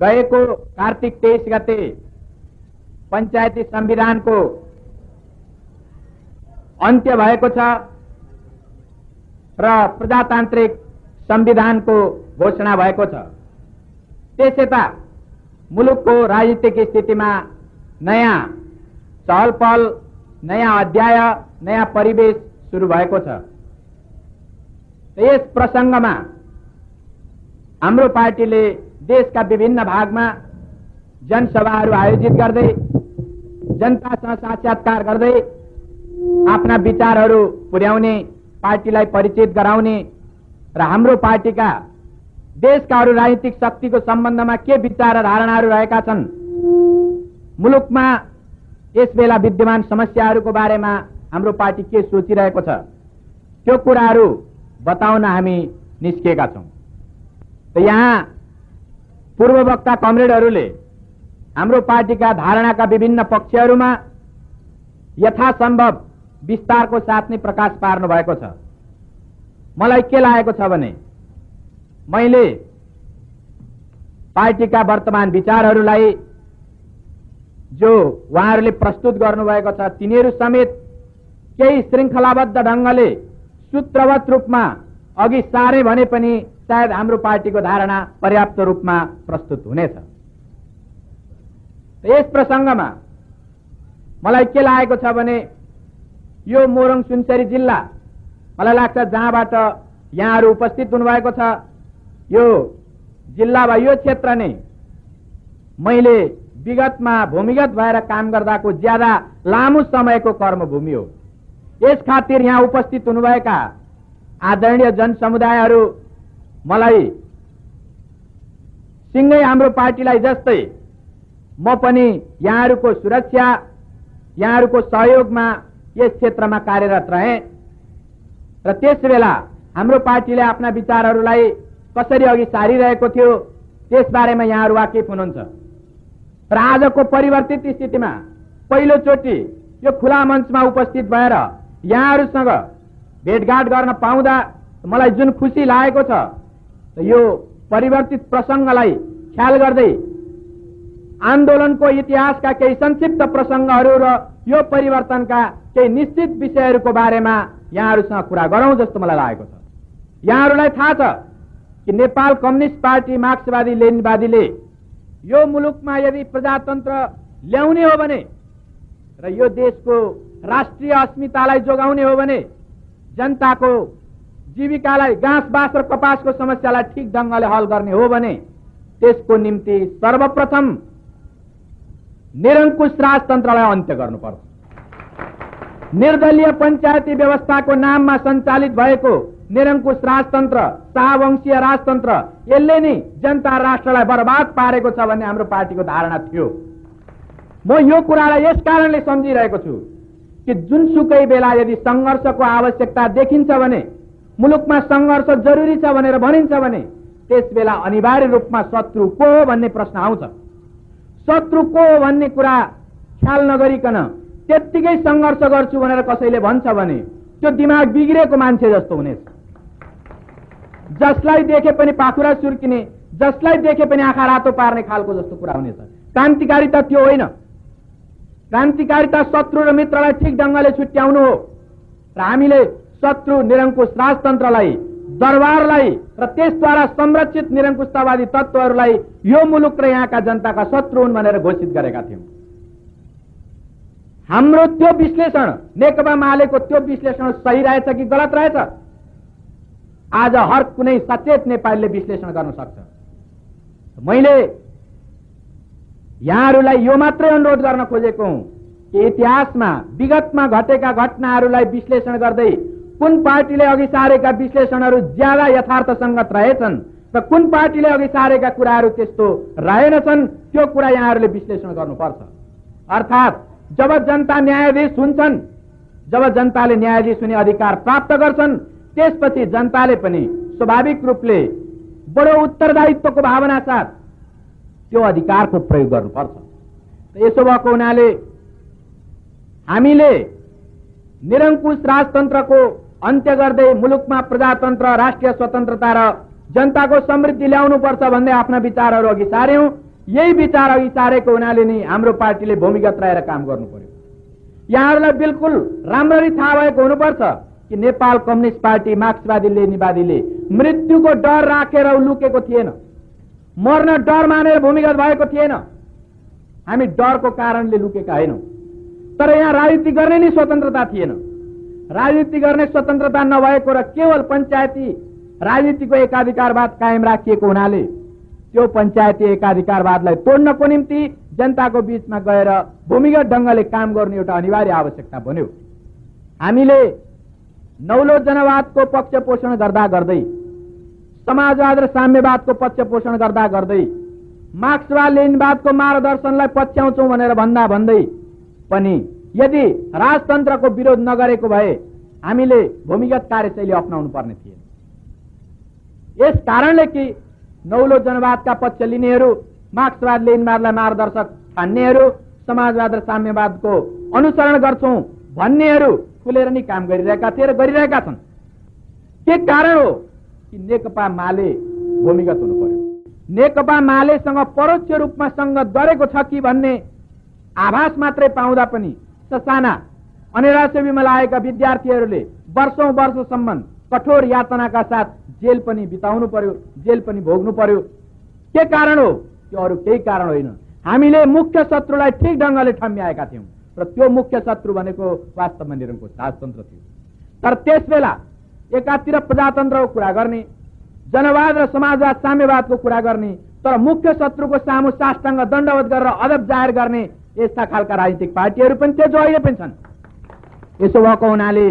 गएको कार्तिक 23 गते पञ्चायती संविधानको अन्त्य भएको छ र प्रजातान्त्रिक संविधानको घोषणा भएको छ। त्यसैता मुलुकको राजनीतिक स्थितिमा नयाँ चहलपहल, नयाँ अध्याय, नयाँ परिवेश सुरु भएको छ। यस प्रसंगमा हाम्रो पार्टीले देशका विभिन्न भागमा जनसभाहरू आयोजित गर्दै जनतासँग साक्षात्कार गर्दै आफ्ना विचारहरू पुर्याउने, पार्टीलाई परिचित गराउने र हाम्रो पार्टीका देशका अरू राजनीतिक शक्तिको सम्बन्धमा के विचार र धारणाहरू रहेका छन्, मुलुकमा यसबेला विद्यमान समस्याहरूको बारेमा हाम्रो पार्टी के सोचिरहेको छ, त्यो कुराहरू बताउन हामी निस्केका छौं। त यहाँ पूर्ववक्ता कमरेडहरूले हाम्रो पार्टीका धारणाका विभिन्न पक्षहरूमा यथासम्भव विस्तारको साथ नै प्रकाश पार्नु भएको छ। मलाई के लागेको छ भने मैले पार्टीका वर्तमान विचारहरूलाई जो उहाँहरूले प्रस्तुत गर्नुभएको छ तिनीहरू समेत केही श्रृङ्खलाबद्ध ढङ्गले सूत्रवत रूपमा अघि सारे भने पनि सायद हाम्रो पार्टीको धारणा पर्याप्त रूपमा प्रस्तुत हुनेछ। यस प्रसंगमा मलाई के लागेको छ भने यो मोरङ सुनसरी जिल्ला, मलाई लाग्छ जहाँबाट यहाँहरू उपस्थित हुनुभएको छ, यो जिल्ला वा यो क्षेत्र नै मैले विगतमा भूमिगत भएर काम गर्दाको ज्यादा लामो समयको कर्मभूमि हो। यस खातिर यहाँ उपस्थित हुनुभएका आदरणीय जनसमुदायहरू मलाई सिंगै हाम्रो पार्टीलाई जस्तै म पनि यहाँहरूको सुरक्षा, यहाँहरूको सहयोगमा यस क्षेत्रमा कार्यरत रहे र त्यसबेला हाम्रो पार्टीले आफ्ना विचारहरूलाई कसरी अघि सारिरहेको थियो त्यसबारेमा यहाँहरू वाकिफ हुनुहुन्छ। र आजको परिवर्तित स्थितिमा पहिलोचोटि यो खुला मञ्चमा उपस्थित भएर यहाँहरूसँग भेटघाट गर्न पाउँदा मलाई जुन खुसी लागेको छ, यो परिवर्तित प्रसंगलाई ख्याल गर्दै आन्दोलनको इतिहासका केही संक्षिप्त प्रसंगहरू र यो परिवर्तनका केही निश्चित विषयहरूको बारेमा यहाँहरूसँग कुरा गरौं जस्तो मलाई लागेको छ। यहाँहरूलाई थाहा छ कि नेपाल कम्युनिस्ट पार्टी मार्क्सवादी लेनिनवादीले यो मुलुकमा यदि प्रजातन्त्र ल्याउने हो भने र यो देशको राष्ट्रिय अस्मितालाई जोगाउने हो भने, जनताको जीविकालाई, घाँस बाँस र कपासको समस्यालाई ठीक ढंगले हल गर्ने हो भने त्यसको निम्ति सर्वप्रथम निरंकुश राजतन्त्रलाई अन्त्य गर्नुपर्छ। निर्दलीय पञ्चायती व्यवस्थाको नाममा सञ्चालित भएको निरंकुश राजतन्त्र, शाहवंशीय राजतन्त्र, यसले नै जनता राष्ट्रलाई बर्बाद पारेको छ भन्ने हाम्रो पार्टीको धारणा थियो। म यो कुरालाई यस कारणले सम्झिरहेको छु कि जुनसुकै बेला यदि संघर्षको आवश्यकता देखिन्छ भने, मुलुकमा संघर्ष जरुरी छ भनेर भनिन्छ भने त्यसबेला अनिवार्य रूपमा शत्रु को हो भन्ने प्रश्न आउँछ। शत्रु को हो भन्ने कुरा ख्याल नगरिकन त्यत्तिकै संघर्ष गर्छु भनेर कसैले भन्छ भने त्यो दिमाग बिग्रेको मान्छे जस्तो हुनेछ। जसलाई देखे पनि पाखुरा सुर्किने, जसलाई देखे पनि आँखा रातो पार्ने खालको जस्तो कुरा हुनेछ। क्रान्तिकारिता त्यो होइन। क्रान्तिकारिता शत्रु र मित्रलाई ठीक ढंगले छुट्याउनु हो र हामीले शत्रु निरंकुश राजतन्त्रलाई, दरबारलाई र त्यसद्वारा संरक्षित निरंकुशतावादी तत्त्वहरूलाई यो मुलुक र यहाँका जनताका शत्रु हुन् भनेर घोषित गरेका थियौं। हाम्रो त्यो विश्लेषण, नेकपा मालेको त्यो विश्लेषण सही रहेछ कि गलत रहेछ, आज हर कुनै सचेत नेपालीले विश्लेषण गर्न सक्छ। मैले यहाँहरूलाई यो मात्रै अनुरोध गर्न खोजेको हुँ कि इतिहासमा विगतमा घटेका घटनाहरूलाई विश्लेषण गर्दै कुन पार्टीले अघि सारेका विश्लेषणहरू ज्यादा यथार्थसंगत रहेछन् र कुन पार्टीले अघि सारेका कुराहरू त्यस्तो रहेनछन्, त्यो कुरा यहाँहरूले विश्लेषण गर्नुपर्छ। अर्थात् जब जनता न्यायाधीश हुन्छन्, जब जनताले न्यायाधीश हुने अधिकार प्राप्त गर्छन्, त्यसपछि जनताले पनि स्वाभाविक रूपले बडो उत्तरदायित्वको भावना साथ त्यो अधिकारको प्रयोग गर्नुपर्छ। यसो भएको हुनाले हामीले निरंकुश राजतन्त्रको अन्त्य गर्दै मुलुकमा प्रजातन्त्र, राष्ट्रिय स्वतन्त्रता र जनताको समृद्धि ल्याउनुपर्छ भन्दै आफ्ना विचारहरू अघि सार्यौं यही विचार अघि सारेको हुनाले नै हाम्रो पार्टीले भूमिगत रहेर काम गर्नु पर्यो। यहाँहरूलाई बिल्कुल राम्ररी थाहा भएको हुनुपर्छ कि नेपाल कम्युनिस्ट पार्टी मार्क्सवादी लेनिवादीले मृत्युको डर राखेर लुकेको थिएन, मर्न डर मानेर भूमिगत भएको थिएन। हामी डरको कारणले लुकेका होइनौँ। तर यहाँ राजनीति गर्ने नै स्वतन्त्रता थिएन। राजनीति गर्ने स्वतन्त्रता नभएको र केवल पञ्चायती राजनीतिको एकाधिकारवाद कायम राखिएको हुनाले त्यो पञ्चायती एकाधिकारवादलाई तोड्नको निम्ति जनताको बीचमा गएर भूमिगत ढङ्गले काम गर्ने एउटा अनिवार्य आवश्यकता बन्यो। हामीले नौलो जनवादको पक्ष पोषण गर्दा गर्दै, समाजवाद र साम्यवादको पक्ष पोषण गर्दा गर्दै, मार्क्सवाद लेनिनवादको मार्गदर्शनलाई पछ्याउँछौँ भनेर भन्दा भन्दै पनि यदि राजतन्त्रको विरोध नगरेको भए हामीले भूमिगत कार्यशैली अपनाउनु पर्ने थिएन। यस कारणले कि नौलो जनवादका पक्ष लिनेहरू, मार्क्सवाद लेनिनवादलाई मार्गदर्शक ठान्नेहरू, समाजवाद र साम्यवादको अनुसरण गर्छौं भन्नेहरू खुलेर नै काम गरिरहेका थिए र गरिरहेका छन्। के कारण हो कि नेकपा माले भूमिगत हुनु पर्यो। नेकपा मालेसँग परोक्ष रूपमा संगत गरेको छ कि भन्ने आभास मात्रै पाउँदा पनि ससाना अनेरा सेवीमा लागेका विद्यार्थीहरूले वर्षौं वर्षसम्म कठोर यातनाका साथ जेल पनि बिताउनु पर्यो, जेल पनि भोग्नु पर्यो। के कारण हो? त्यो अरू केही कारण होइन। हामीले मुख्य शत्रुलाई ठिक ढङ्गले ठम्ब्याएका थियौं र त्यो मुख्य शत्रु भनेको वास्तवमा निरङ्कुश राजतन्त्र थियो। तर त्यसबेला एकातिर प्रजातन्त्रको कुरा गर्ने, जनवाद र समाजवाद साम्यवादको कुरा गर्ने, तर मुख्य शत्रुको सामु साष्टाङ्ग दण्डवत गरेर अदब जाहेर गर्ने यस्ता खालका राजनीतिक पार्टीहरू पनि थिए जो अहिले पनि छन्। यसो भएको हुनाले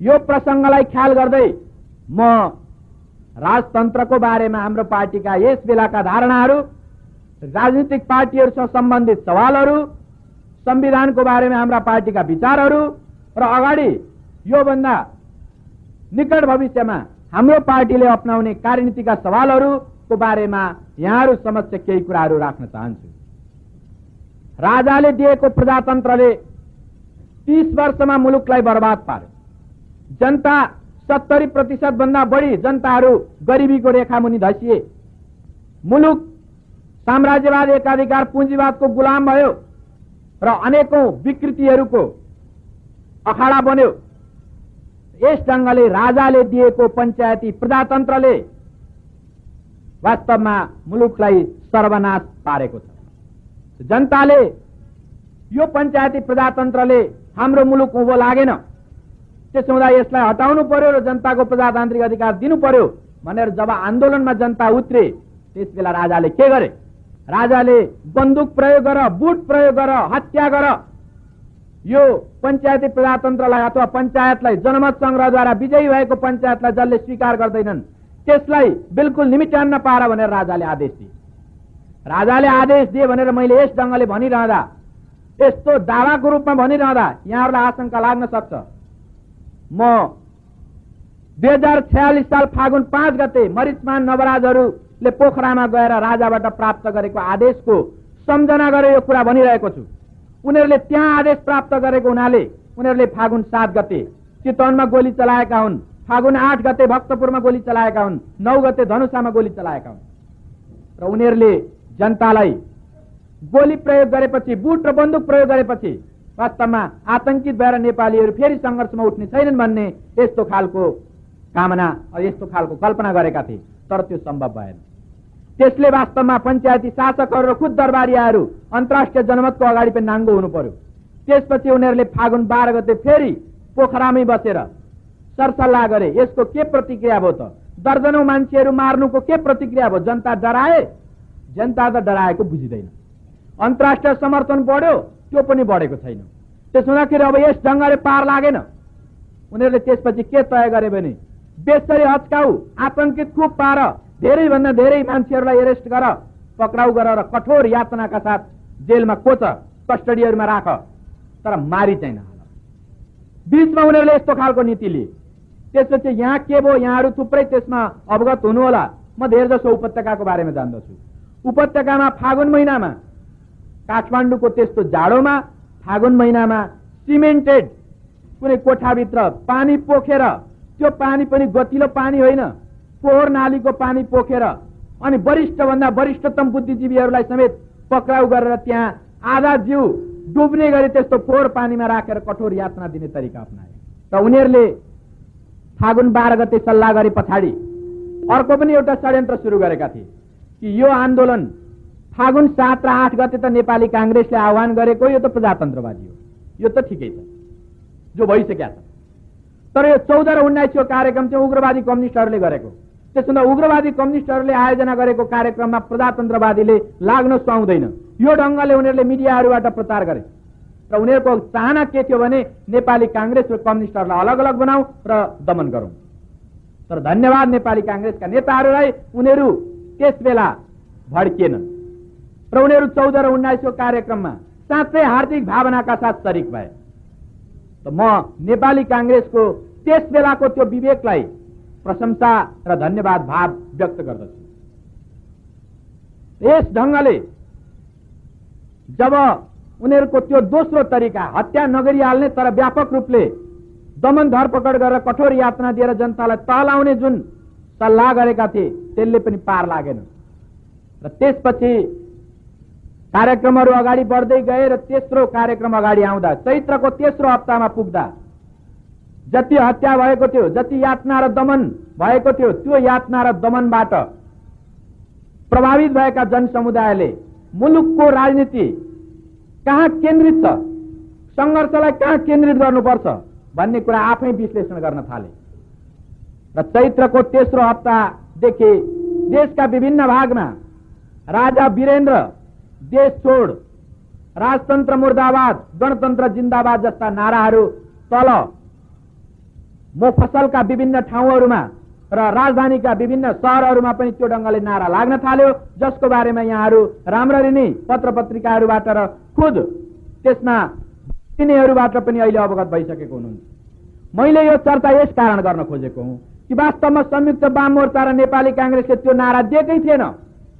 यो प्रसङ्गलाई ख्याल गर्दै म राजतन्त्रको बारेमा हाम्रो पार्टीका यस बेलाका धारणाहरू, राजनीतिक पार्टीहरूसँग सम्बन्धित सवालहरू, संविधानको बारेमा हाम्रा पार्टीका विचारहरू र अगाडि योभन्दा निकट भविष्यमा हाम्रो पार्टीले अपनाउने कार्यनीतिका सवालहरूको बारेमा यहाँहरू समक्ष केही कुराहरू राख्न चाहन्छु। राजाले दिएको प्रजातन्त्रले 30 वर्षमा मुलुकलाई बर्बाद पार्यो। जनता 70% भन्दा बढी जनताहरू गरिबीको रेखा मुनि धसिए। मुलुक साम्राज्यवाद, एकाधिकार, पुँजीवादको गुलाम भयो र अनेकौं विकृतिहरूको अखाडा बन्यो। यस ढङ्गले राजाले दिएको पञ्चायती प्रजातन्त्रले वास्तवमा मुलुकलाई सर्वनाश पारेको छ। जनताले यो पञ्चायती प्रजातन्त्रले हाम्रो मुलुक उँभो लागेन, त्यसो हुँदा यसलाई हटाउनु पर्यो र जनताको प्रजातान्त्रिक अधिकार दिनु पर्यो भनेर जब आन्दोलनमा जनता उत्रे त्यसबेला राजाले के गरे? राजाले बन्दुक प्रयोग गर, बुट प्रयोग गर, हत्या गर यो पञ्चायती प्रजातन्त्रलाई अथवा पञ्चायतलाई, जनमत संग्रहद्वारा विजयी भएको पञ्चायतलाई जसले स्वीकार गर्दैनन् त्यसलाई बिल्कुल निमिट्यान्न पार भनेर राजाले आदेश दिए। राजाले आदेश दिए भनेर मैले यस ढङ्गले भनिरहँदा, यस्तो दावाको रूपमा भनिरहँदा यहाँहरूलाई आशंका लाग्न सक्छ। म 2046 साल फागुन 5 गते मरिचमान नवराजहरूले पोखरामा गएर राजाबाट प्राप्त गरेको आदेशको सम्झना गरेर यो कुरा भनिरहेको छु। उनीहरूले त्यहाँ आदेश प्राप्त गरेको हुनाले उनीहरूले फागुन 7 गते चितवनमा गोली चलाएका हुन्, फागुन 8 गते भक्तपुरमा गोली चलाएका हुन्, 9 गते धनुषामा गोली चलाएका हुन् र उनीहरूले जनतालाई गोली प्रयोग गरेपछि, बुट र बन्दुक प्रयोग गरेपछि वास्तवमा आतंकित भएर नेपालीहरू फेरि सङ्घर्षमा उठ्ने छैनन् भन्ने यस्तो खालको कामना, यस्तो खालको कल्पना गरेका थिए। तर त्यो सम्भव भएन। त्यसले वास्तवमा पञ्चायती शासकहरू र खुद दरबारियाहरू अन्तर्राष्ट्रिय जनमतको अगाडि पनि नाङ्गो हुनु पर्यो। त्यसपछि उनीहरूले फागुन 12 गते फेरि पोखरामै बसेर सरसल्लाह गरे। यसको के प्रतिक्रिया भयो त? दर्जनौं मान्छेहरू मार्नुको के प्रतिक्रिया भयो? जनता डराए? जनता त डराएको बुझिँदैन। अन्तर्राष्ट्रिय समर्थन बढ्यो, त्यो पनि बढेको छैन। त्यसो हुँदाखेरि अब यस ढङ्गले पार लागेन। उनीहरूले त्यसपछि के तय गरे भने बेसरी हच्काउ, आतंकित खुब पार, धेरैभन्दा धेरै मान्छेहरूलाई एरेस्ट गर, पक्राउ गर र कठोर यातनाका साथ जेलमा कोच, कस्टडीहरूमा राख, तर मारी चाहिँ नहाल। बीचमा उनीहरूले यस्तो खालको नीति लिए। त्यसपछि यहाँ के भयो? यहाँहरू थुप्रै त्यसमा अवगत हुनुहोला। म धेर जसो उपत्यकाको बारेमा जान्दछु। उपत्यकामा फागुन महिनामा, काठमाडौँको त्यस्तो जाडोमा फागुन महिनामा सिमेन्टेड कुनै कोठाभित्र पानी पोखेर, त्यो पानी पनि गतिलो पानी होइन, फोहोर नालीको पानी पोखेर अनि वरिष्ठभन्दा वरिष्ठतम बुद्धिजीवीहरूलाई समेत पक्राउ गरेर त्यहाँ आधा जिउ डुब्ने गरी त्यस्तो फोहोर पानीमा राखेर कठोर यातना दिने तरिका अपनाए। र उनीहरूले फागुन 12 गते सल्लाह गरे पछाडि अर्को पनि एउटा षड्यन्त्र सुरु गरेका थिए कि यो आन्दोलन फागुन 7 र 8 गते त नेपाली कांग्रेसले आह्वान गरेको, यो त प्रजातन्त्रवादी हो, यो त ठिकै छ, जो भइसकेका छ। तर यो 14 र 19 कार्यक्रम चाहिँ उग्रवादी कम्युनिस्टहरूले गरेको। त्यसभन्दा उग्रवादी कम्युनिस्टहरूले आयोजना गरेको कार्यक्रममा प्रजातन्त्रवादीले लाग्न सुहाउँदैन, यो ढङ्गले उनीहरूले मिडियाहरूबाट प्रचार गरे। र उनीहरूको चाहना के थियो भने नेपाली कांग्रेस र कम्युनिस्टहरूलाई अलग अलग बनाऊ र दमन गरौँ। तर धन्यवाद नेपाली कांग्रेसका नेताहरूलाई, उनीहरू त्यस बेला भड्किएनन् र उनीहरू 14 र 19 कार्यक्रममा साँच्चै हार्दिक भावनाका साथ शरीक भए। त म नेपाली कांग्रेसको त्यस बेलाको त्यो विवेकलाई प्रशंसा र धन्यवाद भाव व्यक्त गर्दछु। यस ढङ्गले जब उनीहरूको त्यो दोस्रो तरिका हत्या नगरिहाल्ने तर व्यापक रूपले दमन धरपकड गरेर कठोर यातना दिएर जनतालाई तहलाउने जुन सल्लाह गरेका थिए त्यसले पनि पार लागेन। र त्यसपछि कार्यक्रमहरू अगाडि बढ्दै गए र तेस्रो कार्यक्रम अगाडि आउँदा चैत्रको तेस्रो हप्तामा पुग्दा जति हत्या भएको थियो, जति यातना र दमन भएको थियो, त्यो यातना र दमनबाट प्रभावित भएका जनसमुदायले मुलुकको राजनीति कहाँ केन्द्रित छ, संघर्षलाई कहाँ केन्द्रित गर्नुपर्छ भन्ने कुरा आफै विश्लेषण गर्न थाले। र चैत्रको तेस्रो हप्तादेखि देशका विभिन्न भागमा राजा वीरेन्द्र, देश छोड, राजतन्त्र मुर्दाबाद, गणतन्त्र जिन्दाबाद जस्ता नाराहरू तल मोफसलका विभिन्न ठाउँहरूमा र राजधानीका विभिन्न शहरहरूमा पनि त्यो ढङ्गले नारा लाग्न थाल्यो, जसको बारेमा यहाँहरू राम्ररी नै पत्र पत्रिकाहरूबाट र खुद त्यसमा तिनीहरूबाट पनि अहिले अवगत भइसकेको हुनुहुन्छ। मैले यो चर्चा यस कारण गर्न खोजेको हुँ कि वास्तवमा संयुक्त वाम मोर्चा र नेपाली कांग्रेसले त्यो नारा दिएकै थिएन,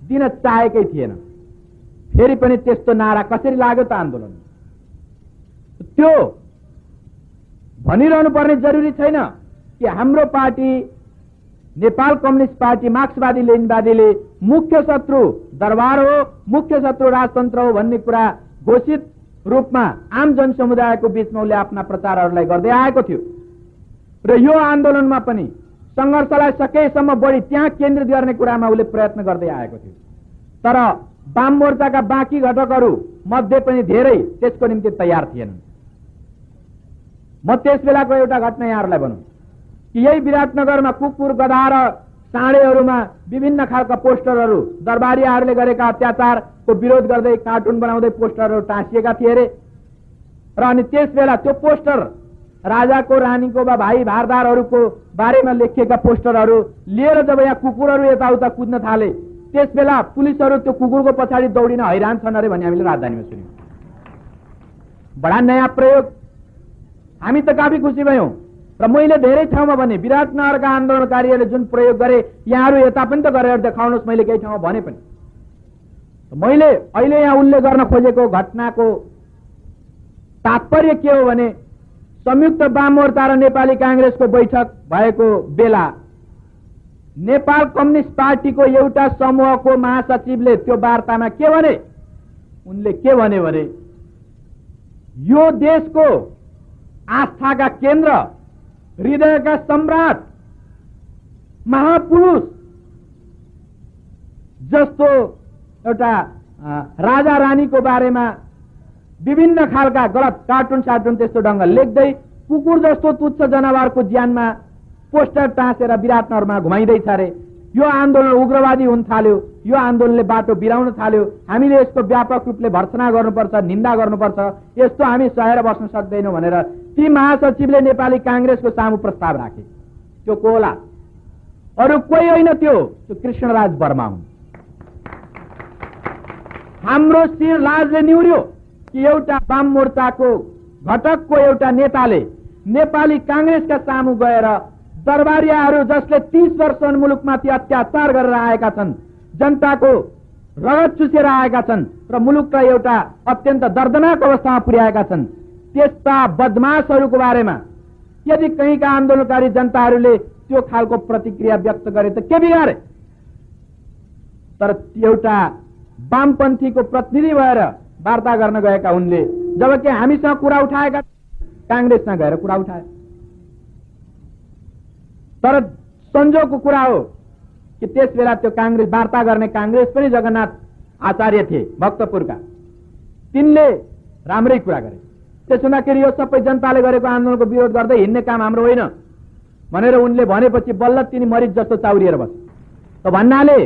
दिन चाहेकै थिएन। फेरि पनि त्यस्तो नारा कसरी लाग्यो त आन्दोलन? त्यो भनिरहनु पर्ने जरुरी छैन कि हाम्रो पार्टी नेपाल कम्युनिस्ट पार्टी मार्क्सवादी लेनिनवादीले मुख्य शत्रु दरबार हो, मुख्य शत्रु राजतन्त्र हो भन्ने कुरा घोषित रूपमा आम जनसमुदायको बीचमा उसले आफ्ना प्रचारहरूलाई गर्दै आएको थियो। र यो आन्दोलनमा पनि संघर्षलाई सकेसम्म बढी त्यहाँ केन्द्रित गर्ने कुरामा उसले प्रयत्न गर्दै आएको थियो। तर वाम मोर्चाका बाँकी घटकहरू मध्ये पनि धेरै त्यसको निम्ति तयार थिएनन्। म त्यस बेलाको एउटा घटना यहाँहरूलाई भनौँ कि यही विराटनगरमा कुकुर, गधा र साँडेहरूमा विभिन्न खालका पोस्टरहरू दरबारियाहरूले गरेका अत्याचारको विरोध गर्दै कार्टुन बनाउँदै पोस्टरहरू टाँसिएका थिए अरे। र अनि त्यस बेला त्यो पोस्टर राजाको, रानीको वा भाइ भारदारहरूको बारेमा लेखिएका पोस्टरहरू लिएर जब यहाँ कुकुरहरू यताउता कुद्न थाले त्यस बेला पुलिसहरू त्यो कुकुरको पछाडि दौडिन हैरान छन् अरे भन्ने हामीले राजधानीमा सुन्यौँ। बडा नयाँ प्रयोग, हामी त काफी खुसी भयौँ। र मैले धेरै ठाउँमा भने विराटनगरका आन्दोलनकारीहरूले जुन प्रयोग गरे यहाँहरू यता पनि त गरेर देखाउनुहोस्, मैले केही ठाउँमा भने पनि। मैले अहिले यहाँ उल्लेख गर्न खोजेको घटनाको तात्पर्य के हो भने संयुक्त वाम मोर्चा र नेपाली कांग्रेसको बैठक भएको बेला नेपाल कम्युनिस्ट पार्टीको एउटा समूहको महासचिवले त्यो वार्तामा के भने, उनले के भने यो देशको आस्थाका केन्द्र, हृदयका सम्राट, महापुरुष जस्तो एउटा राजा रानीको बारेमा विभिन्न खालका गलत कार्टुन सार्टुन त्यस्तो ढङ्गले लेख्दै कुकुर जस्तो तुच्छ जनावरको ज्यानमा पोस्टर टाँसेर विराटनगरमा घुमाइँदैछ अरे। यो आन्दोलन उग्रवादी हुन थाल्यो, यो आन्दोलनले बाटो बिराउन थाल्यो, हामीले यसको व्यापक रूपले भर्त्सना गर्नुपर्छ, निन्दा गर्नुपर्छ, यस्तो हामी सहेर बस्न सक्दैनौँ भनेर ती महासचिवले नेपाली कांग्रेसको सामु प्रस्ताव राखे। त्यो को होला? अरू कोही होइन, त्यो कृष्णराज वर्मा हुन्। हाम्रो शिर लाजले निहुर्यो कि एउटा वाम मोर्चाको घटकको एउटा नेताले नेपाली कांग्रेसका सामु गएर दरबारियाहरू जसले 30 वर्ष मुलुकमाथि अत्याचार गरेर आएका छन्, जनताको रगत चुसेर आएका छन् र मुलुकलाई एउटा अत्यन्त दर्दनाक अवस्थामा पुर्याएका छन्, त्यस्ता बदमाशहरूको बारेमा यदि कहीँका आन्दोलनकारी जनताहरूले त्यो खालको प्रतिक्रिया व्यक्त गरे त के बिगारे? तर एउटा वामपन्थीको प्रतिनिधि भएर वार्ता गर्न गएका उनले जबकि हामीसँग कुरा उठाएका कांग्रेसमा गएर कुरा उठाए। तर संजोगको कुरा हो कि त्यस बेला त्यो कांग्रेस वार्ता गर्ने कांग्रेस पनि जगन्नाथ आचार्य थिए भक्तपुरका, तिनले राम्रै कुरा गरे। त्यसो हुँदाखेरि यो सबै जनताले गरेको आन्दोलनको विरोध गर्दै हिँड्ने काम हाम्रो होइन भनेर उनले भनेपछि बल्ल तिनी मरिच जस्तो चाउरिएर बसे। त भन्नाले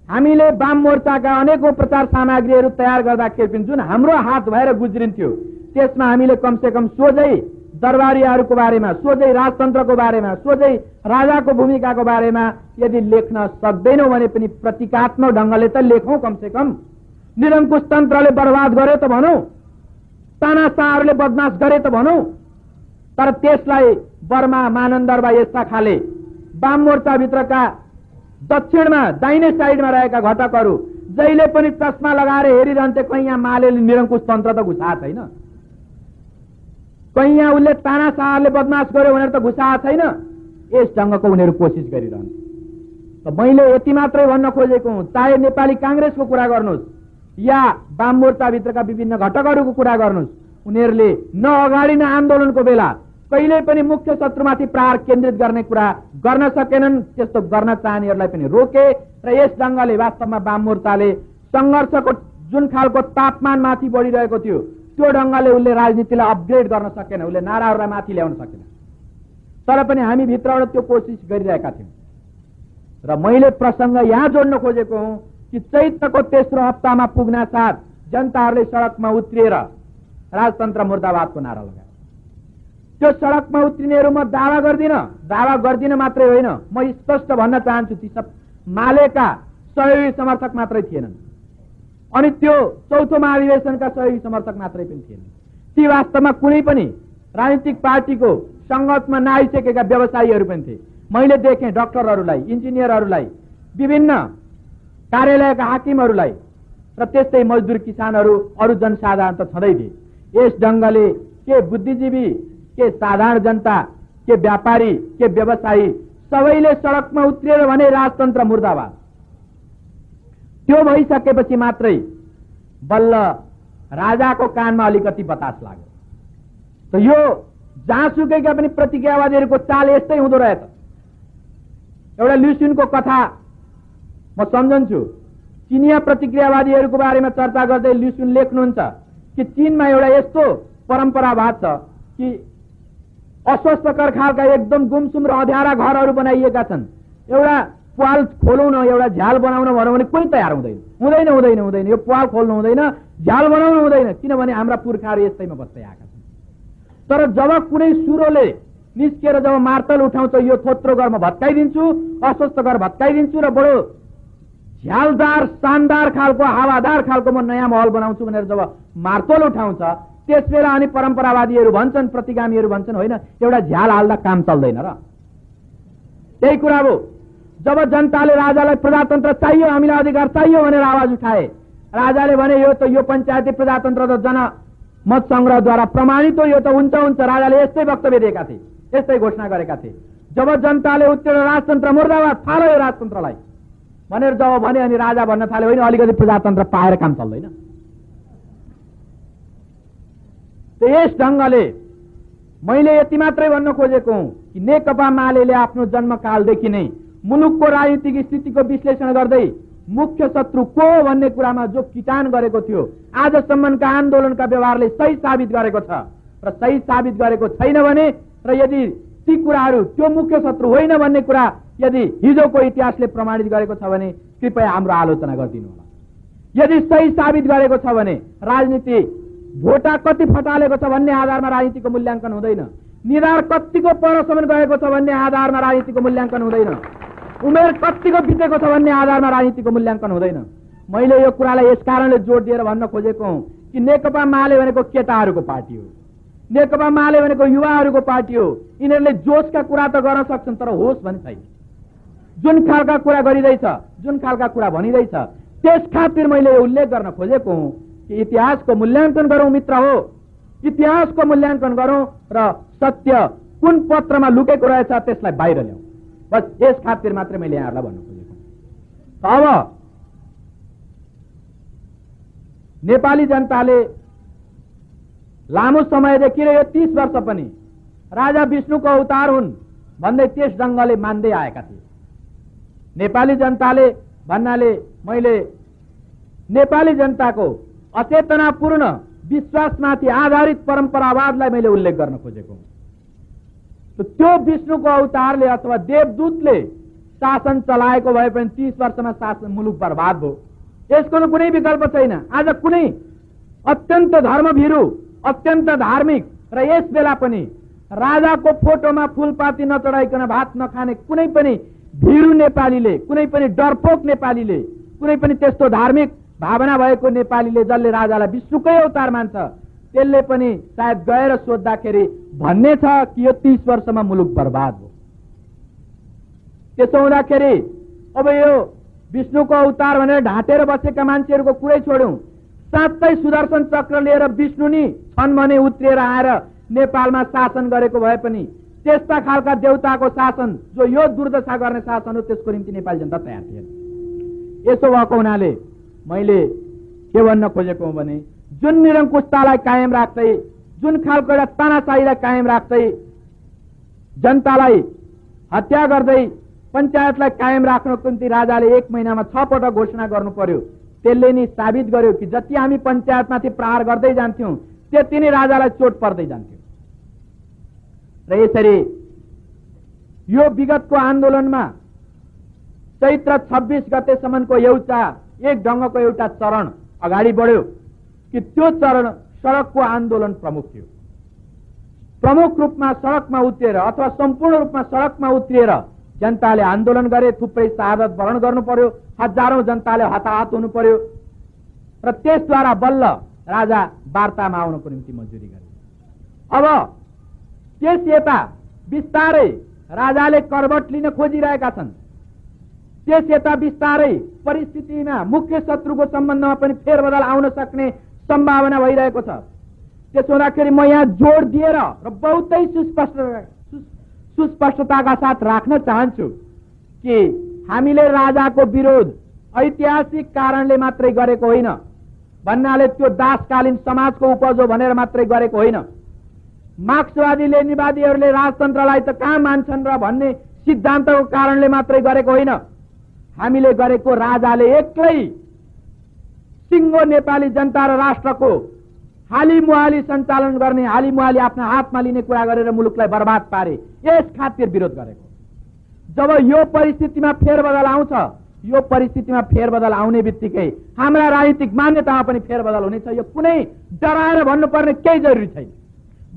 हामीले वाम मोर्चाका अनेकौं प्रचार सामग्रीहरू तयार गर्दाखेरि पनि जुन हाम्रो हात भएर गुज्रिन्थ्यो त्यसमा हामीले कमसेकम सोझै दरबारीहरूको बारेमा, सोझै राजतन्त्रको बारेमा, सोझै राजाको भूमिकाको बारेमा यदि लेख्न सक्दैनौं भने पनि प्रतीकात्मक ढंगले त लेखौं। कमसेकम निरंकुश तन्त्रले बर्बाद गर्यो त भनौं, तानाशाहहरूले बदमाश गरे त भनौं, तर त्यसलाई बर्मा मानन्दरबा यस्ता खाले वाम मोर्चाभित्रका दक्षिणमा दाहिने साइडमा रहेका घटकहरू जहिले पनि चस्मा लगाएर हेरिरहन्थे कहीं यहाँ मालेले निरंकुश तन्त्र त घुसाएको छैन, कहीं यहाँ उसले तानाशाहले बदमाश गर्यो भनेर त घुसाएको छैन, यस ढंगको उनीहरू कोसिस गरिरहन्थे। त मैले यति मात्रै भन्न खोजेको हुँ, चाहे नेपाली कांग्रेसको कुरा गर्नुहोस् या वाम मोर्चाभित्रका विभिन्न घटकहरूको कुरा गर्नुहोस्, उनीहरूले न अगाडि न आन्दोलनको बेला कहिल्यै पनि मुख्य शत्रुमाथि प्रहार केन्द्रित गर्ने कुरा गर्न सकेनन्। त्यस्तो गर्न चाहनेहरूलाई पनि रोके र यस ढंगले वास्तवमा वाम मोर्चाले संघर्षको जुन खालको तापमान माथि बढिरहेको थियो त्यो ढंगले उसले राजनीतिलाई अपग्रेड गर्न सकेन, उसले नाराहरूलाई माथि ल्याउन सकेन। तर पनि हामी भित्रबाट त्यो कोसिस गरिरहेका थियौं। र मैले प्रसंग यहाँ जोड्न खोजेको हुँ कि चैत्रको तेस्रो हप्तामा पुग्न साथ जनताहरूले सडकमा उत्रिएर राजतन्त्र मुर्दाबादको नारा लगाए। त्यो सडकमा उत्रिनेहरू म दावा गर्दिन मात्रै होइन, म स्पष्ट भन्न चाहन्छु ती सब मालेका सहयोगी समर्थक मात्रै थिएनन्, अनि त्यो चौथो महाधिवेशनका सहयोगी समर्थक मात्रै पनि थिएनन्। ती वास्तवमा कुनै पनि राजनीतिक पार्टीको संगतमा नआइसकेका व्यवसायीहरू पनि थिए। मैले देखेँ डाक्टरहरूलाई, इन्जिनियरहरूलाई, विभिन्न कार्यालयका हाकिमहरूलाई र त्यस्तै मजदुर किसानहरू, अरू जनसाधारण त छँदै थिए। यस ढंगले के बुद्धिजीवी, के साधारण जनता, के व्यापारी, के व्यवसायी सबैले सडकमा उत्रिएर भने राजतन्त्र मुर्दाबाद। त्यो भइसकेपछि मात्रै बल्ल राजाको कानमा अलिकति बतास लाग्यो। त यो जहाँसुकैका पनि प्रतिक्रियावादीहरूको चाल यस्तै हुँदो रहेछ। एउटा ल्युसिनको कथा म सम्झन्छु। चिनिया प्रतिक्रियावादीहरूको बारेमा चर्चा गर्दै ल्युसिन लेख्नुहुन्छ कि चीनमा एउटा यस्तो परम्परावाद छ कि अस्वस्थकर खालका एकदम गुमसुम र अँध्यारा घरहरू बनाइएका छन्। एउटा पाल खोलौँ न, एउटा झ्याल बनाउन भनौँ भने कोही तयार हुँदैन। यो पाल खोल्नु हुँदैन, झ्याल बनाउनु हुँदैन, किनभने हाम्रा पुर्खाहरू यस्तैमा बस्दै आएका छन्। तर जब कुनै सुरोले निस्केर जब मार्तल उठाउँछ, यो थोत्रो घर म भत्काइदिन्छु, अस्वस्थ घर भत्काइदिन्छु र बडो झ्यालदार शानदार खालको हावादार खालको म नयाँ महल बनाउँछु भनेर जब मार्तल उठाउँछ, त्यसबेला अनि परम्परावादीहरू भन्छन्, प्रतिगामीहरू भन्छन् होइन, एउटा झ्याल हाल्दा काम चल्दैन र। त्यही कुरा हो, जब जनताले राजालाई प्रजातन्त्र चाहियो, हामीलाई अधिकार चाहियो भनेर आवाज उठाए, राजाले भने यो पञ्चायती प्रजातन्त्र त जनमत संग्रहद्वारा प्रमाणित हो, यो त हुन्छ। राजाले यस्तै वक्तव्य दिएका थिए, यस्तै घोषणा गरेका थिए। जब जनताले उत्रेर राजतन्त्र मुर्दाबाद, फालो यो राजतन्त्रलाई भनेर जब भने अनि राजा भन्न थाले होइन अलिकति प्रजातन्त्र पाएर काम चल्दैन। यस ढंगले मैले यति मात्रै भन्न खोजेको हुँ कि नेकपा मालेले आफ्नो जन्मकालदेखि नै मुलुकको राजनीतिक स्थितिको विश्लेषण गर्दै मुख्य शत्रु को हो भन्ने कुरामा जो किटान गरेको थियो, आजसम्मका आन्दोलनका व्यवहारले सही साबित गरेको छ र सही साबित गरेको छैन भने र यदि ती कुराहरू त्यो मुख्य शत्रु होइन भन्ने कुरा यदि हिजोको इतिहासले प्रमाणित गरेको छ भने कृपया हाम्रो आलोचना गरिदिनु होला। यदि सही साबित गरेको छ भने राजनीति भोटा कति फटालेको छ भन्ने आधारमा राजनीतिको मूल्याङ्कन हुँदैन, निधार कतिको परसम्म गएको छ भन्ने आधारमा राजनीतिको मूल्याङ्कन हुँदैन, उमेर कतिको बितेको छ भन्ने आधारमा राजनीतिको मूल्याङ्कन हुँदैन। मैले यो कुरालाई यस कारणले जोड दिएर भन्न खोजेको हुँ कि नेकपा माले भनेको केटाहरूको पार्टी हो, नेकपा माले भनेको युवाहरूको पार्टी हो। यिनीहरूले जोशका कुरा त गर्न सक्छन् तर होस् भने छैन। जुन खालका कुरा गरिँदैछ, जुन खालका कुरा भनिँदैछ, त्यस खातिर मैले उल्लेख गर्न खोजेको हुँ कि इतिहासको मूल्याङ्कन गरौँ मित्र हो, इतिहासको मूल्याङ्कन गरौँ र सत्य कुन पत्रमा लुकेको रहेछ त्यसलाई बाहिर ल्याउँ। बस यस खातिर मात्रै मैले यहाँहरूलाई भन्न खोजेको। अब नेपाली जनताले लामो समयदेखि र यो 30 वर्ष पनि राजा विष्णुको अवतार हुन् भन्दै त्यस ढङ्गले मान्दै आएका थिए। नेपाली जनताले भन्नाले मैले नेपाली जनताको अचेतनापूर्ण विश्वासमाथि आधारित परम्परावादलाई मैले उल्लेख गर्न खोजेको हुँ। त्यो विष्णुको अवतारले अथवा देवदूतले शासन चलाएको भए पनि 30 वर्षमा शासन मुलुक बर्बाद भयो। यसको कुनै विकल्प छैन। आज कुनै अत्यन्त धर्मभीरु, अत्यन्त धार्मिक र यस बेला पनि राजाको फोटोमा फूलपाती नचढाइकन भात नखाने कुनै पनि भीरु नेपालीले, कुनै पनि डरपोक नेपालीले, कुनै पनि त्यस्तो धार्मिक भावना भएको नेपालीले जसले राजालाई विष्णुकै अवतार मान्छ, त्यसले पनि सायद गएर सोद्धाखेरि भन्ने छ कि यो 30 वर्षमा मुलुक बर्बाद हो। त्यसो हुँदाखेरि अब यो विष्णुको अवतार भनेर ढाँटेर बसेका मान्छेहरूको कुरै छोड्यौं, साँच्चै सुदर्शन चक्र लिएर विष्णु नि छन् भने उत्रिएर आएर नेपालमा शासन गरेको भए पनि त्यस्ता खालका देवताको शासन जो यो दुर्दशा गर्ने शासन हो, त्यसको निम्ति नेपाली जनता तयार थिएन। यसो भएको हुनाले मैले के भन्न खोजेको हुँ भने जुन निरङ्कुशतालाई कायम राख्दै, जुन खालको एउटा तानाशाहीलाई कायम राख्दै, जनतालाई हत्या गर्दै पञ्चायतलाई कायम राख्नको निम्ति राजाले 1 महिनामा 6 पटक घोषणा गर्नु पर्यो, त्यसले नि साबित गर्यो कि जति हामी पञ्चायतमाथि प्रहार गर्दै जान्थ्यौं त्यति नै राजालाई चोट पर्दै जान्थ्यो। र यसरी यो विगतको आन्दोलनमा चैत्र 26 गतेसम्मको एक ढङ्गको एउटा चरण अगाडि बढ्यो कि त्यो चरण सडकको आन्दोलन प्रमुख थियो। प्रमुख रूपमा सडकमा उत्रिएर अथवा सम्पूर्ण रूपमा सडकमा उत्रिएर जनताले आन्दोलन गरे, थुप्रै शहादत वरण गर्नु पर्यो, हजारौं जनताले हताहत हुनु पर्यो र त्यसद्वारा बल्ल राजा वार्तामा आउनको निम्ति मजबुरी गरे। अब त्यस यता बिस्तारै राजाले करवट लिन खोजिरहेका छन्। त्यस यता बिस्तारै परिस्थितिमा मुख्य शत्रुको सम्बन्धमा पनि फेरबदल आउन सक्ने सम्भावना भइरहेको छ। त्यसो हुँदाखेरि म यहाँ जोड दिएर र बहुतै सुस्पष्टताका साथ राख्न चाहन्छु कि हामीले राजाको विरोध ऐतिहासिक कारणले मात्रै गरेको होइन, भन्नाले त्यो दासकालीन समाजको उपज हो भनेर मात्रै गरेको होइन, मार्क्सवादी लेनिनवादीहरूले राजतन्त्रलाई त कहाँ मान्छन् र भन्ने सिद्धान्तको कारणले मात्रै गरेको होइन। हामीले गरेको राजाले एक्लै सिङ्गो नेपाली जनता र राष्ट्रको हालिमुहाली सञ्चालन गर्ने, हालिमुहाली आफ्नो हातमा लिने कुरा गरेर मुलुकलाई बर्बाद पारे, यस खातिर विरोध गरेको। जब यो परिस्थितिमा फेरबदल आउँछ, यो परिस्थितिमा फेरबदल आउने बित्तिकै हाम्रा राजनीतिक मान्यतामा पनि फेरबदल हुनेछ। यो कुनै डराएर भन्नुपर्ने केही जरुरी छैन।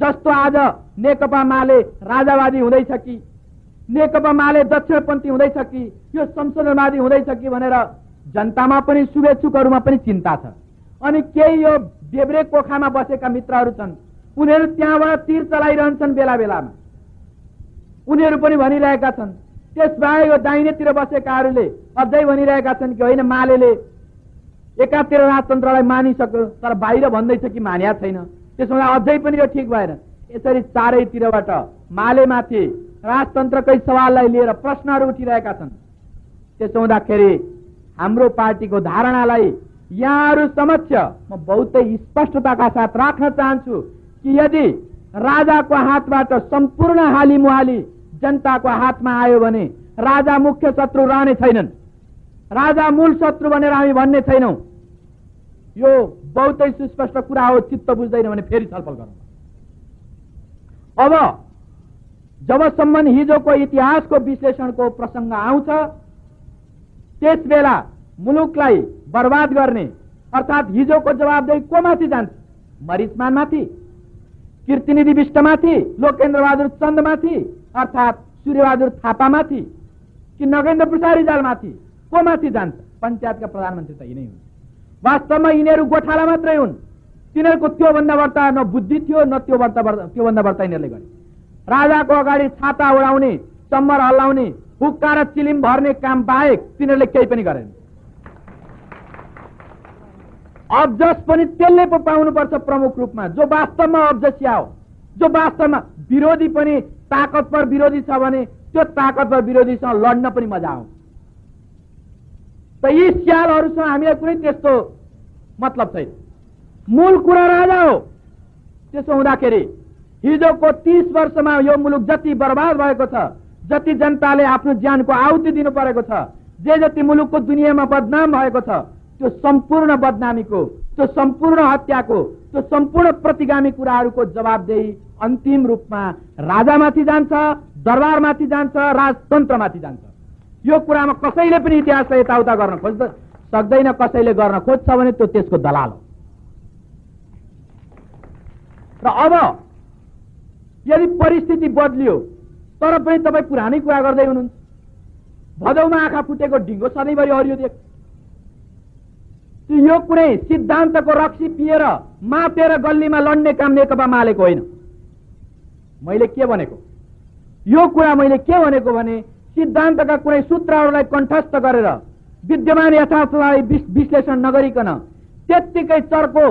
जस्तो आज नेकपा माले राजावादी हुँदैछ कि, नेकपा माले दक्षिणपन्थी हुँदैछ कि, यो संशोधनवादी हुँदैछ कि भनेर जनतामा पनि शुभेच्छुकहरूमा पनि चिन्ता छ। अनि केही यो देब्रे पोखामा बसेका मित्रहरू छन्, उनीहरू त्यहाँबाट तीर चलाइरहन्छन् बेला बेलामा, उनीहरू पनि भनिरहेका छन्। त्यसबाहेक यो दाहिनेतिर बसेकाहरूले अझै भनिरहेका छन् कि होइन, मालेले एकातिर राजतन्त्रलाई मानिसक्यो तर बाहिर भन्दैछ कि मान्या छैन, त्यसमा अझै पनि यो ठिक भएन। यसरी चारैतिरबाट मालेमाथि राजतन्त्रकै सवाललाई लिएर प्रश्नहरू उठिरहेका छन्। त्यसो हुँदाखेरि हाम्रो पार्टीको धारणालाई यहाँहरू समक्ष म बहुतै स्पष्टताका साथ राख्न चाहन्छु कि यदि राजाको हातबाट सम्पूर्ण हालिमुहाली जनताको हातमा आयो भने राजा मुख्य शत्रु रहने छैनन्, राजा मूल शत्रु भनेर हामी भन्ने छैनौं। यो बहुतै सुस्पष्ट कुरा हो। चित्त बुझ्दैन भने फेरि छलफल गरौँ। अब जबसम्म हिजोको इतिहासको विश्लेषणको प्रसंग आउँछ, त्यस बेला मुलुकलाई बर्बाद गर्ने अर्थात हिजोको जवाबदेही को माथि जान्छ? मरिचमान माथि, कीर्तिनिधि विष्टमाथि, लोकेन्द्र बहादुर चन्दमाथि अर्थात सूर्यबहादुर थापामाथि कि नगेन्द्र प्रसाद रिजालमाथि? को माथि जान्छ? पञ्चायतका प्रधानमन्त्री त यिनै हुन्। वास्तवमा यिनीहरू गोठाला मात्रै हुन्। तिनीहरूको त्योभन्दा बढ्ता न बुद्धि थियो न त्योभन्दा बढ्ता यिनीहरूले गरे। राजाको अगाडि छाता उडाउने, चम्मर हल्लाउने, हुक्का र चिलिम भर्ने काम बाहेक तिनीहरूले केही पनि गरेन। अब्जस पनि त्यसले पो पाउनुपर्छ प्रमुख रूपमा, जो वास्तवमा अब्जसिया हो, जो वास्तवमा विरोधी पनि ताकतवर विरोधी छ भने त्यो ताकतवर विरोधीसँग लड्न पनि मजा आउँछ। त यी स्यालहरूसँग हामीलाई कुनै त्यस्तो मतलब छैन। मूल कुरा राजा हो। त्यसो हुँदाखेरि हिजोको 30 वर्षमा यो मुलुक जति बर्बाद भएको छ, जति जनताले आफ्नो ज्यानको आहुति दिनु परेको छ, जे जति मुलुकको दुनियाँमा बदनाम भएको छ, त्यो सम्पूर्ण बदनामीको, त्यो सम्पूर्ण हत्याको, त्यो सम्पूर्ण प्रतिगामी कुराहरूको जवाबदेही अन्तिम रूपमा राजामाथि जान्छ, दरबारमाथि जान्छ, राजतन्त्रमाथि जान्छ। यो कुरामा कसैले पनि इतिहासलाई यताउता गर्न सक्दैन। कसैले गर्न खोज्छ भने त्यो त्यसको दलाल हो। र अब यदि परिस्थिति बदलियो तर पनि तपाईँ पुरानै कुरा गर्दै हुनुहुन्छ। भदौमा आँखा फुटेको ढिङ्गो सधैँभरि हरियो देख्छ। यो कुनै सिद्धान्तको रक्सी पिएर मातेर गल्लीमा लड्ने काम नेकपा मालेको होइन। मैले के भनेको, यो कुरा मैले के भनेको भने सिद्धान्तका कुनै सूत्रहरूलाई कण्ठस्थ गरेर विद्यमान यथार्थलाई विश्लेषण नगरिकन त्यत्तिकै चर्को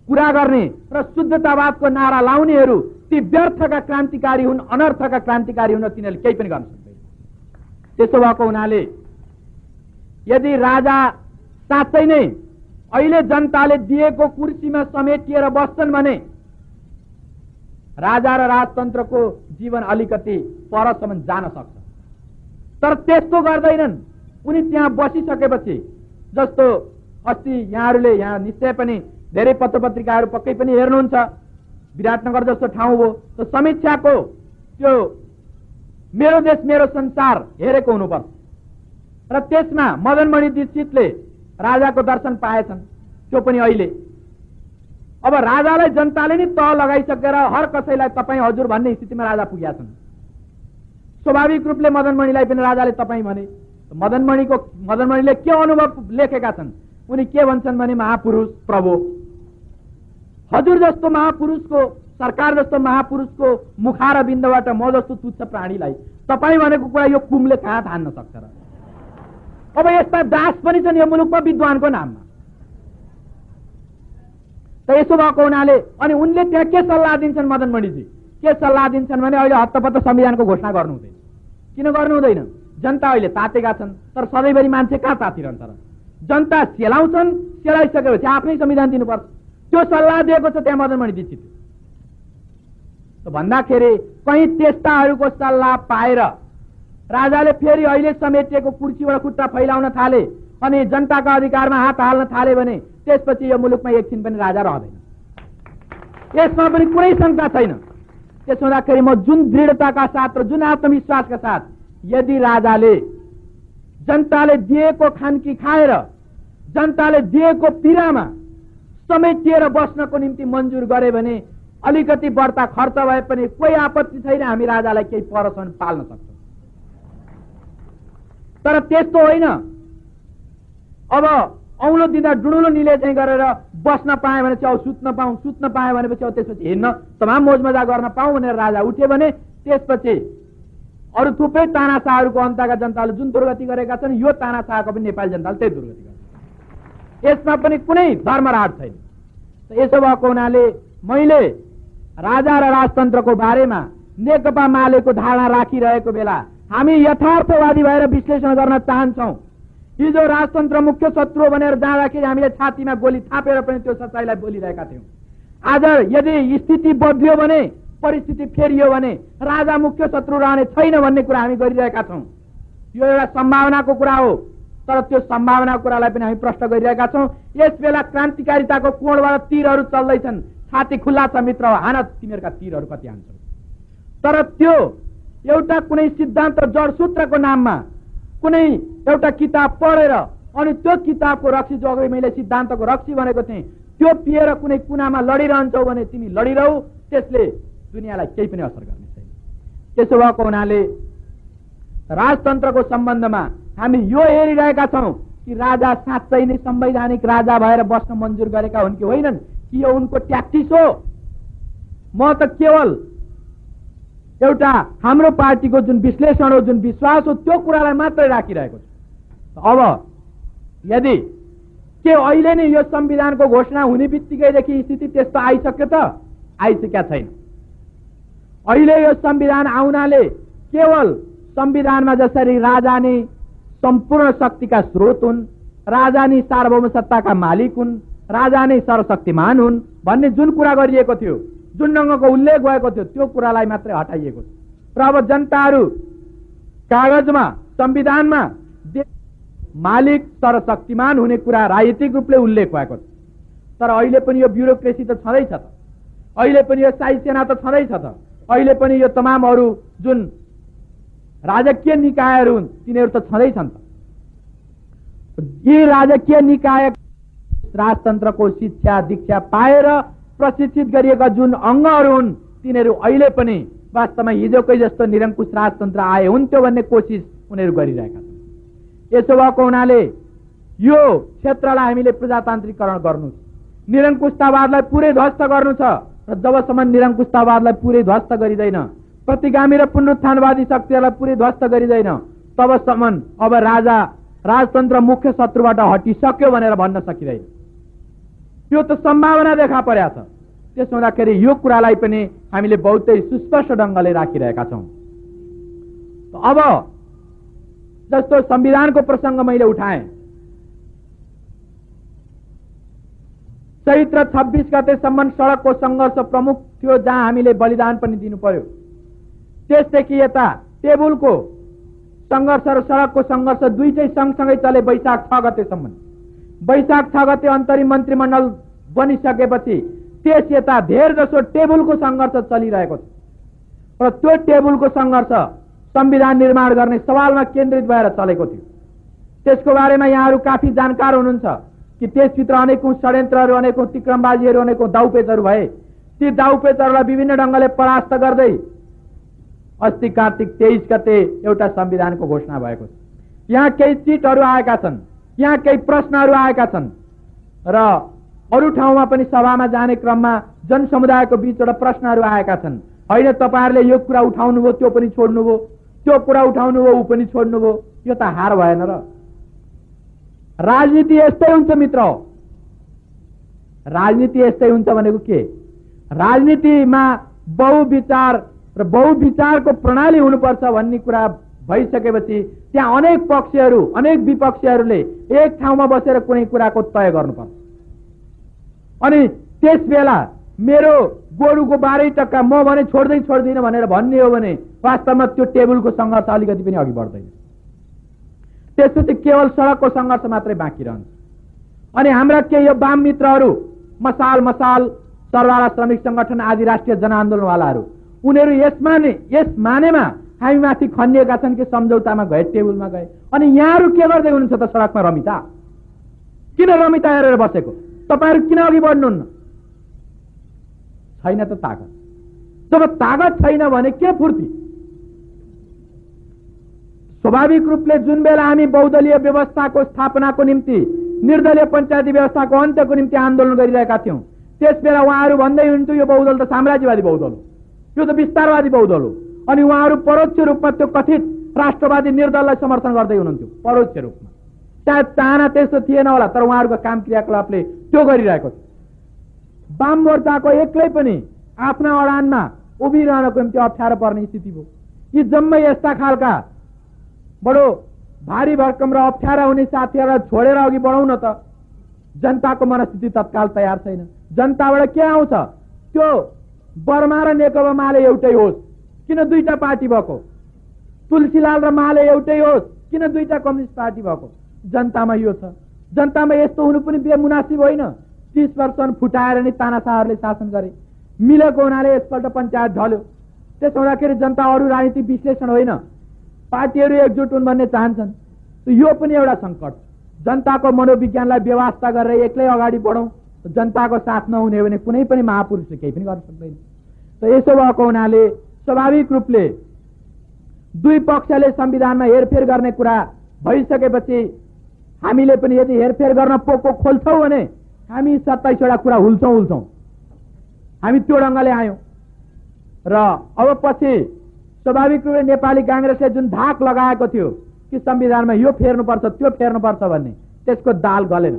कुरा गर्ने र शुद्धतावादको नारा लाउनेहरू ती व्यर्थका क्रान्तिकारी हुन्, अनर्थका क्रान्तिकारी हुन्, तिनीहरूले केही पनि गर्न सक्दैन। त्यसो भएको हुनाले यदि राजा साँच्चै नै अहिले जनताले दिएको कुर्सीमा समेटिएर बस्छन् भने राजा र राजतन्त्रको जीवन अलिकति परसम्म जान सक्छ। तर त्यस्तो गर्दैनन्। उनी त्यहाँ बसिसकेपछि, जस्तो अस्ति यहाँहरूले यहाँ निश्चय पनि धेरै पत्रपत्रिकाहरू पक्कै पनि हेर्नुहुन्छ, विराटनगर जस्तो ठाउँ हो, त्यो समीक्षाको त्यो मेरो देश मेरो संसार हेरेको हुनुपर्छ। र त्यसमा मदनमणि दीक्षितले राजाको दर्शन पाएछन्, त्यो पनि अहिले। अब राजालाई जनताले नै तह लगाइसकेर हर कसैलाई तपाईँ हजुर भन्ने स्थितिमा राजा पुगेका छन्। स्वाभाविक रूपले मदनमणिलाई पनि राजाले तपाईँ भने। मदनमणिले के अनुभव लेखेका छन्? उनी के भन्छन् भने महापुरुष प्रभु, हजुर जस्तो महापुरुषको, सरकार जस्तो महापुरुषको मुखार बिन्दबाट म जस्तो तुच्छ प्राणीलाई तपाईँ भनेको कुरा यो कुमले कहाँ थान्न सक्छ र? अब यस्ता दास पनि छन् यो मुलुकमा विद्वानको नाममा। त यसो भएको हुनाले अनि उनले त्यहाँ के सल्लाह दिन्छन्? मदनमणिजी के सल्लाह दिन्छन् भने अहिले हत्तपत्त संविधानको घोषणा गर्नु हुँदैन। किन गर्नु हुँदैन? जनता अहिले तातेका छन्, तर सधैँभरि मान्छे कहाँ तातिरहन्छ र? जनता सेलाउँछन्, सेलाइसकेपछि आफ्नै संविधान दिनुपर्छ। त्यो सल्लाह दिएको छ त्यहाँ मदनमणि दीक्षित। भन्दाखेरि कहीँ त्यस्ताहरूको सल्लाह पाएर राजाले फेरि अहिले समेटिएको कुर्सीबाट खुट्टा फैलाउन थाले अनि जनताका अधिकारमा हात हाल्न थाले भने त्यसपछि यो मुलुकमा एकछिन पनि राजा रहँदैन। यसमा पनि कुनै शङ्का छैन। त्यसो हुँदाखेरि म जुन दृढताका साथ र जुन आत्मविश्वासका साथ यदि राजाले जनताले दिएको खानकी खाएर जनताले दिएको पिरामा समेटिएर बस्नको निम्ति मन्जुर गरे भने अलिकति बढ्ता खर्च भए पनि कोही आपत्ति छैन, हामी राजालाई केही परसम्म पाल्न सक्छौँ। तर त्यस्तो होइन। अब औँलो दिँदा डुडुलो निले चाहिँ गरेर बस्न पाएँ भने चाहिँ सुत्न पाऊँ, सुत्न पाएँ भनेपछि त्यसपछि हिँड्न तमाम मोजमजा गर्न पाऊँ भनेर राजा उठ्यो भने त्यसपछि अरू थुप्रै तानाशाहहरूको अन्तका जनताले जुन दुर्गति गरेका छन् यो तानाशाहको पनि नेपाली जनताले त्यही दुर्गति गर्छ। यसमा पनि कुनै धर्मराज छैन। यसो भएको हुनाले मैले राजा र राजतन्त्रको बारेमा नेकपा मालेको धारणा राखिरहेको बेला हामी यथार्थवादी भएर विश्लेषण गर्न चाहन्छौँ। हिजो राजतन्त्र मुख्य शत्रु भनेर जाँदाखेरि हामीले छातीमा गोली थापेर पनि त्यो सच्चाइलाई बोलिरहेका थियौँ। आज यदि स्थिति बदलियो भने, परिस्थिति फेरियो भने राजा मुख्य शत्रु रहने छैन भन्ने कुरा हामी गरिरहेका छौँ। यो एउटा सम्भावनाको कुरा हो, तर त्यो सम्भावनाको कुरालाई पनि हामी प्रश्न गरिरहेका छौँ। यस बेला क्रान्तिकारिताको कोणबाट तीरहरू चल्दैछन्। छाती खुल्ला छ मित्र, हान तिमीहरूका तीरहरू कति हान्छौ। तर त्यो एउटा कुनै सिद्धान्त जडसूत्रको नाममा कुनै एउटा किताब पढेर अनि त्यो किताबको रक्सी, जो अघि मैले सिद्धान्तको रक्सी भनेको थिएँ, त्यो पिएर कुनै कुनामा लडिरहन्छौ भने तिमी लडिरहौ, त्यसले दुनियाँलाई केही पनि असर गर्ने छैन। त्यसो भएको हुनाले राजतन्त्रको सम्बन्धमा हामी यो हेरिरहेका छौँ कि राजा साँच्चै नै संवैधानिक राजा भएर बस्न मन्जुर गरेका हुन् कि होइनन्, कि यो उनको ट्याक्टिस हो। म त केवल एउटा हाम्रो पार्टीको जुन विश्लेषण हो, जुन विश्वास हो, त्यो कुरालाई मात्रै राखिरहेको छु। अब यदि के अहिले नै यो संविधानको घोषणा हुने बित्तिकैदेखि स्थिति त्यस्तो आइसक्यो त? आइसकेका छैन। अहिले यो संविधान आउनाले केवल संविधानमा जसरी राजा नै सम्पूर्ण शक्तिका स्रोत हुन्, राजा नै सार्वभौम सत्ताका मालिक हुन्, राजा नै सर्वशक्तिमान हुन् भन्ने जुन कुरा गरिएको थियो, जुन ढङ्गको उल्लेख भएको थियो, त्यो कुरालाई मात्रै हटाइएको छ। र अब जनताहरू कागजमा, संविधानमा मालिक सर्वशक्तिमान हुने कुरा राजनीतिक रूपले उल्लेख भएको छ। तर अहिले पनि यो ब्युरोक्रेसी त छँदैछ त, अहिले पनि यो शाही सेना त छँदैछ त, अहिले पनि यो तमाम अरू जुन राजकीय निकायहरू हुन् तिनीहरू त छँदैछन् त। यी राजकीय निकाय राजतन्त्रको शिक्षा दीक्षा पाएर प्रशिक्षित गरिएका जुन अङ्गहरू हुन् तिनीहरू अहिले पनि वास्तवमा हिजोकै जस्तो निरङ्कुश राजतन्त्र आए हुन्थ्यो भन्ने कोसिस उनीहरू गरिरहेका छन्। यसो भएको हुनाले यो क्षेत्रलाई हामीले प्रजातान्त्रिकरण गर्नु छ, निरङ्कुशतावादलाई पुरै ध्वस्त गर्नु छ। र जबसम्म निरङ्कुशतावादलाई पुरै ध्वस्त गरिँदैन, प्रतिगामी र पुनरुत्थानवादी शक्तिहरूलाई पुरै ध्वस्त गरिँदैन, तबसम्म अब राजतन्त्र मुख्य शत्रुबाट हटिसक्यो भनेर भन्न सकिँदैन। त्यो त सम्भावना देखा परेको छ। त्यसो हुँदाखेरि यो कुरालाई पनि हामीले बहुतै सुस्पष्ट ढङ्गले राखिरहेका छौँ। अब जस्तो संविधानको प्रसङ्ग मैले उठाएँ, चैत्र 26 गतेसम्म सडकको सङ्घर्ष प्रमुख थियो, जहाँ हामीले बलिदान पनि दिनु पर्यो। त्यसदेखि यता टेबुलको सङ्घर्ष र सडकको सङ्घर्ष दुईटै सँगसँगै चले वैशाख 6 गतेसम्म। वैशाख 6 गते अन्तरिम मन्त्रीमण्डल बनिसकेपछि त्यस यता धेर जसो टेबुलको सङ्घर्ष चलिरहेको छ। र त्यो टेबुलको सङ्घर्ष संविधान निर्माण गर्ने सवालमा केन्द्रित भएर चलेको थियो। त्यसको बारेमा यहाँहरू काफी जानकार हुनुहुन्छ कि त्यसभित्र अनेकौं षड्यन्त्रहरू, अनेकौं तिक्रमबाजीहरू, अनेकौं दाउपेचहरू भए। ती दाउपेचहरूलाई विभिन्न ढङ्गले परास्त गर्दै अस्ति कार्तिक 23 गते एउटा संविधानको घोषणा भएको छ। यहाँ केही चिटहरू आएका छन्, यहाँ केही प्रश्नहरू आएका छन् र अरू ठाउँमा पनि सभामा जाने क्रममा जनसमुदायको बीचबाट प्रश्नहरू आएका छन्। होइन तपाईँहरूले यो कुरा उठाउनुभयो, त्यो पनि छोड्नुभयो, त्यो कुरा उठाउनुभयो, ऊ पनि छोड्नुभयो, यो त हार भएन र? राजनीति यस्तै हुन्छ मित्र। राजनीति यस्तै हुन्छ भनेको के? राजनीतिमा बहुविचार र बहुविचारको प्रणाली हुनुपर्छ भन्ने कुरा भइसकेपछि त्यहाँ अनेक पक्षहरू, अनेक विपक्षीहरूले एक ठाउँमा बसेर कुनै कुराको तय गर्नुपर्छ। अनि त्यस बेला मेरो गोरुको 12 टक्का म भने छोड्दिनँ भनेर भन्ने हो भने वास्तवमा त्यो टेबुलको सङ्घर्ष अलिकति पनि अघि बढ्दैन। त्यसपछि केवल सडकको सङ्घर्ष मात्रै बाँकी रहन्छ। अनि हाम्रा केही यो वाम मित्रहरू, मसाल सरवाला श्रमिक सङ्गठन आदि राष्ट्रिय जनआन्दोलनवालाहरू, उनीहरू यस मानेमा हामीमाथि खनिएका छन् कि सम्झौतामा गए, टेबुलमा गए। अनि यहाँहरू के गर्दै हुनुहुन्छ त सडकमा रमिता? किन रमिता हेरेर बसेको? तपाईँहरू किन अघि बढ्नुहुन्न? छैन त ताकत। जब ताकत छैन भने के फुर्ती? स्वाभाविक रूपले जुन बेला हामी बहुदलीय व्यवस्थाको स्थापनाको निम्ति, निर्दलीय पञ्चायती व्यवस्थाको अन्त्यको निम्ति आन्दोलन गरिरहेका थियौँ, त्यस बेला उहाँहरू भन्दै हुनुहुन्थ्यो यो बहुदल त साम्राज्यवादी बहुदल हो, यो त विस्तारवादी बहुदल हो। अनि उहाँहरू परोक्ष रूपमा त्यो कथित राष्ट्रवादी निर्दललाई समर्थन गर्दै हुनुहुन्थ्यो, परोक्ष रूपमा। सायद चाहना त्यस्तो थिएन होला, तर उहाँहरूको काम क्रियाकलापले त्यो गरिरहेको थियो। वाम मोर्चाको एक्लै पनि आफ्ना अडानमा उभिरहनको निम्ति अप्ठ्यारो पर्ने स्थिति भयो। यी जम्मै यस्ता खालका बडो भारी भरकम र अप्ठ्यारा हुने साथीहरूलाई छोडेर अघि बढाउँ न त। जनताको मनस्थिति तत्काल तयार छैन। जनताबाट के आउँछ? त्यो बर्मा र नेकपा माले एउटै होस्, किन दुईटा पार्टी भएको? तुलसीलाल र माले एउटै होस्, किन दुईटा कम्युनिस्ट पार्टी भएको? जनतामा यो छ। जनतामा यस्तो हुनु पनि बेमुनासिब होइन। 30 वर्ष फुटाएर नि तानाशाहहरूले शासन गरे, मिलेको हुनाले यसपल्ट पञ्चायत ढल्यो। त्यसो हुँदाखेरि जनता अरू राजनीतिक विश्लेषण होइन, पार्टीहरू एकजुट हुन् भन्ने चाहन्छन्। यो पनि एउटा सङ्कट। जनताको मनोविज्ञानलाई व्यवस्था गरेर एक्लै अगाडि बढौँ, जनताको साथ नहुने भने कुनै पनि महापुरुषले केही पनि गर्न सक्दैन। त यसो भएको हुनाले स्वाभाविक रूपले दुई पक्षले संविधानमा हेरफेर गर्ने कुरा भइसकेपछि हामीले पनि यदि हेरफेर गर्न पोको खोल्छौँ भने हामी 27वटा कुरा हुल्छौँ। हामी त्यो ढङ्गले आयौँ र अब पछि स्वाभाविक रूपले नेपाली काङ्ग्रेसले जुन धाक लगाएको थियो कि संविधानमा यो फेर्नुपर्छ त्यो फेर्नुपर्छ भन्ने, त्यसको दाल गलेन।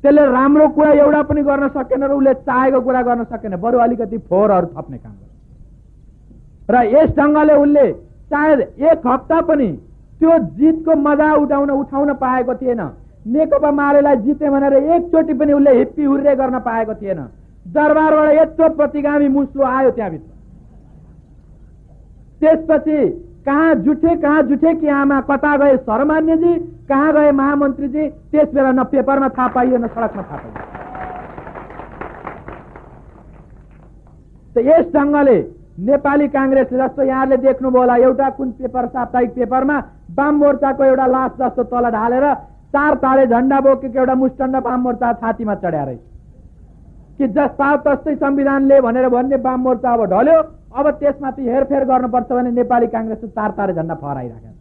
त्यसले राम्रो कुरा एउटा पनि गर्न सकेन र उसले चाहेको कुरा गर्न सकेन, बरु अलिकति फोहोरहरू थप्ने काम गर्यो। र यस ढङ्गले उसले सायद 1 हप्ता पनि त्यो जितको मजा उठाउन पाएको थिएन। नेकपा मालेलाई जिते भनेर एकचोटि पनि उसले हिप्पी हुर्रे गर्न पाएको थिएन। दरबारबाट यत्रो प्रतिगामी मुस्लो आयो त्यहाँभित्र। त्यसपछि कहाँ जुठे कि आमा, कता गए शरमान्यजी, कहाँ गए महामन्त्रीजी, त्यस बेला न पेपरमा थाहा पाइयो न सडकमा थाहा पाइयो। यस ढङ्गले नेपाली कांग्रेसले, जस्तो यहाँले देख्नुभयो होला, एउटा कुन पेपर, साप्ताहिक पेपरमा वाम मोर्चाको एउटा लास जस्तो तल ढालेर 4 तारे झण्डा बोकेको एउटा मुष्टण्ड वाम मोर्चा छातीमा चढ्या रहेछ कि जस्ता तस्तै संविधानले भनेर भन्ने वाम मोर्चा अब ढल्यो। अब त्यसमाथि हेरफेर गर्नुपर्छ भने नेपाली कांग्रेसले 4 तारे झण्डा फहराइराखेको।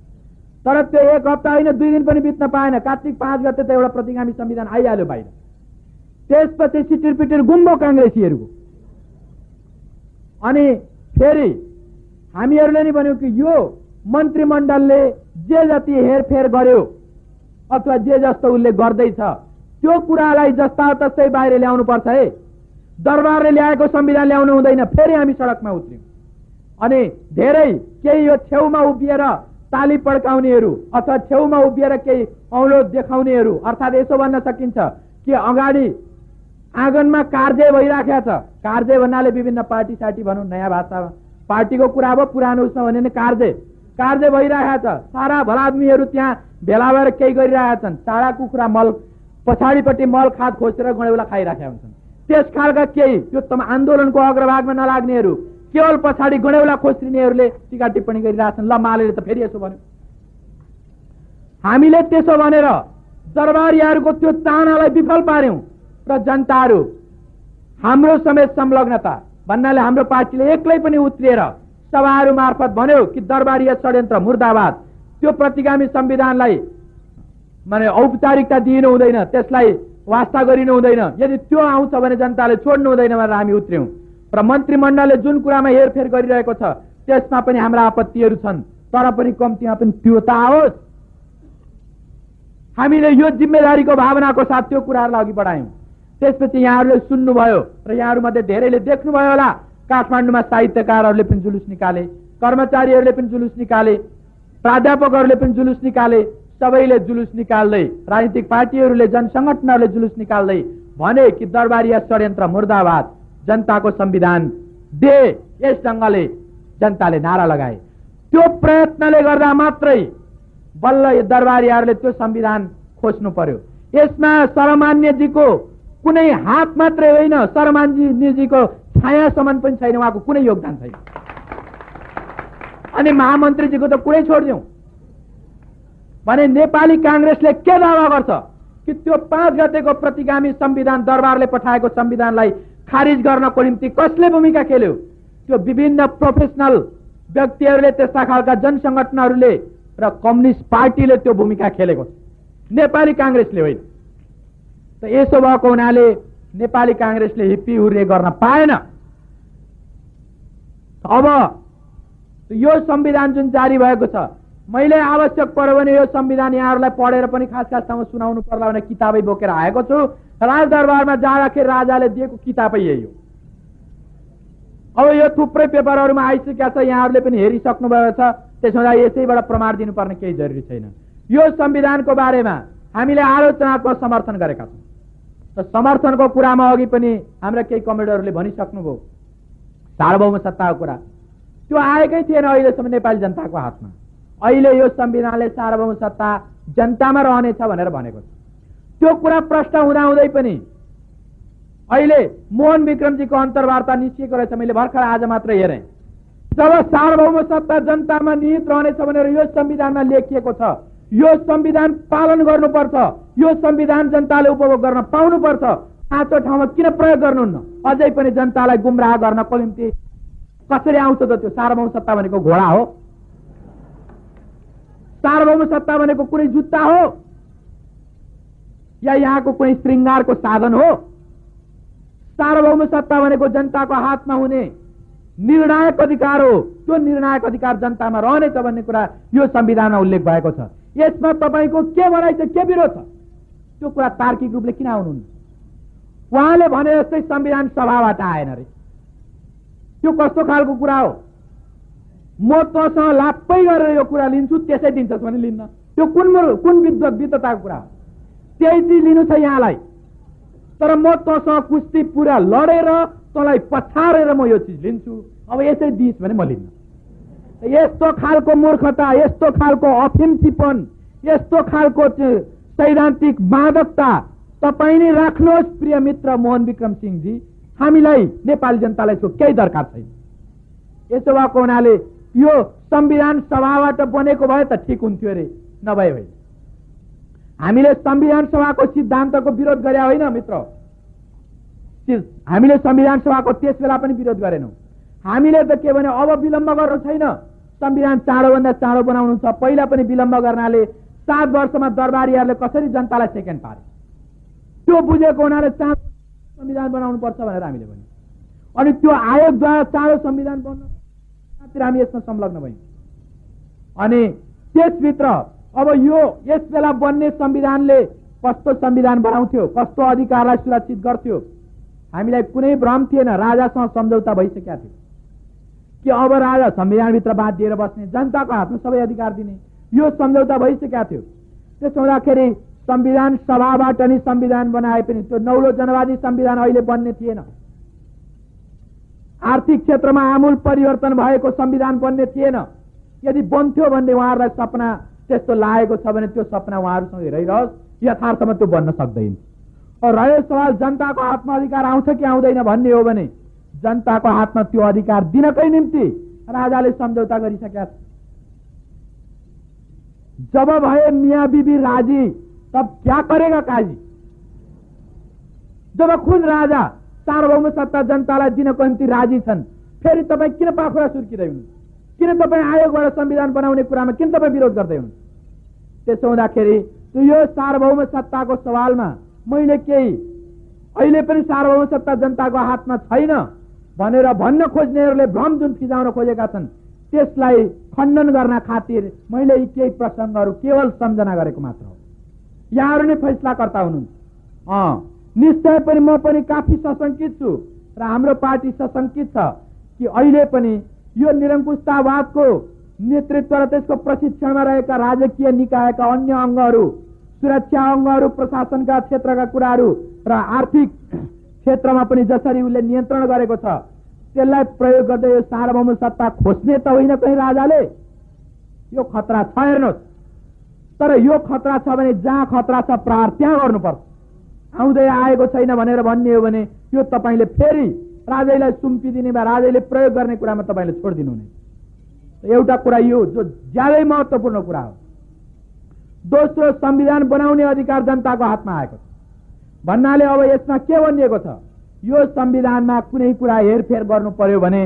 तर त्यो 1 हप्ता होइन, 2 दिन पनि बित्न पाएन। कार्तिक 5 गते त एउटा प्रतिगामी संविधान आइहाल्यो बाहिर। त्यसपछि सिटिरपिटिर गुम्बो कांग्रेसीहरूको। अनि फेरि हामीहरूले नि भन्यौं कि यो मन्त्रीमण्डलले जे जति हेरफेर गर्यो अथवा जे जस्तो उसले गर्दैछ त्यो कुरालाई जस्ता तस्तै बाहिर ल्याउनु पर्छ है। दरबारले ल्याएको संविधान ल्याउनु हुँदैन। फेरि हामी सडकमा उत्र्यौं। अनि धेरै केही यो छेउमा उभिएर ताली पड्काउनेहरू अथवा छेउमा उभिएर केही औलो देखाउनेहरू, अर्थात् यसो भन्न सकिन्छ कि अगाडि आँगनमा कार्य भइराखेको छ। कार्य भन्नाले विभिन्न पार्टी साटी भनौँ, नयाँ भाषामा पार्टीको कुरा अब, पुरानो उसमा भने कार्य भइरहेको छ। सारा भलादमीहरू त्यहाँ भेला भएर केही गरिरहेका छन्। चाडा कुखुरा मल पछाडिपट्टि मल खाद खोसेर गणेउला खाइराखेका हुन्छन्। त्यस खालका केही त्यो आन्दोलनको अग्रभागमा नलाग्नेहरू, केवल पछाडि गणेउला खोस्रिनेहरूले टीका टिप्पणी गरिरहेछन्। ल मालेले त फेरि यसो भन्यो। हामीले त्यसो भनेर दरबारीहरूको त्यो चाहनालाई विफल पार्यौं र जनताहरू हाम्रो समेत संलग्नता भन्नाले हाम्रो पार्टीले एक्लै पनि उत्रिएर सभाहरू मार्फत भन्यो कि दरबारीय षड्यन्त्र मुर्दाबाद, त्यो प्रतिगामी संविधानलाई माने औपचारिकता दिनु हुँदैन, त्यसलाई वास्ता गरिनु हुँदैन। यदि त्यो आउँछ भने जनताले छोड्नु हुँदैन भनेर हामी उत्र्यौं। र मन्त्रीमण्डलले जुन कुरामा हेरफेर गरिरहेको छ त्यसमा पनि हाम्रा आपत्तिहरू छन्, तर पनि कम्तीमा पनि त्यो त आओस्। हामीले यो जिम्मेदारीको भावनाको साथ त्यो कुराहरूलाई अघि बढायौं। त्यसपछि यहाँहरूले सुन्नुभयो र यहाँहरूमध्ये धेरैले देख्नुभयो होला, काठमाडौँमा साहित्यकारहरूले पनि जुलुस निकाले, कर्मचारीहरूले पनि जुलुस निकाले, प्राध्यापकहरूले पनि जुलुस निकाले, सबैले जुलुस निकाल्दै, राजनीतिक पार्टीहरूले, जनसंगठनहरूले जुलुस निकाल्दै भने कि दरबारीय षड्यन्त्र मुर्दाबाद, जनताको संविधान दे। यस ढङ्गले जनताले नारा लगाए। त्यो प्रयत्नले गर्दा मात्रै बल्ल दरबारीहरूले त्यो संविधान खोज्नु पर्यो। यसमा शरमान्यजीको कुनै हात मात्रै होइन, शरमान्यजीको छायासम्म पनि छैन, उहाँको कुनै योगदान छैन। अनि महामन्त्रीजीको त कुरै छोडिदिउँ भने नेपाली कांग्रेसले के दावा गर्छ कि त्यो 5 गतेको प्रतिगामी संविधान, दरबारले पठाएको संविधानलाई खारिज गर्नको निम्ति कसले भूमिका खेल्यो? त्यो विभिन्न प्रोफेसनल व्यक्तिहरूले, त्यस्ता खालका जनसंगठनहरूले र कम्युनिस्ट पार्टीले त्यो भूमिका खेलेको छ, नेपाली कांग्रेसले होइन। त यसो भएको हुनाले नेपाली कांग्रेसले हिप्पी हुर्रे गर्न पाएन। अब यो संविधान जुन जारी भएको छ, मैले आवश्यक पर्यो भने यो संविधान यहाँहरूलाई पढेर पनि खास ठाउँमा सुनाउनु पर्ला भने किताबै बोकेर आएको छु। राजदरबारमा जाँदाखेरि राजाले दिएको किताबै यही हो। अब यो थुप्रै पेपरहरूमा आइसकेका छ, यहाँहरूले पनि हेरिसक्नु भएको छ। त्यसमा यसैबाट प्रमाण दिनुपर्ने केही जरुरी छैन। यो संविधानको बारेमा हामीले आलोचनात्मक समर्थन गरेका छौँ। त समर्थनको कुरामा अघि पनि हाम्रा केही कमेन्टरहरूले भनिसक्नुभयो। सार्वभौम सत्ताको कुरा त्यो आएकै थिएन अहिलेसम्म नेपाली जनताको हातमा। अहिले यो संविधानले सार्वभौम सत्ता जनतामा रहनेछ भनेर भनेको छ। त्यो कुरा प्रश्न हुँदाहुँदै पनि अहिले मोहन विक्रमजीको अन्तर्वार्ता निस्किएको रहेछ। मैले भर्खर आज मात्र हेरेँ। जब सार्वभौम सत्ता जनतामा निहित रहनेछ भनेर यो संविधानमा लेखिएको छ, यो संविधान पालन गर्नुपर्छ, यो संविधान जनताले उपभोग गर्न पाउनुपर्छ। पाँचौं ठाउँमा किन प्रयोग गर्नुहुन्न? अझै पनि जनतालाई गुमराह गर्नको निम्ति कसरी आउँछ त? त्यो सार्वभौम सत्ता भनेको घोडा हो? सार्वभौम सत्ता भनेको कुनै जुत्ता हो या यहाँको कुनै श्रृंगारको साधन हो? सार्वभौम सत्ता भनेको जनताको हातमा हुने निर्णायक अधिकार हो। त्यो निर्णायक अधिकार जनतामा रहनेछ भन्ने कुरा यो संविधानमा उल्लेख भएको छ। यसमा तपाईको के भनाइ छ, के विरोध छ? त्यो कुरा तार्किक रूपले किन आउनुहुन्न? उहाँले भने जस्तै संविधान सभाबाट आएन रे। त्यो कस्तो खालको कुरा हो? म तसँग लाप्पै गरेर यो कुरा लिन्छु, त्यसै दिन्छस् भने लिन्न। त्यो कुन विद्वताको कुरा हो? त्यही चिज लिनु छ यहाँलाई। तर म तँसँग कुस्ती पुरा लडेर तँलाई पछारेर म यो चिज लिन्छु, अब यसै दिइस् भने म लिन्न। यस्तो खालको मूर्खता, यस्तो खालको अफिम चिपन, यस्तो खालको सैद्धान्तिक मादकता तपाईँ नै राख्नुहोस् प्रिय मित्र मोहन विक्रम सिंहजी। हामीलाई नेपाली जनतालाई यसको केही दरकार छैन। यसो भएको हुनाले यो संविधान सभाबाट बनेको भए त ठिक हुन्थ्यो अरे, नभए होइन। हामीले संविधान सभाको सिद्धान्तको विरोध गरे होइन मित्र, हामीले संविधान सभाको त्यस बेला पनि विरोध गरेनौँ। हामीले त के भने अब विलम्ब गर्नु छैन, संविधान चाँडोभन्दा चाँडो बनाउनु छ। पहिला पनि विलम्ब गर्नाले 7 वर्षमा दरबारीहरूले कसरी जनतालाई सेकेन्ड पारे, त्यो बुझेको हुनाले चाँडो संविधान बनाउनु पर्छ भनेर हामीले भन्यौँ। अनि त्यो आयोगद्वारा चाँडो संविधान बन्न हामी यसमा संलग्न भयौँ। अनि त्यसभित्र अब यो यस बेला बन्ने संविधानले कस्तो संविधान बनाउँथ्यो, कस्तो अधिकारलाई सुरक्षित गर्थ्यो, हामीलाई कुनै भ्रम थिएन। राजासँग सम्झौता भइसकेका थियो कि अब राजा संविधानभित्र बाँधिएर बस्ने, जनताको हातमा सबै अधिकार दिने, यो सम्झौता भइसकेका थियो। त्यसो हुँदाखेरि संविधान सभाबाट नि संविधान बनाए पनि त्यो नौलो जनवादी संविधान अहिले बन्ने थिएन। आर्थिक क्षेत्रमा आमूल परिवर्तन भएको संविधान बन्ने थिएन। यदि बन्थ्यो भन्ने उहाँहरूलाई सपना त्यस्तो लागेको छ भने त्यो सपना उहाँहरूसँग रहिरहोस्, यथार्थमा त्यो बन्न सक्दैन। रह्यो सवाल जनताको हातमा अधिकार आउँछ कि आउँदैन भन्ने हो भने जनताको हातमा त्यो अधिकार दिनकै निम्ति राजाले सम्झौता गरिसकेका छ। जब भए मियाँ बीबी राजी तब क्या करेगा काजी। जब खुद राजा सार्वभौम सत्ता जनतालाई दिनको निम्ति राजी छन्, फेरि तपाईँ किन पाखुरा सुर्किँदै हुनु, किन तपाईँ आयोगबाट संविधान बनाउने कुरामा किन तपाईँ विरोध गर्दै हुनु। त्यसो हुँदाखेरि यो सार्वभौम सत्ताको सवालमा मैले केही अहिले पनि सार्वभौम सत्ता जनताको हातमा छैन भनेर भन्न खोज्नेहरूले भ्रम जुन फिजाउन खोजेका छन् त्यसलाई खण्डन गर्न खातिर मैले यी केही प्रसङ्गहरू केवल सम्झना गरेको मात्र हो। यहाँहरू नै फैसलाकर्ता हुनुहुन्छ। निश्चय पनि म पनि काफी सशङ्कित छु र हाम्रो पार्टी सशङ्कित छ कि अहिले पनि यो निरङ्कुशतावादको नेतृत्व र त्यसको प्रशिक्षणमा रहेका राजकीय निकायका अन्य अङ्गहरू, सुरक्षा अङ्गहरू, प्रशासनका क्षेत्रका कुराहरू र आर्थिक क्षेत्रमा पनि जसरी उसले नियन्त्रण गरेको छ त्यसलाई प्रयोग गर्दै यो सार्वभौम सत्ता खोज्ने त होइन कहीँ राजाले। यो खतरा छ हेर्नुहोस्। तर यो खतरा छ भने जहाँ खतरा छ प्रहार त्यहाँ गर्नुपर्छ। आउँदै आएको छैन भनेर भन्ने हो भने यो तपाईँले फेरि राजैलाई सुम्पिदिने वा राजैले प्रयोग गर्ने कुरामा तपाईँले छोडिदिनु हुने। एउटा कुरा यो जो ज्यादै महत्त्वपूर्ण कुरा हो। दोस्रो, संविधान बनाउने अधिकार जनताको हातमा आएको छ भन्नाले अब यसमा के भनिएको छ, यो संविधानमा कुनै कुरा हेरफेर गर्नु पर्यो भने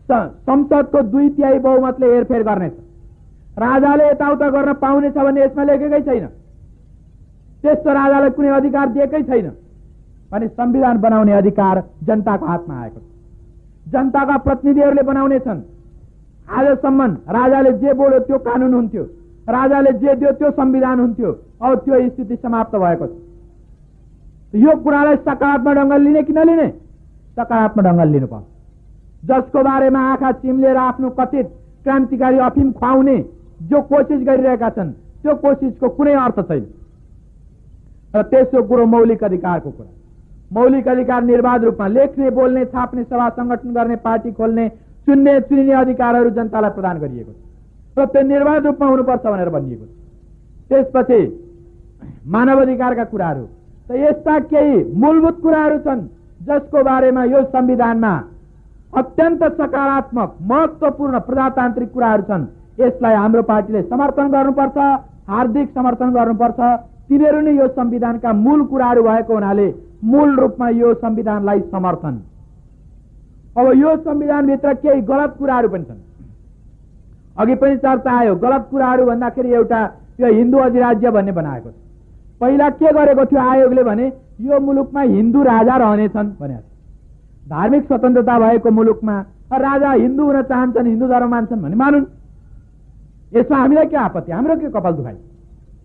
संसदको 2/3 बहुमतले हेरफेर गर्नेछ। राजाले यताउता गर्न पाउनेछ भन्ने यसमा लेखेकै छैन। त्यस्तो राजालाई कुनै अधिकार दिएकै छैन भने संविधान बनाउने अधिकार जनताको हातमा आएको छ। जनताका प्रतिनिधिहरूले बनाउने छन्। आजसम्म राजाले जे बोल्यो त्यो कानुन हुन्थ्यो, राजाले जे दियो त्यो संविधान हुन्थ्यो। अब त्यो स्थिति समाप्त भएको छ। यो कुरालाई सकारात्मक ढङ्गले लिने कि नलिने? सकारात्मक ढङ्गले लिनुपर्छ। जसको बारेमा आँखा चिम्लेर आफ्नो कथित क्रान्तिकारी अफिम खुवाउने जो कोसिस गरिरहेका छन् त्यो कोसिसको कुनै अर्थ छैन। र तेस्रो कुरो मौलिक अधिकारको कुरा। मौलिक अधिकार निर्वाध रूपमा लेख्ने, बोल्ने, छाप्ने, सभा संगठन गर्ने, पार्टी खोल्ने, चुन्ने, चुनिने अधिकारहरू जनतालाई प्रदान गरिएको छ र त्यो निर्वाध रूपमा हुनुपर्छ भनेर भनिएको छ। त्यसपछि मानव अधिकारका कुराहरू। त यस्ता केही मूलभूत कुराहरू छन् जसको बारेमा यो संविधानमा अत्यन्त सकारात्मक महत्त्वपूर्ण प्रजातान्त्रिक कुराहरू छन्। यसलाई हाम्रो पार्टीले समर्थन गर्नुपर्छ, हार्दिक समर्थन गर्नुपर्छ। तिनीहरू नै यो संविधानका मूल कुराहरू भएको हुनाले मूल रूपमा यो संविधानलाई समर्थन। अब यो संविधानभित्र केही गलत कुराहरू पनि छन्। अघि पनि चर्चा आयो। गलत कुराहरू भन्दाखेरि एउटा यो हिन्दू अधिराज्य भन्ने बनाएको छ। पहिला के गरेको थियो आयोगले भने यो मुलुकमा हिन्दू राजा रहनेछन् भने। धार्मिक स्वतन्त्रता भएको मुलुकमा राजा हिन्दू हुन चाहन्छन्, हिन्दू धर्म मान्छन् भने मानुन्। यसमा हामीलाई के आपत्ति? हाम्रो के कपाल दुखाइ?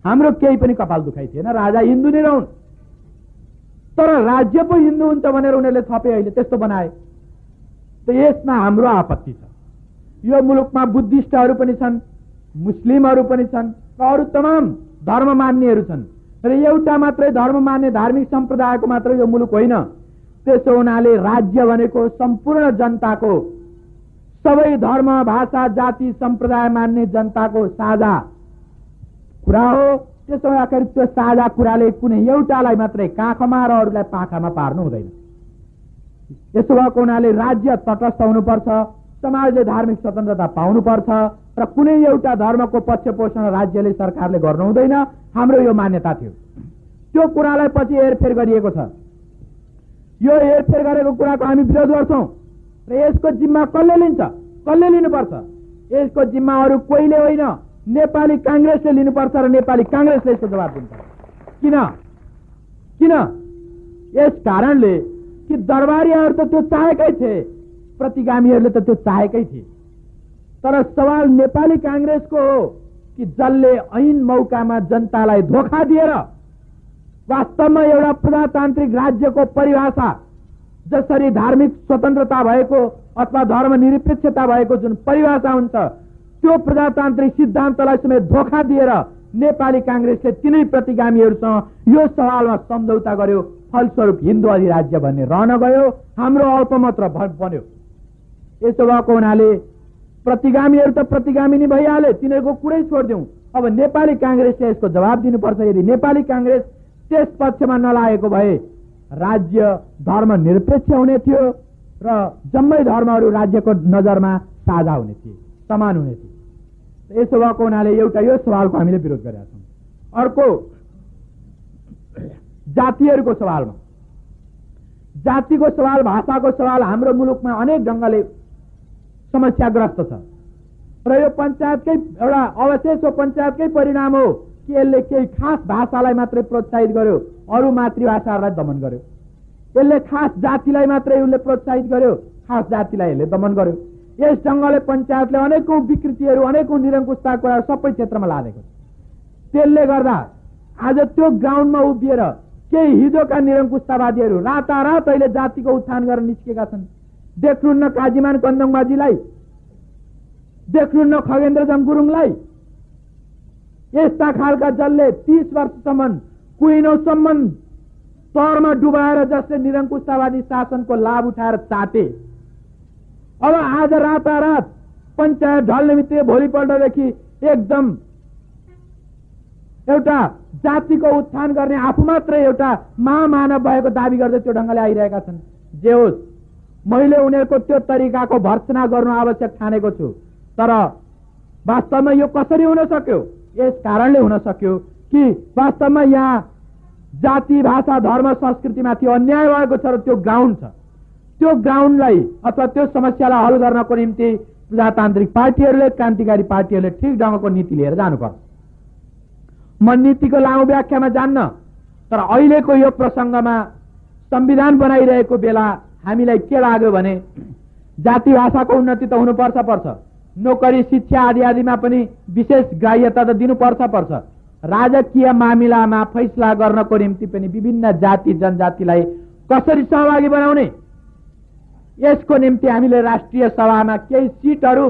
हाम्रो केही पनि कपाल दुखाइ थिएन। राजा हिन्दू नै रहन्। तर राज्य पो हिन्दू हुन्छ भनेर उनीहरूले थपे अहिले त्यस्तो बनाए। त यसमा हाम्रो आपत्ति छ। यो मुलुकमा बुद्धिस्टहरू पनि छन्, मुस्लिमहरू पनि छन् र अरू तमाम धर्म मान्नेहरू छन्। र एउटा मात्रै धर्म मान्ने धार्मिक सम्प्रदायको मात्रै यो मुलुक होइन। त्यसो हुनाले राज्य भनेको सम्पूर्ण जनताको, सबै धर्म भाषा जाति सम्प्रदाय मान्ने जनताको साझा कुरा हो। त्यसो हुँदाखेरि त्यो साझा कुराले कुनै एउटालाई मात्रै काखमा र अरूलाई पाखामा पार्नु हुँदैन। यसो भएको हुनाले राज्य तटस्थ हुनुपर्छ, समाजले धार्मिक स्वतन्त्रता पाउनुपर्छ र कुनै एउटा धर्मको पक्ष पोषण राज्यले सरकारले गर्नु हुँदैन। हाम्रो यो मान्यता थियो। त्यो कुरालाई पछि हेरफेर गरिएको छ। यो हेरफेर गरेको कुराको हामी विरोध गर्छौं र यसको जिम्मा कसले लिन्छ? कसले लिनुपर्छ? यसको जिम्मा अरू कोहीले होइन, नेपाली कांग्रेसले लिनुपर्छ र नेपाली कांग्रेसले यसको जवाब दिनुपर्छ। किन? यस कारणले कि दरबारीहरू त त्यो चाहेकै थिए, प्रतिगामीहरूले त त्यो चाहेकै थिए। तर सवाल नेपाली कांग्रेसको हो कि जसले ऐन मौकामा जनतालाई धोखा दिएर वास्तवमा एउटा प्रजातान्त्रिक राज्यको परिभाषा, जसरी धार्मिक स्वतन्त्रता भएको अथवा धर्मनिरपेक्षता भएको जुन परिभाषा हुन्छ, त्यो प्रजातान्त्रिक सिद्धान्तलाई समेत धोखा दिएर नेपाली कांग्रेसले तिनै प्रतिगामीहरूसँग यो सवालमा सम्झौता गर्यो। फलस्वरूप हिन्दू अधिराज्य भन्ने रहन गयो, हाम्रो अल्पमत बन्यो। यसो भएको हुनाले प्रतिगामीहरू त प्रतिगामी नै भइहाले, तिनीहरूको कुरै छोडिदिउँ। अब नेपाली कांग्रेसले यसको जवाब दिनुपर्छ। यदि नेपाली कांग्रेस त्यस पक्षमा नलागेको भए राज्य धर्मनिरपेक्ष हुने थियो र जम्मै धर्महरू राज्यको नजरमा साझा हुने थिए, समान हुने थिए। यसो भएको हुनाले एउटा यो सवालको हामीले विरोध गरेका छौँ। अर्को जातिहरूको सवालमा, जातिको सवाल, भाषाको सवाल हाम्रो मुलुकमा अनेक ढङ्गले समस्याग्रस्त छ र यो पञ्चायतकै एउटा अवशेष हो, पञ्चायतकै परिणाम हो कि यसले केही खास भाषालाई मात्रै प्रोत्साहित गर्यो, अरू मातृभाषाहरूलाई दमन गर्यो। यसले खास जातिलाई मात्रै उसले प्रोत्साहित गर्यो, खास जातिलाई यसले दमन गर्यो। यस ढङ्गले पञ्चायतले अनेकौं विकृतिहरू, अनेकौं निरङ्कुशता कुराहरू सबै क्षेत्रमा लादेको छ। त्यसले गर्दा आज त्यो ग्राउन्डमा उभिएर केही हिजोका निरङ्कुशतावादीहरू रातारात अहिले जातिको उत्थान गरेर निस्केका छन्। देख्नुहुन्न काजीमान कन्दङबाजीलाई, देख्नुहुन्न खगेन्द्रजङ गुरुङलाई, यस्ता खालका जसले 30 वर्षसम्म कुहिनौसम्म तरमा डुबाएर जसले निरङ्कुशतावादी शासनको लाभ उठाएर चाटे, अब आज रातारात पञ्चायत ढल्ने बित्तिकै भोलिपल्टदेखि एकदम एउटा जातिको उत्थान गर्ने आफू मात्रै एउटा महामानव भएको दाबी गर्दै त्यो ढङ्गले आइरहेका छन्। जे होस्, मैले उनीहरूको त्यो तरिकाको भर्त्सना गर्नु आवश्यक ठानेको छु। तर वास्तवमा यो कसरी हुन सक्यो? यस कारणले हुन सक्यो कि वास्तवमा यहाँ जाति, भाषा, धर्म, संस्कृतिमाथि अन्याय भएको छ र त्यो ग्राउन्ड छ। त्यो ग्राउन्डलाई अथवा त्यो समस्यालाई हल गर्नको निम्ति प्रजातान्त्रिक पार्टीहरूले, क्रान्तिकारी पार्टीहरूले ठिक ढङ्गको नीति लिएर जानुपर्छ। म नीतिको लामो व्याख्यामा जान्न, तर अहिलेको यो प्रसङ्गमा संविधान बनाइरहेको बेला हामीलाई के लाग्यो भने जाति भाषाको उन्नति त हुनुपर्छ, नोकरी, शिक्षा आदि आदिमा पनि विशेष ग्राह्यता त दिनुपर्छ। राजकीय मामिलामा फैसला गर्नको निम्ति पनि विभिन्न जाति जनजातिलाई कसरी सहभागी बनाउने, यसको निम्ति हामीले राष्ट्रिय सभामा केही सिटहरू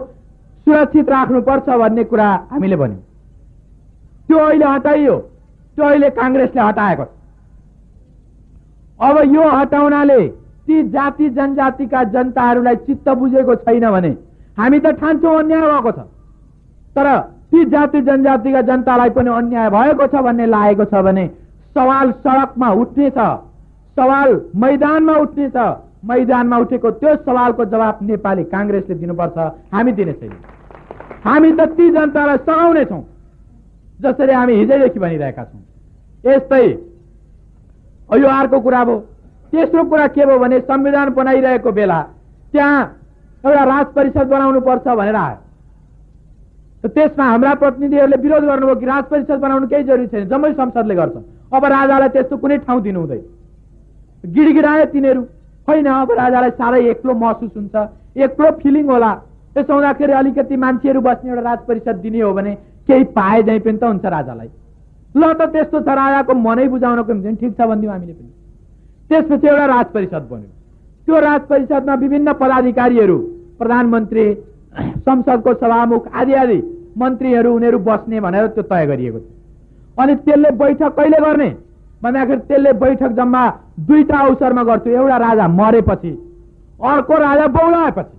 सुरक्षित राख्नुपर्छ भन्ने कुरा हामीले भन्यौं। त्यो अहिले हटाइयो, त्यो अहिले कांग्रेसले हटाएको छ। अब यो हटाउनाले ती जाति जनजातिका जनताहरूलाई चित्त बुझेको छैन भने हामी त ठान्छौँ अन्याय भएको छ, तर ती जाति जनजातिका जनतालाई पनि अन्याय भएको छ भन्ने लागेको छ भने सवाल सडकमा उठ्नेछ, सवाल मैदानमा उठ्नेछ। मैदानमा उठेको त्यो सवालको जवाब नेपाली कांग्रेसले दिनुपर्छ, हामी दिने छैन। हामी त ती जनतालाई सघाउने छौं, जसरी हामी हिजैदेखि भनिरहेका छौं। यस्तै यो अर्को कुरा भयो। तेस्रो कुरा के भयो भने संविधान बनाइरहेको बेला त्यहाँ एउटा राज परिषद बनाउनु पर्छ भनेर आयो। त्यसमा हाम्रा प्रतिनिधिहरूले विरोध गर्नुभयो कि राज परिषद बनाउनु केही जरुरी छैन, जम्मै संसदले गर्छ। अब राजालाई त्यस्तो कुनै ठाउँ दिनु हुँदैन। गिडगिडाए तिनीहरू। होइन, अब राजालाई साह्रै एक्लो महसुस हुन्छ, एक्लो फिलिङ होला। त्यसो हुँदाखेरि अलिकति मान्छेहरू बस्ने एउटा राज परिषद दिने हो भने केही पाए झै पनि त हुन्छ राजालाई। ल त त्यस्तो छ, राजाको मनै बुझाउनको निम्ति ठिक छ भनिदिउँ हामीले पनि। त्यसपछि एउटा राज परिषद बन्यो। त्यो राज परिषदमा विभिन्न पदाधिकारीहरू, प्रधानमन्त्री, संसदको सभामुख आदि आदि मन्त्रीहरू उनीहरू बस्ने भनेर त्यो तय गरिएको थियो। अनि त्यसले बैठक कहिले गर्ने भन्दाखेरि त्यसले बैठक जम्मा 2टा अवसरमा गर्थ्यो। एउटा राजा मरेपछि, अर्को राजा बौलाएपछि।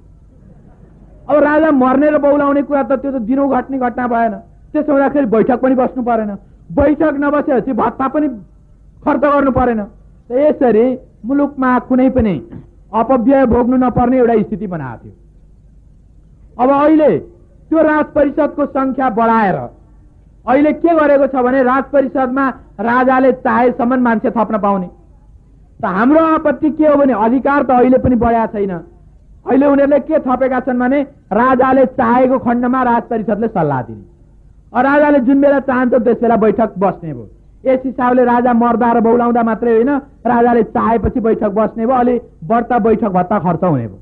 अब राजा मर्ने र बौलाउने कुरा त त्यो त दिनौ घट्ने घटना भएन। त्यसो हुँदाखेरि बैठक पनि बस्नु परेन, बैठक नबसेपछि भत्ता पनि खर्च गर्नु परेन। यसरी मुलुकमा कुनै पनि अपव्यय भोग्नु नपर्ने एउटा स्थिति बनाएको थियो। अब अहिले त्यो राज परिषदको संख्या बढाएर अहिले के गरेको छ भने राज परिषदमा राजाले चाहेसम्म मान्छे थप्न पाउने। त हाम्रो आपत्ति के हो भने अधिकार त अहिले पनि बढाएको छैन। अहिले उनीहरूले के थपेका छन् भने राजाले चाहेको खण्डमा राज परिषदले सल्लाह दिने, राजाले जुन बेला चाहन्छ त्यस बेला बैठक बस्ने भयो। यस हिसाबले राजा मर्दा र बौलाउँदा मात्रै होइन, राजाले चाहेपछि बैठक बस्ने भयो, अलि बढ्ता बैठक भत्ता खर्च हुने भयो।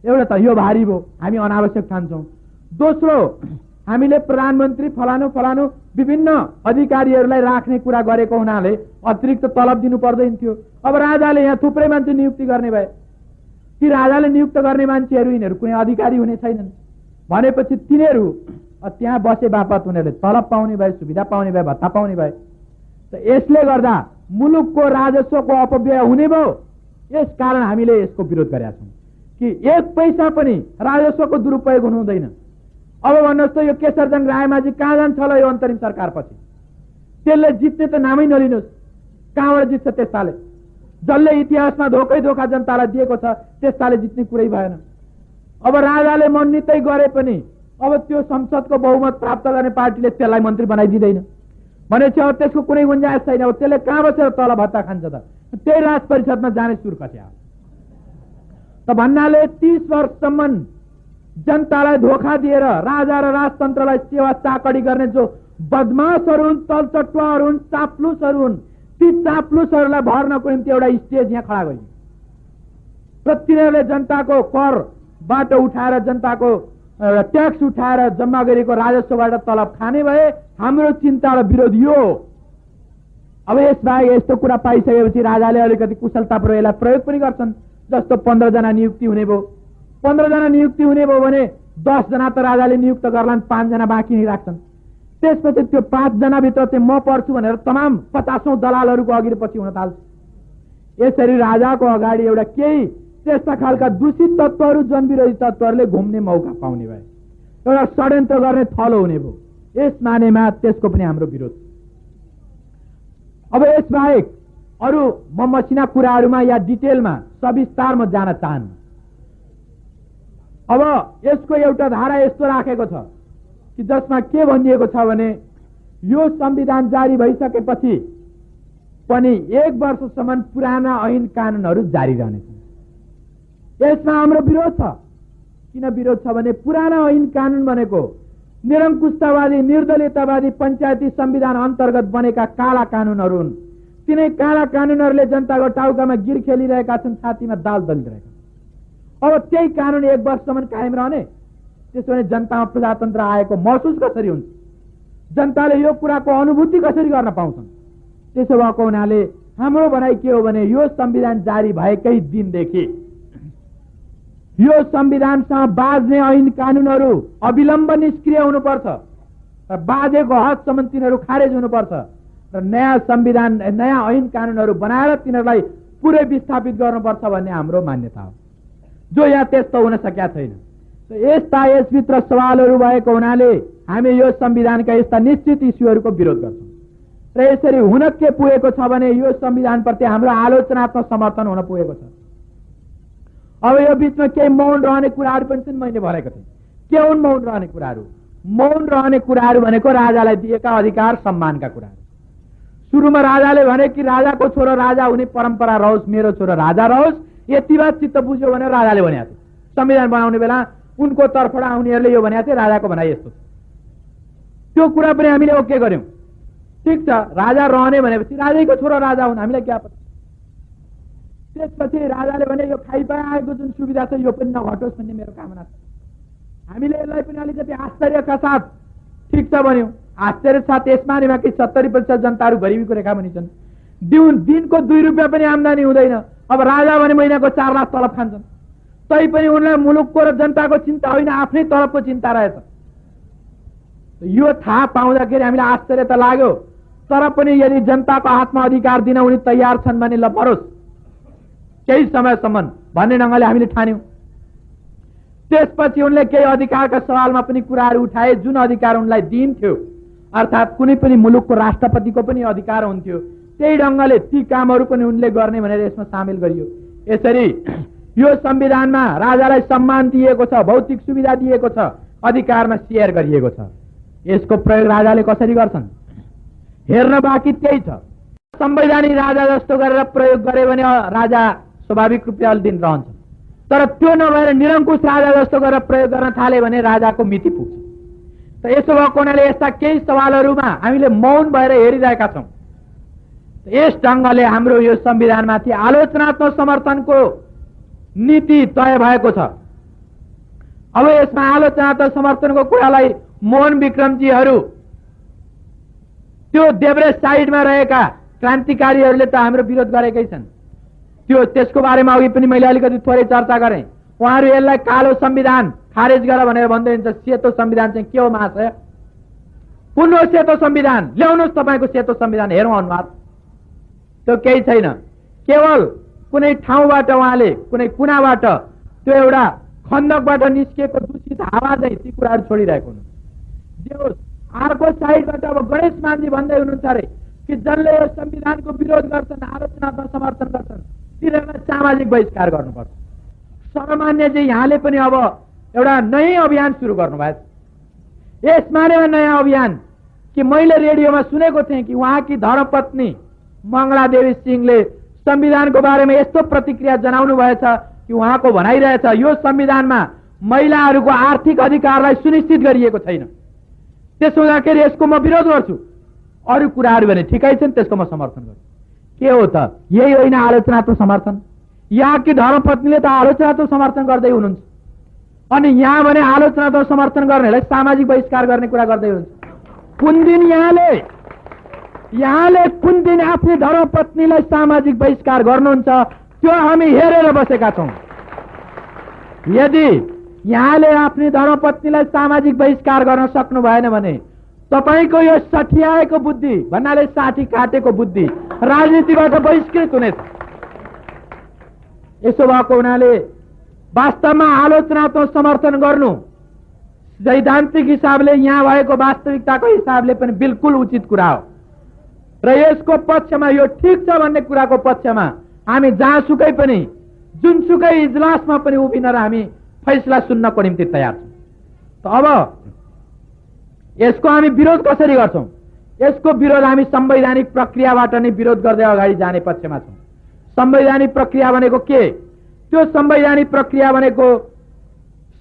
एउटा त यो भारी भयो, हामी अनावश्यक ठान्छौँ। दोस्रो, हामीले प्रधानमन्त्री फलानु फलानु विभिन्न अधिकारीहरूलाई राख्ने कुरा गरेको हुनाले अतिरिक्त तलब दिनु पर्दैन थियो। अब राजाले यहाँ थुप्रै मान्छे नियुक्ति गर्ने भए, ती राजाले नियुक्त गर्ने मान्छेहरू यिनीहरू कुनै अधिकारी हुने छैनन् भनेपछि तिनीहरू त्यहाँ बसे बापत उनीहरूले तलब पाउने भए, सुविधा पाउने भए, भत्ता पाउने भए। त यसले गर्दा मुलुकको राजस्वको अपव्यय हुने भयो। यस कारण हामीले यसको विरोध गरेका छौँ कि 1 पैसा पनि राजस्वको दुरुपयोग हुनु हुँदैन। अब भन्नुहोस् त यो केशरजंग रायमाझी कहाँ जान्छ होला यो अन्तरिम सरकारपछि? त्यसले जित्ने त नामै नलिनुहोस्, कहाँबाट जित्छ त्यस्ताले? जसले इतिहासमा धोका जनतालाई दिएको छ त्यस्ताले जित्ने कुरै भएन। अब राजाले मननितै गरे पनि अब त्यो संसदको बहुमत प्राप्त गर्ने पार्टीले त्यसलाई मन्त्री बनाइदिँदैन भनेपछि अब त्यसको कुनै गुन्जाइस छैन। अब त्यसले कहाँ बसेर तलब भत्ता खान्छ त? त्यही राज परिषदमा जाने सुर कस्या त भन्नाले 30 वर्षसम्म जनतालाई धोका दिएर राजा र राजतन्त्रलाई सेवा चाकडी गर्ने जो बदमाशहरू हुन्, तलचट्टुवाहरू हुन्, चाप्लुसहरू हुन्, ती चाप्लुसहरूलाई भर्नको निम्ति एउटा स्टेज यहाँ खडा गरियो र तिनीहरूले जनताको करबाट उठाएर, जनताको ट्याक्स उठाएर जम्मा गरेको राजस्वबाट तलब खाने भए। हाम्रो चिन्ता र विरोध यो। अब यसबाहेक यस्तो कुरा पाइसकेपछि राजाले अलिकति कुशलतापूर्वक यसलाई प्रयोग पनि गर्छन्। जस्तो 15 जना नियुक्ति हुने भयो, 15 जना नियुक्ति हुने भयो भने 10 जना त राजाले नियुक्त गर्लान्, 5 जना बाँकी नै राख्छन्। त्यसपछि त्यो 5 जनाभित्र चाहिँ म पर्छु भनेर तमाम 50औं दलालहरूको अघि पछि हुन थाल्छ। यसरी राजाको अगाडि एउटा केही त्यस्ता खालका दूषित तत्त्वहरू, जनविरोधी तत्त्वहरूले घुम्ने मौका पाउने भए, एउटा षड्यन्त्र गर्ने थलो हुने भयो। यस मानेमा त्यसको पनि हाम्रो विरोध। अब यसबाहेक अरू म मसिना कुराहरूमा या डिटेलमा सविस्तारमा जान चाहन्न। अब यसको एउटा धारा यस्तो राखेको छ कि जसमा के भनिएको छ भने यो संविधान जारी भइसकेपछि पनि 1 वर्षसम्म पुराना ऐन कानुनहरू जारी रहनेछन्। यसमा हाम्रो विरोध छ। किन विरोध छ भने पुराना ऐन कानुन भनेको निरङ्कुशतावादी, निर्दलीयतावादी पञ्चायती संविधान अन्तर्गत बनेका काला कानुनहरू हुन्। तिनै काला कानुनहरूले जनताको टाउकामा गिर खेलिरहेका छन्, छातीमा दाल दलिरहेका छन्। अब त्यही कानुन 1 वर्षसम्म कायम रहने, त्यसो भने जनतामा प्रजातन्त्र आएको महसुस कसरी हुन्छ? जनताले यो कुराको अनुभूति कसरी गर्न पाउँछन्? त्यसो भएको हुनाले हाम्रो भनाइ के हो भने यो संविधान जारी भएकै दिनदेखि यो संविधानसँग बाँच्ने ऐन कानुनहरू अविलम्ब निष्क्रिय हुनुपर्छ र बाँधेको हदसम्म तिनीहरू खारेज हुनुपर्छ र नयाँ संविधान, नयाँ ऐन कानुनहरू बनाएर तिनीहरूलाई पुरै विस्थापित गर्नुपर्छ भन्ने हाम्रो मान्यता हो, जो यहाँ त्यस्तो हुन सकेका छैन। यस्ता यसभित्र सवालहरू भएको हुनाले हामी यो संविधानका यस्ता निश्चित इस्युहरूको विरोध गर्छौँ र यसरी हुन के पुगेको छ भने यो संविधानप्रति हाम्रो आलोचनात्मक समर्थन हुन पुगेको छ। अब यो बीचमा केही मौन रहने कुराहरू पनि छन्, मैले भनेको थिएँ। के हुन् मौन रहने कुराहरू? मौन रहने कुराहरू भनेको राजालाई दिएका अधिकार सम्मानका कुराहरू। सुरुमा राजाले भने कि राजाको छोरो राजा हुने परम्परा रहोस्, मेरो छोरो राजा रहोस्, यति बात चित्त बुझ्यो भनेर राजाले भनेको थियो। संविधान बनाउने बेला उनको तर्फबाट आउनेहरूले यो भनेको थियो, राजाको भनाइ यस्तो। त्यो कुरा पनि हामीले ओके गर्यौं। ठिक छ, राजा रहने भनेपछि राजैको छोरो राजा हुन्, हामीलाई क्या पत्ता। त्यसपछि राजाले भने यो खाइपाए आएको जुन सुविधा छ यो पनि नघटोस् भन्ने मेरो कामना छ। हामीले यसलाई पनि अलिकति आश्चर्यका साथ ठिक छ भन्यौं। आश्चर्य साथ यसमा नि बाँकी 70% जनताहरू गरिबीको रेखामा छन्। दिनको 2 रुपियाँ पनि आम्दानी हुँदैन। अब राजा भने महिनाको 4 लाख तलब खान्छन्, तै पनि उनलाई मुलुकको र जनताको चिन्ता होइन, आफ्नै तलबको चिन्ता रहेछ। यो थाहा पाउँदाखेरि हामीलाई आश्चर्य त लाग्यो, तर पनि यदि जनताको हातमा अधिकार दिन उनी तयार छन् भने ल मरोस् केही समयसम्म भन्ने ढङ्गले हामीले ठान्यौं। त्यसपछि उनले केही अधिकारका सवालमा पनि कुराहरू उठाए जुन अधिकार उनलाई दिइन्थ्यो, अर्थात् कुनै पनि मुलुकको राष्ट्रपतिको पनि अधिकार हुन्थ्यो, त्यही ढङ्गले ती कामहरू पनि उनले गर्ने भनेर यसमा सामेल गरियो। यसरी यो संविधानमा राजालाई सम्मान दिएको छ, भौतिक सुविधा दिएको छ, अधिकारमा सेयर गरिएको छ। यसको प्रयोग राजाले कसरी गर्छन् हेर्न बाँकी त्यही छ। संवैधानिक राजा जस्तो गरेर प्रयोग गरे भने राजा स्वाभाविक रूपले अलि दिन रहन्छ, तर त्यो नभएर निरङ्कुश राजा जस्तो गरेर प्रयोग गर्न थाले भने राजाको मिति पुग्छ। त यसो भएको हुनाले यस्ता केही सवालहरूमा हामीले मौन भएर हेरिरहेका छौँ। यस ढङ्गले हाम्रो यो संविधानमाथि आलोचनात्मक समर्थनको नीति तय भएको छ। अब यसमा आलोचनात्मक समर्थनको कुरालाई मोहन विक्रमजीहरू त्यो देब्रेज साइडमा रहेका क्रान्तिकारीहरूले त हाम्रो विरोध गरेकै छन्। त्यसको बारेमा अघि पनि मैले अलिकति थोरै चर्चा गरेँ। उहाँहरू यसलाई कालो संविधान खारेज गर भनेर भन्दै हुन्छ। सेतो संविधान चाहिँ के हो महाशय? कुन हो सेतो संविधान? ल्याउनुहोस् तपाईँको सेतो संविधान, हेरौँ अनुवाद। त्यो केही छैन, केवल कुनै ठाउँबाट उहाँले कुनै कुनाबाट त्यो एउटा खन्दकबाट निस्किएको दूषित हावा चाहिँ ती कुराहरू छोडिरहेको हुनुहुन्छ। जे होस्, अर्को साइडबाट अब गणेश मानजी भन्दै हुनुहुन्छ अरे कि जसले यो संविधानको विरोध गर्छन्, आलोचनात्मक समर्थन गर्छन्, तिनीहरूलाई सामाजिक बहिष्कार गर्नुपर्छ। सर्वमान्यजी यहाँले पनि अब एउटा नयाँ अभियान सुरु गर्नुभएको छ। यसमा नयाँ अभियान कि मैले रेडियोमा सुनेको थिएँ कि उहाँकी धर्मपत्नी मङ्गला देवी सिंहले संविधानको बारेमा यस्तो प्रतिक्रिया जनाउनु भएछ कि उहाँको भनाइरहेछ यो संविधानमा महिलाहरूको आर्थिक अधिकारलाई सुनिश्चित गरिएको छैन। त्यसो हुँदाखेरि यसको म विरोध गर्छु। अरू कुराहरू भने ठिकै छन्, त्यसको म समर्थन गर्छु। के हो त? यही होइन आलोचनात्मक समर्थन? यहाँकी धर्मपत्नीले त आलोचनात्मक समर्थन गर्दै हुनुहुन्छ, अनि यहाँ भने आलोचनात्मक समर्थन गर्नेलाई सामाजिक बहिष्कार गर्ने कुरा गर्दै हुनुहुन्छ। कुन दिन यहाँले कुन दिन आफ्नो धर्मपत्नीलाई सामाजिक बहिष्कार गर्नुहुन्छ त्यो हामी हेरेर बसेका छौँ। यदि यहाँले आफ्नो धर्मपत्नीलाई सामाजिक बहिष्कार गर्न सक्नु भएन भने तपाईको यो सठियाएको बुद्धि भन्नाले साठी काटेको बुद्धि राजनीतिबाट बहिष्कृत हुनेछ। यसो भएको हुनाले वास्तवमा आलोचनात्मक समर्थन गर्नु सैद्धान्तिक हिसाबले यहाँ भएको वास्तविकताको हिसाबले पनि बिल्कुल उचित कुरा हो र यसको पक्षमा यो ठिक छ भन्ने कुराको पक्षमा हामी जहाँसुकै पनि जुनसुकै इजलासमा पनि उभिन र हामी फैसला सुन्नको निम्ति तयार छौँ। अब यसको हामी विरोध कसरी गर्छौँ? यसको विरोध हामी संवैधानिक प्रक्रियाबाट नै विरोध गर्दै अगाडि जाने पक्षमा छौँ। संवैधानिक प्रक्रिया भनेको के? त्यो संवैधानिक प्रक्रिया भनेको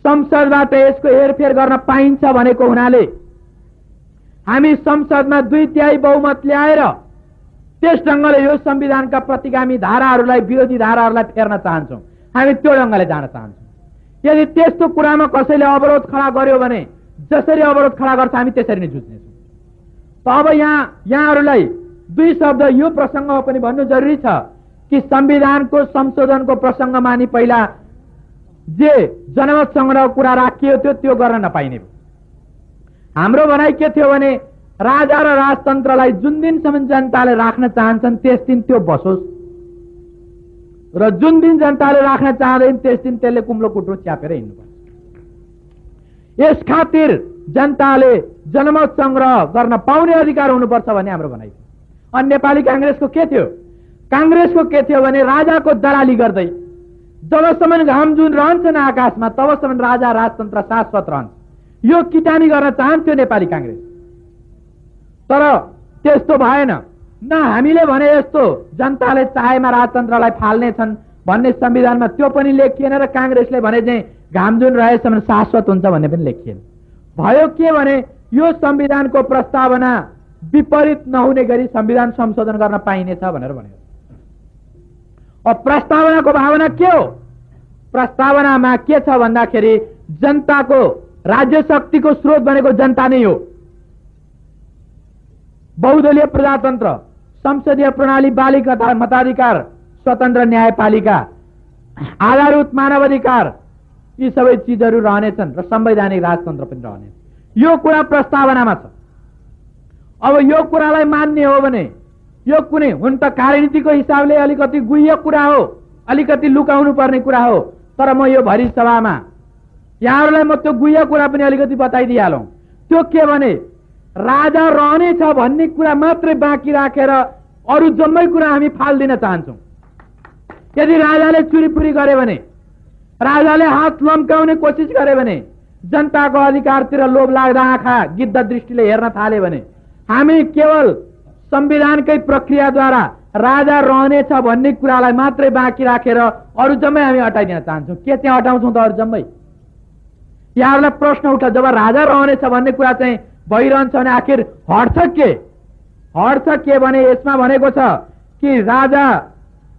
संसदबाट यसको हेरफेर गर्न पाइन्छ भनेको हुनाले हामी संसदमा 2/3 बहुमत ल्याएर त्यस ढङ्गले यो संविधानका प्रतिगामी धाराहरूलाई, विरोधी धाराहरूलाई फेर्न चाहन्छौँ। हामी त्यो ढङ्गले जान चाहन्छौँ। यदि त्यस्तो कुरामा कसैले अवरोध खडा गर्यो भने जसरी अवरोध खडा गर्छ हामी त्यसरी नै जुझ्नेछौँ। त अब यहाँहरूलाई दुई शब्द यो प्रसङ्गमा पनि भन्नु जरुरी छ कि संविधानको संशोधनको प्रसङ्गमा नि पहिला जे जनमत संग्रहको कुरा राखियो थियो त्यो गर्न नपाइने। हाम्रो भनाइ के थियो भने राजा र राजतन्त्रलाई जुन दिनसम्म जनताले राख्न चाहन्छन् त्यस दिन त्यो बसोस् र जुन दिन जनताले राख्न चाहँदैन त्यस दिन त्यसले कुम्लो कुट्रो च्यापेर हिँड्नुपर्छ। यस खातिर जनताले जनमत संग्रह गर्न पाउने अधिकार हुनुपर्छ भन्ने हाम्रो भनाइ थियो। अनि नेपाली कांग्रेसको के थियो? कांग्रेसको के थियो भने राजाको दलाली गर्दै जबसम्म घाम जुन रहन्छन् आकाशमा तबसम्म राजा राजतन्त्र शाश्वत रहन्छ यो किटानी गर्न चाहन्थ्यो नेपाली कांग्रेस। तर त्यस्तो भएन। न हामीले भने यस्तो जनताले चाहेमा राजतन्त्रलाई फाल्ने छन् भन्ने संविधानमा त्यो पनि लेखिएन र कांग्रेसले भने चाहिँ घाम जुन रहेसम्म शाश्वत हुन्छ भन्ने पनि लेखिएन। भयो के भने यो संविधानको प्रस्तावना विपरीत नहुने गरी संविधान संशोधन गर्न पाइनेछ भनेर भन्यो। अब प्रस्तावनाको भावना के हो? प्रस्तावनामा के छ भन्दाखेरि जनताको राज्य शक्तिको स्रोत भनेको जनता नै हो। बहुदलीय प्रजातन्त्र, संसदीय प्रणाली, बालिक मताधिकार, स्वतन्त्र न्यायपालिका, आधारभूत मानवाधिकार यी सबै चिजहरू रहनेछन् र संवैधानिक राजतन्त्र पनि रहनेछ। यो कुरा प्रस्तावनामा छ। अब यो कुरालाई मान्ने हो भने यो कुनै हुन त कार्यनीतिको हिसाबले अलिकति गुह्य कुरा हो, अलिकति लुकाउनु पर्ने कुरा हो, तर म यो भरि सभामा यहाँहरूलाई म त्यो गुह्य कुरा पनि अलिकति बताइदिइहालौँ। त्यो के भने राजा रहनेछ भन्ने कुरा मात्रै बाँकी राखेर अरू जम्मै कुरा हामी फाल्दिन चाहन्छौँ। यदि राजाले चुरीपुरी गरे भने, राजाले हात लम्काउने कोसिस गरे भने, जनताको अधिकारतिर लोभ लाग्दा आँखा गिद्ध दृष्टिले हेर्न थाले भने हामी केवल संविधानकै प्रक्रियाद्वारा राजा रहनेछ भन्ने कुरालाई मात्रै बाँकी राखेर अरू जम्मै हामी हटाइदिन चाहन्छौँ। के चाहिँ हटाउँछौँ त अरू जम्मै? यहाँहरूलाई प्रश्न उठ, जब राजा रहनेछ भन्ने कुरा चाहिँ भइरहन्छ भने आखिर हट्छ के? हट्छ के भने यसमा भनेको छ कि राजा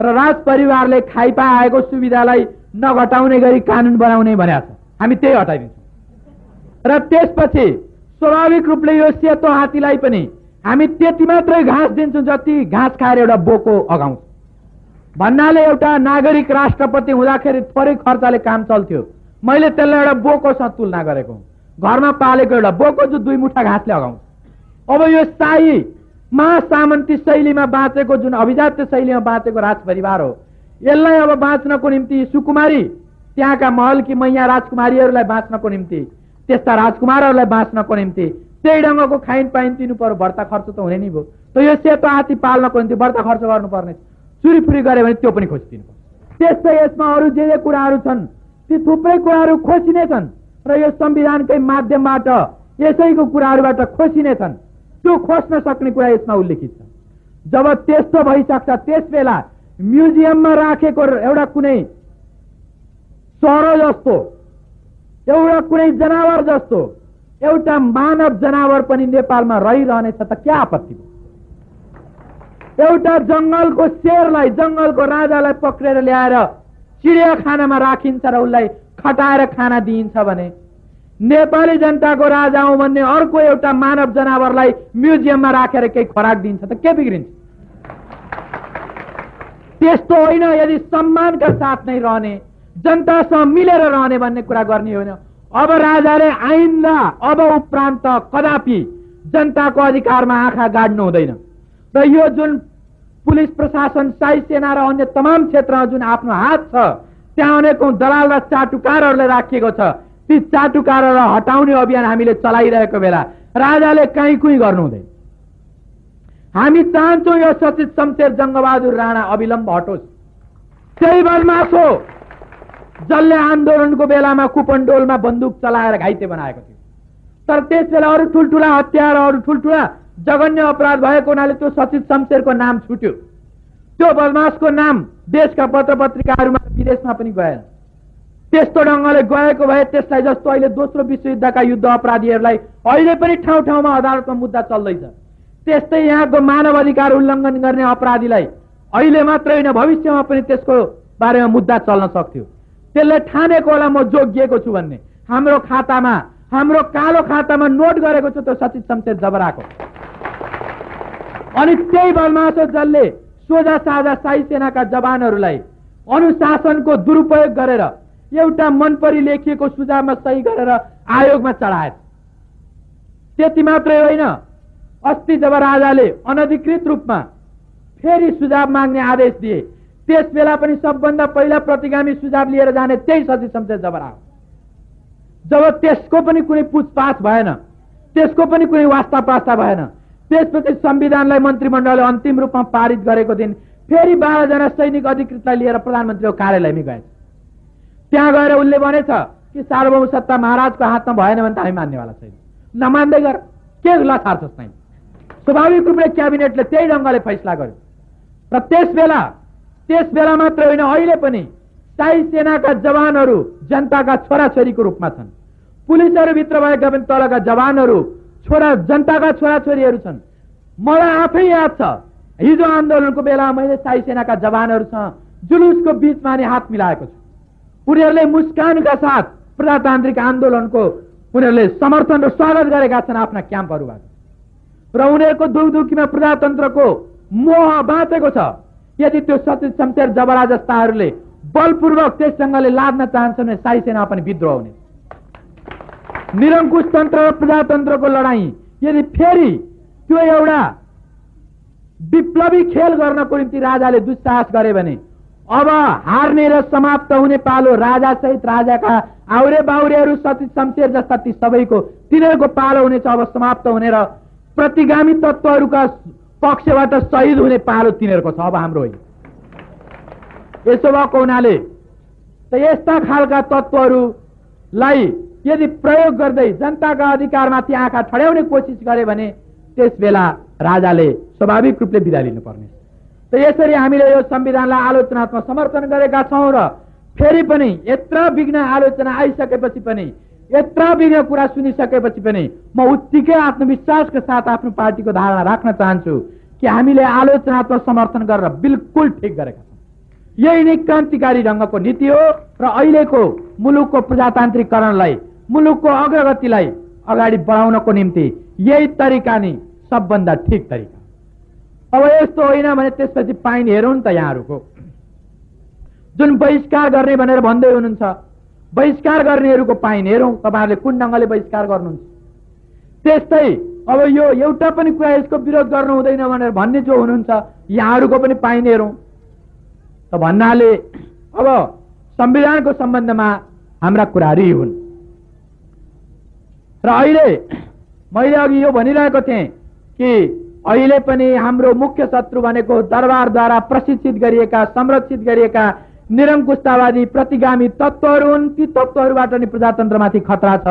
र राज परिवारले खाइपा आएको सुविधालाई नघटाउने गरी कानुन बनाउने भनेको छ। हामी त्यही हटाइदिन्छौँ र त्यसपछि स्वाभाविक रूपले यो सेतो हात्तीलाई पनि हामी त्यति मात्रै घाँस दिन्छौँ जति घाँस खाएर एउटा बोको अगाउँछ भन्नाले एउटा नागरिक राष्ट्रपति हुँदाखेरि थोरै खर्चले काम चल्थ्यो। मैले त्यसलाई एउटा बोकोसँग तुलना गरेको, घरमा पालेको एउटा बोको जो 2 मुठा घाँसले अगाउँछ। अब यो शाही महासामन्ती शैलीमा बाँचेको, जुन अभिजात्य शैलीमा बाँचेको राज परिवार हो, यसलाई अब बाँच्नको निम्ति सुकुमारी त्यहाँका महलकी मैया राजकुमारीहरूलाई बाँच्नको निम्ति, त्यस्ता राजकुमारहरूलाई बाँच्नको निम्ति त्यही ढङ्गको खाइन पाइन दिनु पर्यो, बढ्ता खर्च त हुने नै भयो। त यो सेतो हात्ती पाल्नको निम्ति बढ्ता खर्च गर्नुपर्ने, चुरीफुरी गऱ्यो भने त्यो पनि खोजिदिनु पर्छ। त्यस्तै यसमा अरू जे कुराहरू छन् ती थुप्रै कुराहरू खोसिने छन् र यो संविधानकै माध्यमबाट यसैको कुराहरूबाट खोसिने छन्। त्यो खोज्न सक्ने कुरा यसमा उल्लेखित छ। जब त्यस्तो भइसक्छ त्यस बेला म्युजियममा राखेको एउटा कुनै सरो जस्तो, एउटा कुनै जनावर जस्तो एउटा मानव जनावर पनि नेपालमा रहिरहनेछ त क्या आपत्ति हो? एउटा जंगलको शेरलाई, जंगलको राजालाई पक्रेर ल्याएर चिडियाखानामा राखिन्छ र उसलाई खटाएर खाना दिइन्छ भने नेपाली जनताको राजा हौं भन्ने अर्को एउटा मानव जनावरलाई म्युजियममा राखेर केही खोराक दिन्छ त के बिग्रिन्छ? त्यस्तो होइन। यदि सम्मानका साथ नै रहने, जनतासँग मिलेर रहने भन्ने कुरा गर्ने होइन। अब राजाले आइन्दा अब उपरान्त कदापि जनताको अधिकारमा आँखा गाड्नु हुँदैन र यो जुन पुलिस प्रशासन, शाही सेना र अन्य तमाम क्षेत्रमा जुन आफ्नो हात छ त्यहाँ अनेकौं दलाल र चाटुकारहरूले राखिएको छ, ती चाटुकारहरूलाई हटाउने अभियान हामीले चलाइरहेको बेला राजाले काहीँ कुही गर्नु हुँदैन। हामी चाहन्छौँ यो सचिव शमशेर जंगबहादुर राणा अविलम्ब हटोस्। त्यही बदमाश हो जसले आन्दोलनको बेलामा कुपनडोलमा बन्दुक चलाएर घाइते बनाएको थियो। तर त्यस बेला अरू ठुल्ठुला हत्या र अरू ठुल्ठुला जघन्य अपराध भएको हुनाले त्यो सचिव शमशेरको नाम छुट्यो। त्यो बदमाशको नाम देशका पत्र पत्रिकाहरूमा विदेशमा पनि गएन। त्यस्तो ढङ्गले गएको भए त्यसलाई जस्तो अहिले दोस्रो विश्वयुद्धका युद्ध अपराधीहरूलाई अहिले पनि ठाउँ ठाउँमा अदालतमा मुद्दा चल्दैछ, त्यस्तै यहाँको मानव अधिकार उल्लङ्घन गर्ने अपराधीलाई अहिले मात्रै होइन भविष्यमा पनि त्यसको बारेमा मुद्दा चल्न सक्थ्यो। त्यसले ठानेको होला म जोगिएको छु भन्ने। हाम्रो खातामा, हाम्रो कालो खातामा नोट गरेको छु त्यो सचिव शमशेर जबराको। अनि त्यही बदमाश हो जसले सोझा साझा शाही सेनाका जवानहरूलाई अनुशासनको दुरुपयोग गरेर एउटा मनपरी लेखिएको सुझावमा सही गरेर आयोगमा चढाए। त्यति मात्रै होइन, अस्ति जब राजाले अनधिकृत रूपमा फेरि सुझाव माग्ने आदेश दिए त्यस बेला पनि सबभन्दा पहिला प्रतिगामी सुझाव लिएर जाने त्यही सचिव शमशेर जबरा हो। जब त्यसको पनि कुनै पूछताछ भएन, त्यसको पनि कुनै वास्ता पास्ता भएन, त्यसपछि संविधानलाई मन्त्रीमण्डलले अन्तिम रूपमा पारित गरेको दिन फेरि 12 जना सैनिक अधिकृतलाई लिएर प्रधानमन्त्रीको कार्यालयमै गए। त्यहाँ गएर उनले भनेछ कि सार्वभौम सत्ता महाराजको हातमा भएन भने त हामी मान्नेवाला छैन। नमान्दै गर, के लथार छ छैन। स्वाभाविक रूपले क्याबिनेटले त्यही ढङ्गले फैसला गर्यो र त्यस बेला मात्र होइन अहिले पनि शाही सेनाका जवानहरू जनताका छोराछोरीको रूपमा छन्। पुलिसहरू भित्र भएका पनि तलका जवानहरू जनताका छोराछोरीहरू छन्। मलाई आफै याद छ हिजो आन्दोलनको बेला मैले शाही सेनाका जवानहरूसँग जुलुसको बीचमा नि हात मिलाएको छु। उनीहरूले मुस्कानका साथ प्रजातान्त्रिक आन्दोलनको उनीहरूले समर्थन र स्वागत गरेका छन् आफ्ना क्याम्पहरूबाट र उनीहरूको दुखदुखीमा प्रजातन्त्रको मोह बाँचेको छ। यदि त्यो सचिव शमशेर जबरा जस्ताहरूले बलपूर्वक त्यस ढङ्गले लाद्न चाहन्छन् भने शाही सेना पनि विद्रोह हुने। निरङ्कुश तन्त्र र प्रजातन्त्रको लडाईँ यदि फेरि त्यो एउटा विप्लवी खेल गर्नको निम्ति राजाले दुस्साहस गरे भने अब हार्ने र समाप्त हुने पालो राजा सहित राजाका आउरे बाउरेहरू सती शमशेर जस्ता ती सबैको तिनीहरूको पालो हुनेछ। अब समाप्त हुने र प्रतिगामी तत्त्वहरूका पक्षबाट शहीद हुने पालो तिनीहरूको छ, अब हाम्रो होइन। यसो भएको हुनाले त यस्ता खालका तत्त्वहरूलाई यदि प्रयोग गर्दै जनताका अधिकारमाथि आँखा ठड्याउने कोसिस गरे भने त्यस बेला राजाले स्वाभाविक रूपले बिदा लिनुपर्ने। त यसरी हामीले यो संविधानलाई आलोचनात्मक समर्थन गरेका छौं र फेरि पनि यत्र विघ्न आलोचना आइसकेपछि पनि, यत्र विघ्न कुरा सुनिसकेपछि पनि म उत्तिकै आत्मविश्वासका साथ आफ्नो पार्टीको धारणा राख्न चाहन्छु कि हामीले आलोचनात्मक समर्थन गरेर बिल्कुल ठिक गरेका छौं। यही नै क्रान्तिकारी ढङ्गको नीति हो र अहिलेको मुलुकको प्रजातान्त्रिकरणलाई, मुलुकको अग्रगतिलाई अगाडि बढाउनको निम्ति यही तरिका नै सबभन्दा ठिक तरिका। अब यस्तो होइन भने त्यसपछि पाइन हेरौँ त यहाँहरूको जुन बहिष्कार गर्ने भनेर भन्दै हुनुहुन्छ, बहिष्कार गर्नेहरूको पाइन हेरौँ तपाईहरुले कुन ढङ्गले बहिष्कार गर्नुहुन्छ। त्यस्तै अब यो एउटा पनि कुरा यसको विरोध गर्नु हुँदैन भनेर भन्ने जो हुनुहुन्छ यहाँहरूको पनि पाइन हेरौँ। त भन्नाले अब संविधानको सम्बन्धमा हाम्रा कुराहरू यी हुन् र अहिले मैले अघि यो भनिरहेको थिएँ कि अहिले पनि हाम्रो मुख्य शत्रु भनेको दरबारद्वारा प्रशिक्षित गरिएका, संरक्षित गरिएका निरङ्कुशतावादी प्रतिगामी तत्त्वहरू हुन्। ती तत्त्वहरूबाट नि प्रजातन्त्रमाथि खतरा छ।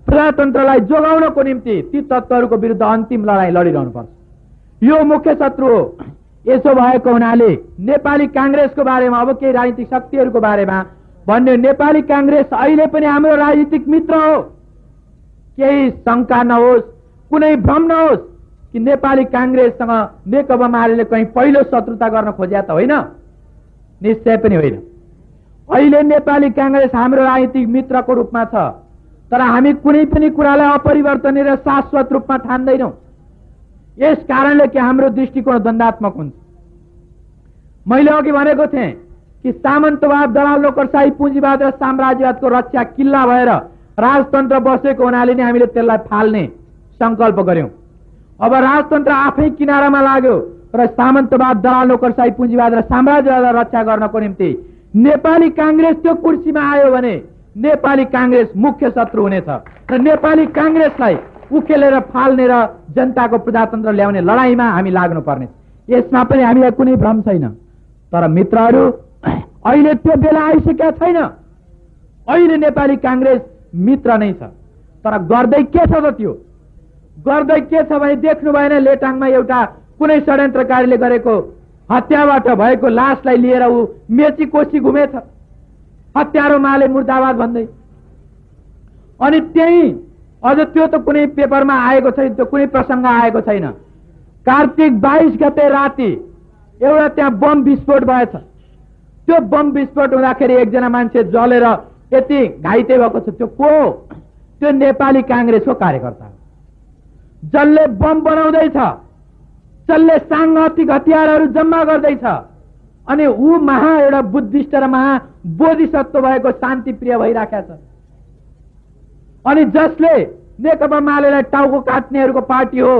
प्रजातन्त्रलाई जोगाउनको निम्ति ती तत्त्वहरूको विरुद्ध अन्तिम लडाईँ लडिरहनु पर्छ। यो मुख्य शत्रु हो। यसो भएको हुनाले नेपाली कांग्रेसको बारेमा, अब केही राजनीतिक शक्तिहरूको बारेमा भन्ने, नेपाली कांग्रेस अहिले पनि हाम्रो राजनीतिक मित्र हो। केही शंका नहोस्, कुनै भ्रम नहोस् कि नेपाली कांग्रेससँग नेकपा माले कहीं पहिलो शत्रुता गर्न खोज्या त होइन, निश्चय पनि होइन। अहिले नेपाली कांग्रेस हाम्रो राजनीतिक मित्रको रूपमा छ, तर हामी कुनै पनि कुरालाई अपरिवर्तनीय र शाश्वत रूपमा ठान्दैनौं। यस कारणले कि हाम्रो दृष्टिकोण द्वन्द्वात्मक हुन्छ। मैले अघि भनेको थिएँ कि सामन्तवाद, दलाल नोकरशाही, पुँजीवाद र साम्राज्यवादको रक्षा किल्ला भएर राजतन्त्र बसेको हुनाले नै हामीले त्यसलाई फाल्ने संकल्प गर्यौं। अब राजतन्त्र आफै किनारामा लाग्यो र सामन्तवाद, दलाल नोकरशाही, पुँजीवाद र साम्राज्यवादलाई रक्षा गर्नको निम्ति नेपाली कांग्रेस त्यो कुर्सीमा आयो भने नेपाली कांग्रेस मुख्य शत्रु हुनेछ र नेपाली कांग्रेसलाई उकेलेर फाल्ने र जनताको प्रजातन्त्र ल्याउने लडाईँमा हामी लाग्नुपर्ने। यसमा पनि हामीलाई कुनै भ्रम छैन। तर मित्रहरू, अहिले त्यो बेला आइसकेका छैन। अहिले नेपाली कांग्रेस मित्र नै छ, तर गर्दै के छ त? त्यो गर्दै के छ भने देख्नु भएन लेटाङमा एउटा कुनै षड्यन्त्रकारीले गरेको हत्याबाट भएको लासलाई लिएर ऊ मेची कोसी घुमेछ, हत्यारो माले मुर्दाबाद भन्दै। अनि त्यही अझ त्यो त कुनै पेपरमा आएको छैन, त्यो कुनै प्रसंग आएको छैन। कार्तिक 22 गते राति एउटा त्यहाँ बम विस्फोट भएछ। त्यो बम विस्फोट हुँदाखेरि एकजना मान्छे जलेर यति घाइते भएको छ। त्यो को? त्यो नेपाली कांग्रेसको कार्यकर्ता हो। जसले बम बनाउँदैछ, जसले सांघातिक हतियारहरू जम्मा गर्दैछ, अनि ऊ एउटा बुद्धिस्ट र महा बोधिसत्व भएको शान्तिप्रिय भइराखेको छ। अनि जसले नेकपा मालेलाई टाउको काट्नेहरूको पार्टी हो,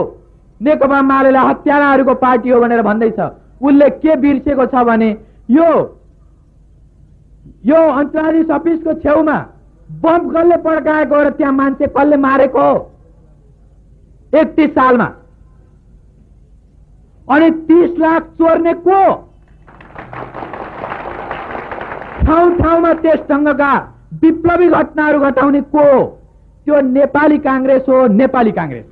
नेकपा मालेलाई हत्याराहरूको पार्टी हो भनेर भन्दैछ, उसले के बिर्सेको छ भने यो अन्तर्राष्ट्रिय अफिसको छेउमा बम कसले पड्काएको र त्यहाँ मान्छे कसले मारेको 31 सालमा, अनि 30 लाख चोर्ने को? ठाउँ ठाउँमा त्यस ढङ्गका विप्लवी घटनाहरू घटाउने को? त्यो नेपाली कांग्रेस हो। नेपाली कांग्रेस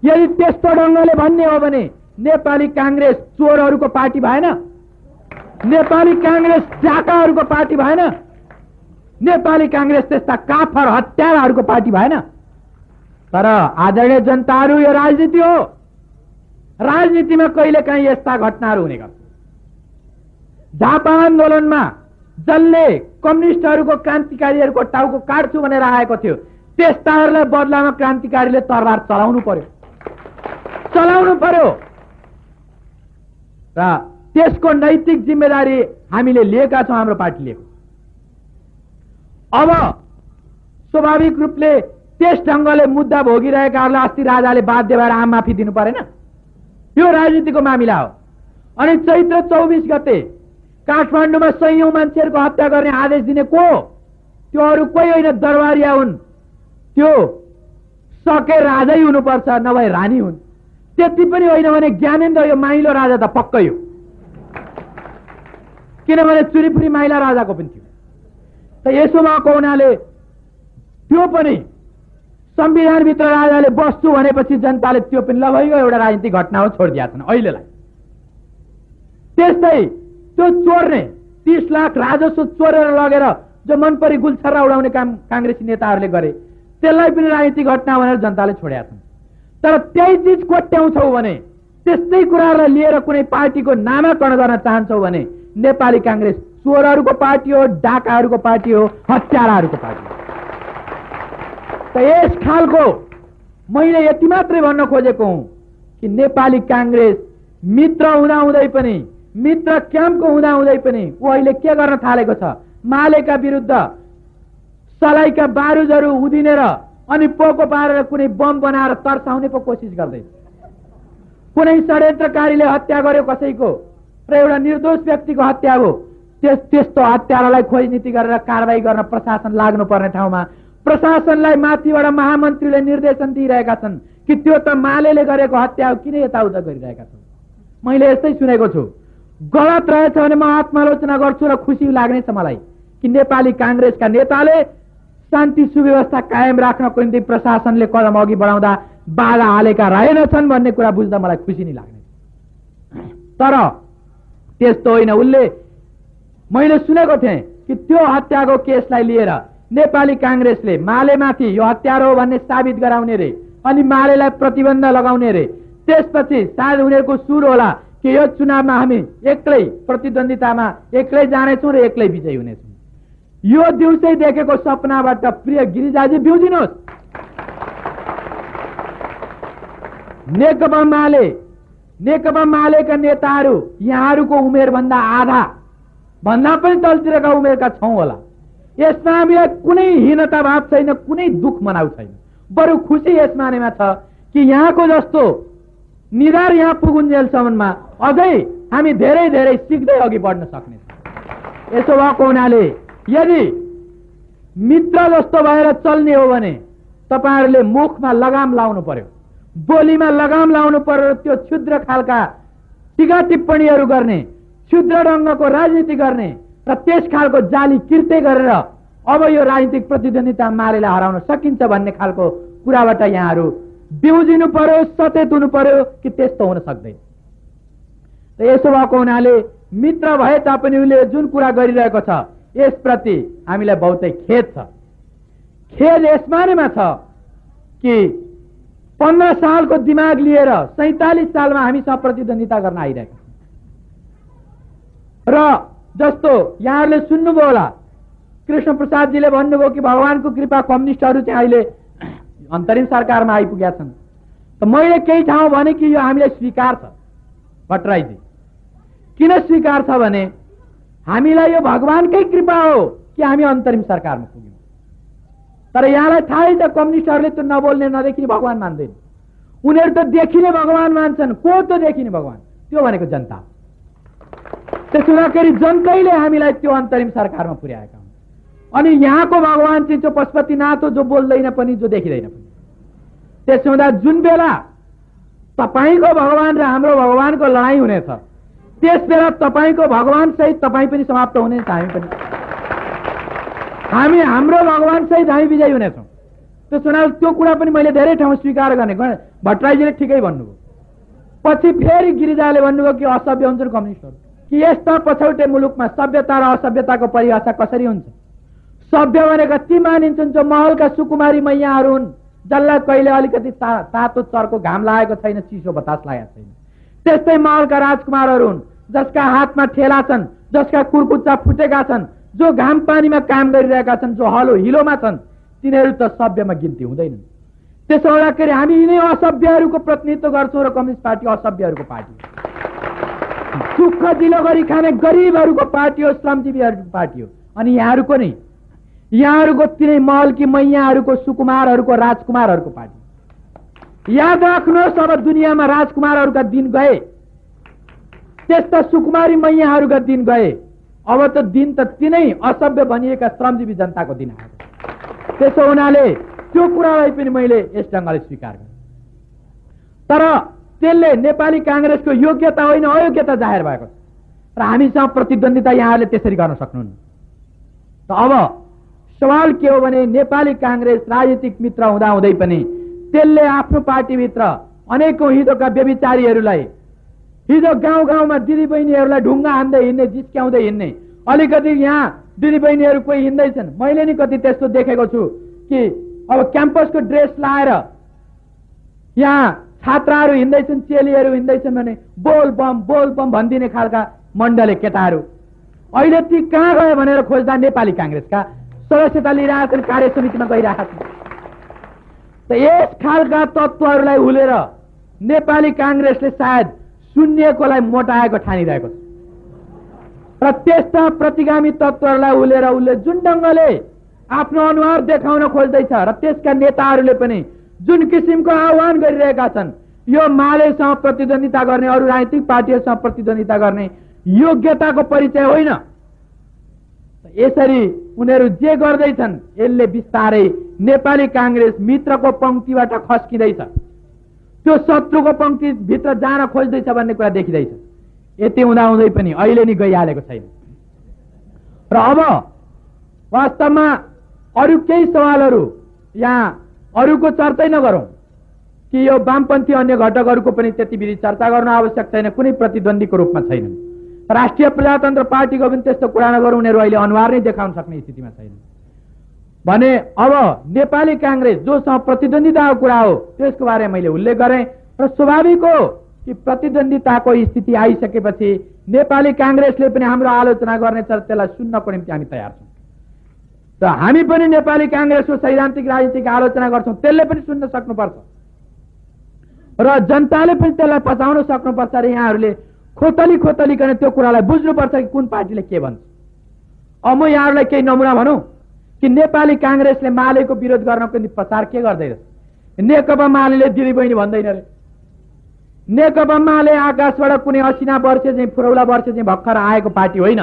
यदि त्यस्तो ढङ्गले भन्ने हो भने नेपाली कांग्रेस चोरहरूको पार्टी भएन, नेपाली कांग्रेस डाकाहरूको पार्टी भएन, नेपाली कांग्रेस त्यस्ता काफर हत्याराहरूको पार्टी भएन। तर आदरणीय जनताहरू, यो राजनीति हो। राजनीतिमा कहिलेकाहीँ यस्ता घटनाहरू हुने गर्छ। झापा आन्दोलनमा जसले कम्युनिस्टहरूको, क्रान्तिकारीहरूको टाउको काट्छु भनेर आएको थियो, त्यस्ताहरूलाई बदलामा क्रान्तिकारीले तरबार चलाउनु पर्यो र त्यसको नैतिक जिम्मेदारी हामीले लिएका छौं, हाम्रो पार्टीले। अब स्वाभाविक रूपले त्यस ढङ्गले मुद्दा भोगिरहेकाहरूलाई अस्ति राजाले बाध्य भएर आम माफी दिनु परेन? यो राजनीतिको मामिला हो। अनि चैत्र 24 गते काठमाडौँमा सयौं मान्छेहरूको हत्या गर्ने आदेश दिने को? त्यो अरू कोही होइन, दरबारिया हुन्। त्यो सके राजै हुनुपर्छ, नभए रानी हुन्। त्यति पनि होइन भने ज्ञानेन्द्र यो माइलो राजा त पक्कै हो, किनभने चुरीपुरी माइला राजाको पनि थियो। त यसो भएको हुनाले त्यो पनि संविधानभित्र राजाले बस्छु भनेपछि जनताले त्यो पनि ल भइगयो, एउटा राजनीतिक घटना हो, छोडिदिया छन् अहिलेलाई। त्यस्तै त्यो चोर्ने 30 लाख राजस्व चोरेर लगेर जो मन परी गुल्छर्रा उडाउने काम काङ्ग्रेसी नेताहरूले गरे, त्यसलाई पनि राजनीतिक घटना भनेर जनताले छोडेका छन्। तर त्यही चिज कोट्याउँछौ भने, त्यस्तै कुराहरूलाई लिएर कुनै पार्टीको नामाकरण गर्न चाहन्छौ भने नेपाली काङ्ग्रेस चोरहरूको पार्टी हो, डाकाहरूको पार्टी हो, हत्याराहरूको पार्टी हो। त यस खालको मैले यति मात्रै भन्न खोजेको हुँ कि नेपाली काङ्ग्रेस मित्र हुँदाहुँदै पनि, मित्र क्याम्पको हुँदाहुँदै पनि ऊ अहिले के गर्न थालेको छ? मालेका विरुद्ध सलाइका बारुदहरू उदिनेर अनि पोको पारेर कुनै बम बनाएर तर्साउने पो कोसिस गर्दैछ। कुनै षड्यन्त्रकारीले हत्या गर्यो कसैको र एउटा निर्दोष व्यक्तिको हत्या हो, त्यस्तो हत्यारालाई खोजनीति गरेर कारबाही गर्न प्रशासन लाग्नुपर्ने ठाउँमा प्रशासनलाई माथिबाट महामन्त्रीले निर्देशन दिइरहेका छन् कि त्यो त मालेले गरेको हत्या हो, किन यताउता गरिरहेका छन्। मैले यस्तै सुनेको छु। गलत रहेछ भने म आत्मालोचना गर्छु र खुसी लाग्नेछ मलाई कि नेपाली काङ्ग्रेसका नेताले शान्ति सुव्यवस्था कायम राख्नको निम्ति प्रशासनले कदम अघि बढाउँदा बाधा हालेका रहेनछन् भन्ने कुरा बुझ्दा मलाई खुसी नै लाग्ने। तर त्यस्तो होइन। उसले, मैले सुनेको थिएँ कि त्यो हत्याको केसलाई लिएर नेपाली काङ्ग्रेसले मालेमाथि यो हत्या हो भन्ने साबित गराउने रे, अनि मालेलाई प्रतिबन्ध लगाउने रे। त्यसपछि सायद उनीहरूको सुर होला कि यो चुनावमा हामी एक्लै प्रतिद्वन्दितामा एक्लै जानेछौँ र एक्लै विजयी हुनेछौँ। यो दिउँसै देखेको सपनाबाट प्रिय गिरिजाजी बिउजिनुहोस्। नेकपा मालेका नेताहरू यहाँहरूको उमेरभन्दा आधा भन्दा पनि तलतिरका उमेरका छौँ होला। यसमा हामीलाई कुनै हीनता भाव छैन, कुनै दुःख मनाउ छैन। बरु खुसी यस मानेमा छ कि यहाँको जस्तो निधार यहाँ पुगुन्जेलसम्ममा अझै हामी धेरै धेरै सिक्दै अघि बढ्न सक्नेछौँ। यसो भएको हुनाले यदि मित्र जस्तो भएर चल्ने हो भने तपाईहरुले मुखमा लगाम लाउनु पर्यो, बोलीमा लगाम लाउनु पर्यो। त्यो क्षुद्र खालका टीका टिप्पणीहरू गर्ने, क्षुद्र ढङ्गको राजनीति गर्ने र त्यस खालको जाली कृत्य गरेर अब यो राजनीतिक प्रतिद्वन्दिता मालेलाई हराउन सकिन्छ भन्ने खालको कुराबाट यहाँहरू बिउजिनु पर्यो, सचेत हुनु पर्यो कि त्यस्तो हुन सक्दैन। यसो भएको हुनाले मित्र भए तापनि उसले जुन कुरा गरिरहेको छ यसप्रति हामीलाई बहुतै खेद छ। खेद यसमानेमा छ कि 15 सालको दिमाग लिएर 47 सालमा हामीसँग प्रतिद्वन्दिता गर्न आइरहेका छौँ। र जस्तो यहाँहरूले सुन्नुभयो होला, कृष्ण प्रसादजीले भन्नुभयो कि भगवानको कृपा कम्युनिस्टहरू चाहिँ अहिले अन्तरिम सरकारमा आइपुगेका छन्। त मैले केही ठाउँ भने कि यो हामीलाई स्वीकार छ। भट्टराईजी, किन स्वीकार छ भने हामीलाई यो भगवानकै कृपा हो कि हामी अन्तरिम सरकारमा पुग्यौँ। तर यहाँलाई थाहै छ कम्युनिस्टहरूले त नबोल्ने नदेखिने भगवान मान्दैन। उनीहरू त देखिने भगवान मान्छन्। को त देखिने भगवान? त्यो भनेको जनता। त्यसो हुँदाखेरि जनताले हामीलाई त्यो अन्तरिम सरकारमा पुर्याएका हुन्। अनि यहाँको भगवान चाहिँ जो पशुपतिनाथ हो, जो बोल्दैन पनि, जो देखिँदैन पनि। त्यसो हुँदा जुन बेला तपाईँको भगवान र हाम्रो भगवानको लडाईँ हुनेछ त्यस बेला तपाईँको भगवान सहित तपाईँ पनि समाप्त हुनेछ, हामी हाम्रो भगवान सहित हामी विजयी हुनेछौँ। त्यसो हुनाले त्यो कुरा पनि मैले धेरै ठाउँ स्वीकार गर्ने। भट्टराईजीले ठिकै भन्नुभयो। पछि फेरि गिरिजाले भन्नुभयो कि असभ्य हुन्छन् कम्युनिस्टहरू, कि यस्ता पछौटे मुलुकमा सभ्यता र असभ्यताको परिभाषा कसरी हुन्छ? सभ्य भनेका ती मानिन्छन् जो महलका सुकुमारी मैयाहरू हुन्, जसलाई कहिले अलिकति तातो चर्को घाम लागेको छैन, चिसो बतास लागेको छैन। त्यस्तै महलका राजकुमारहरू हुन् जसका हातमा ठेला छन्, जसका कुर्कुच्चा फुटेका छन्, जो घाम पानीमा काम गरिरहेका छन्, जो हलो हिलोमा छन्। तिनीहरू त सभ्यमा गिन्ती हुँदैनन्। त्यसो हुँदाखेरि हामी यिनै असभ्यहरूको प्रतिनिधित्व गर्छौँ र कम्युनिस्ट पार्टी असभ्यहरूको पार्टी हो। दुःख दिलो गरी खाने गरिबहरूको पार्टी हो, श्रमजीवीहरूको पार्टी हो। अनि यहाँहरूको नै, यहाँहरूको तिनै महलकी मैयाहरूको, सुकुमारहरूको, राजकुमारहरूको पार्टी। याद राख्नुहोस्, अब दुनियाँमा राजकुमारहरूका दिन गए, त्यस्ता सुकुमारी मैयाहरूका दिन गए। अब त दिन त तिनै असभ्य भनिएका श्रमजीवी जनताको दिन आएको। त्यसो हुनाले त्यो कुरालाई पनि मैले यस ढङ्गले स्वीकार गरेँ। तर त्यसले नेपाली कांग्रेसको योग्यता होइन अयोग्यता जाहेर भएको छ र हामीसँग प्रतिद्वन्दिता यहाँहरूले त्यसरी गर्न सक्नुहुन्न। त अब सवाल के हो भने नेपाली कांग्रेस राजनीतिक मित्र हुँदाहुँदै पनि त्यसले आफ्नो पार्टीभित्र अनेकौं हिजोका व्यभिचारीहरूलाई, हिजो गाउँ गाउँमा दिदीबहिनीहरूलाई ढुङ्गा हान्दै हिँड्ने, जिस्क्याउँदै हिँड्ने, अलिकति यहाँ दिदीबहिनीहरू कोही हिँड्दैछन्, मैले नि कति त्यस्तो देखेको छु कि अब क्याम्पसको ड्रेस लाएर यहाँ छात्राहरू हिँड्दैछन्, चेलीहरू हिँड्दैछन् भने बोल बम भनिदिने खालका मण्डले केटाहरू। अहिले ती कहाँ गयो भनेर खोज्दा नेपाली कांग्रेसका सदस्यता लिइरहेका छन्, कार्य समितिमा गइरहेका छन्। त यस खालका तत्त्वहरूलाई हुलेर नेपाली कांग्रेसले सायद शून्यकोलाई मोटाएको ठानिरहेको छ र त्यस्ता प्रतिगामी तत्त्वहरूलाई हुलेर उसले जुन ढङ्गले आफ्नो अनुहार देखाउन खोज्दैछ र त्यसका नेताहरूले पनि जुन किसिमको आह्वान गरिरहेका छन्, यो मालेसँग प्रतिद्वन्दिता गर्ने, अरू राजनीतिक पार्टीहरूसँग प्रतिद्वन्दिता गर्ने योग्यताको परिचय होइन। यसरी उनीहरू जे गर्दैछन् यसले बिस्तारै नेपाली कांग्रेस मित्रको पंक्तिबाट खस्किँदैछ, त्यो शत्रुको पंक्तिभित्र जान खोज्दैछ भन्ने कुरा देखिँदैछ। यति हुँदाहुँदै पनि अहिले नि गइहालेको छैन र अब वास्तवमा अरू केही सवालहरू यहाँ अरूको चर्चै नगरौं कि यो वामपन्थी अन्य घटकहरूको पनि त्यति बिरी चर्चा गर्न आवश्यक छैन, कुनै प्रतिद्वन्दीको रूपमा छैन। राष्ट्रिय प्रजातन्त्र पार्टीको पनि त्यस्तो कुरा नगरौं, उनीहरू अहिले अनुहार नै देखाउन सक्ने स्थितिमा छैन भने अब नेपाली कांग्रेस जोसँग प्रतिद्वन्दिताको कुरा हो त्यसको बारेमा मैले उल्लेख गरेँ र स्वाभाविक हो कि प्रतिद्वन्दिताको स्थिति आइसकेपछि नेपाली कांग्रेसले पनि हाम्रो आलोचना गर्नेछ, त्यसलाई सुन्नको निम्ति हामी तयार छौं। त हामी पनि नेपाली कांग्रेसको सैद्धान्तिक राजनीतिक आलोचना गर्छौं, त्यसले पनि सुन्न सक्नुपर्छ र जनताले पनि त्यसलाई पचाउन सक्नुपर्छ र यहाँहरूले खोतलिकन त्यो कुरालाई बुझ्नुपर्छ कि कुन पार्टीले के भन्छ। अब म यहाँहरूलाई केही नमुना भनौं कि नेपाली कांग्रेसले मालेको विरोध गर्नको निम्ति प्रचार के गर्दैछ। नेकपा माले दिदीबहिनी भन्दैन रे, नेकपा माले आकाशबाट कुनै असिना वर्षे चाहिँ फुरौला वर्षे चाहिँ भर्खर आएको पार्टी होइन।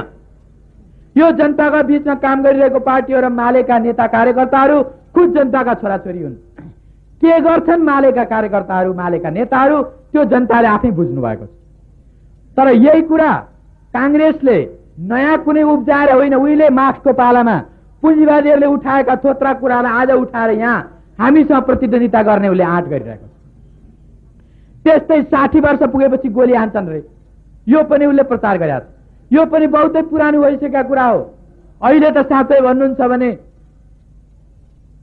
यो जनताका बीचमा काम गरिरहेको पार्टी हो र मालेका नेता कार्यकर्ताहरू खुद जनताका छोराछोरी हुन्। के गर्छन् मालेका कार्यकर्ताहरू, मालेका नेताहरू, त्यो जनताले आफै बुझ्नु भएको छ। तर यही कुरा कांग्रेसले नयाँ कुनै उब्जाएर होइन, उहिले मार्क्सको पालामा पुँजीवादीहरूले उठाएका थोत्रा कुरालाई आज उठाएर यहाँ हामीसँग प्रतिद्वन्दिता गर्ने उसले आँट गरिरहेको छ। त्यस्तै 60 वर्ष पुगेपछि गोली हान्छन् रे, यो पनि उसले प्रचार गरेको छ। यो पनि बहुतै पुरानो भइसकेका कुरा हो। अहिले त साँच्चै भन्नुहुन्छ भने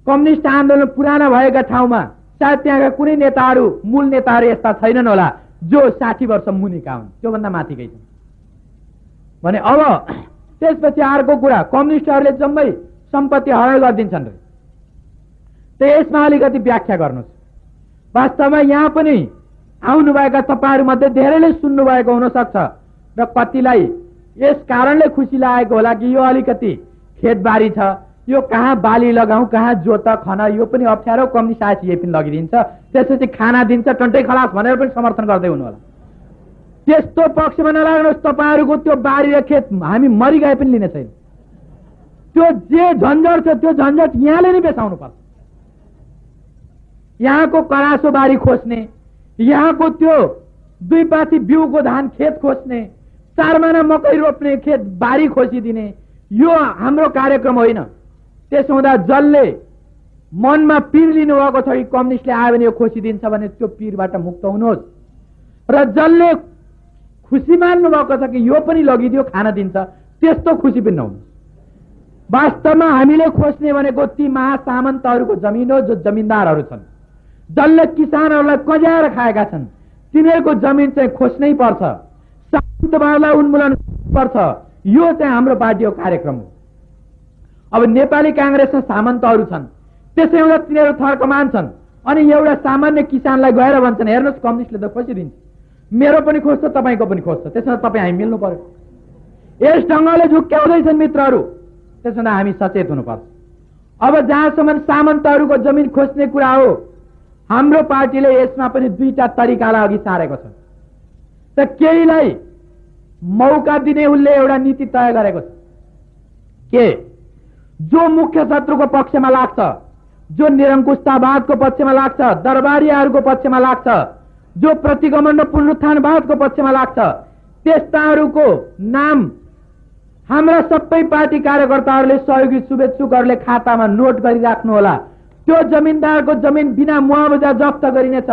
कम्युनिस्ट आन्दोलन पुराना भएका ठाउँमा सायद त्यहाँका कुनै नेताहरू, मूल नेताहरू यस्ता छैनन् होला जो 60 वर्ष मुनिका हुन्, त्योभन्दा माथिकै छन् भने अब त्यसपछि अर्को कुरा कम्युनिस्टहरूले जम्मै सम्पत्ति हरण गरिदिन्छन् रे। त यसमा अलिकति व्याख्या गर्नुहोस्। वास्तवमा यहाँ पनि आउनुभएका तपाईहरुमध्ये धेरैले सुन्नुभएको हुन सक्छ र कतिलाई यस कारणले खुसी लागेको होला कि यो अलिकति खेतबारी छ, यो कहाँ बाली लगाऊ, कहाँ जोत खन, यो पनि अप्ठ्यारो, कम्युनिस्ट आएपछि यही पनि लगिदिन्छ, त्यसपछि खाना दिन्छ टन्टै खलास भनेर पनि समर्थन गर्दै हुनु होला। त्यस्तो पक्षमा नलाग्नुहोस्। तपाईहरुको त्यो बारी र खेत हामी मरिगए पनि लिने छैन। त्यो जे झन्झट छ त्यो झन्झट यहाँले नै बेसाउनु पर्छ। यहाँको करासो बारी खोज्ने, यहाँको त्यो 2 पाथी बिउको धान खेत खोज्ने, 4 महिना मकै रोप्ने खेत बारी खोजिदिने, यो हाम्रो कार्यक्रम होइन। त्यसो हुँदा जसले मनमा पीर लिनु भएको छ कि कम्युनिस्टले आयो भने यो खोजिदिन्छ भने त्यो पीरबाट मुक्त हुनुहोस्, र जसले खुसी मान्नु भएको छ कि यो पनि लगिदियो खान दिन्छ, त्यस्तो खुसी पनि नहुनु। वास्तवमा हामीले खोज्ने भनेको ती महासामन्तहरूको जमिन हो जो जमिनदारहरू छन्, जसले किसानहरूलाई कजाएर खाएका छन्, तिनीहरूको जमिन चाहिँ खोज्नै पर्छ, सामन्तवादलाई उन्मूलन पर्छ। यो चाहिँ हाम्रो पार्टीको कार्यक्रम हो। अब नेपाली कांग्रेसमा सामन्तहरू छन्, त्यसै हुँदा तिनीहरू थर्क मान्छन् अनि एउटा सामान्य किसानलाई गएर भन्छन् हेर्नुहोस् कम्युनिस्टले त खोजिदिन्छ, मेरो पनि खोज्छ तपाईको पनि खोज्छ, त्यसमा तपाईँ हामी मिल्नु पर्यो। यस ढङ्गले झुक्क्याउँदैछन् मित्रहरू। त्यसो हुँदा हामी सचेत हुनुपर्छ। अब जहाँसम्म सामन्तहरूको जमिन खोज्ने कुरा हो, हाम्रो पार्टीले यसमा पनि दुईटा तरिकालाई अघि सारेको छ। त केहीलाई मौका दिने उसले एउटा नीति तय गरेको छ के जो मुख्य शत्रुको पक्षमा लाग्छ, जो निरङ्कुशतावादको पक्षमा लाग्छ, दरबारीहरूको पक्षमा लाग्छ, जो प्रतिगमन र पुनरुत्थानवादको पक्षमा लाग्छ, त्यस्ताहरूको नाम हाम्रा सबै पार्टी कार्यकर्ताहरूले सहयोगी शुभेच्छुकहरूले खातामा नोट गरिराख्नु होला। त्यो जमिनदारको जमिन बिना मुआवजा जफ्त गरिनेछ,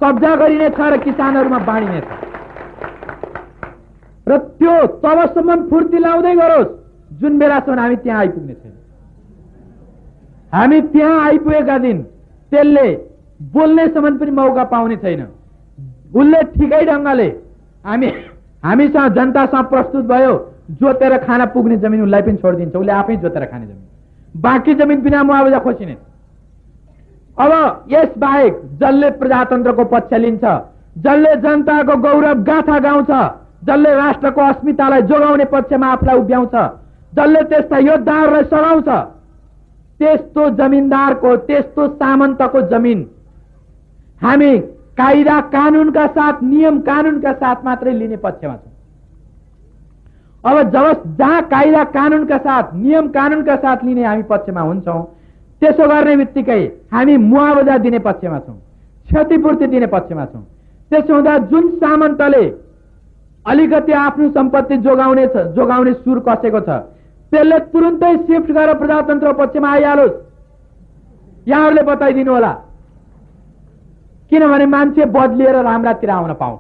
कब्जा गरिनेछ र किसानहरूमा बाँडिनेछ। र त्यो तबसम्म फुर्ती लाउँदै गरोस् जुन बेलासम्म हामी त्यहाँ आइपुग्ने छैन। हामी त्यहाँ आइपुगेका दिन त्यसले बोल्नेसम्म पनि मौका पाउने छैन। उसले ठिकै ढङ्गले हामीसँग जनतासँग प्रस्तुत भयो, जोतेर खाना पुग्ने जमिन उसलाई पनि छोडिदिन्छ, उसले आफै जोतेर खाने जमिन, बाँकी जमिन बिना मुआवजा खोसिने। अब यस बाहेक जसले प्रजातन्त्रको पक्ष लिन्छ, जसले जनताको गौरव गाथा गाउँछ, जसले राष्ट्रको अस्मितालाई जोगाउने पक्षमा आफूलाई उभ्याउँछ, जसले त्यस्ता योद्धाहरूलाई सघाउँछ, त्यस्तो जमिनदारको, त्यस्तो सामन्तको जमिन हामी कायदा कानूनका साथ, नियम कानूनका साथ मात्रै लिने पक्षमा छौँ। अब जहाँ कायदा कानूनका साथ, नियम कानूनका साथ लिने हामी पक्षमा हुन्छौँ, त्यसो गर्ने बित्तिकै हामी मुआवजा दिने पक्षमा छौँ, क्षतिपूर्ति दिने पक्षमा छौँ। त्यसो हुँदा जुन सामन्तले अलिकति आफ्नो सम्पत्ति जोगाउने सुर कसेको छ, त्यसले तुरुन्तै शिफ्ट गरेर प्रजातन्त्र पक्षमा आइहालोस्। यहाँहरूले बताइदिनु होला, किनभने मान्छे बदलिएर राम्रातिर आउन पाउँछ।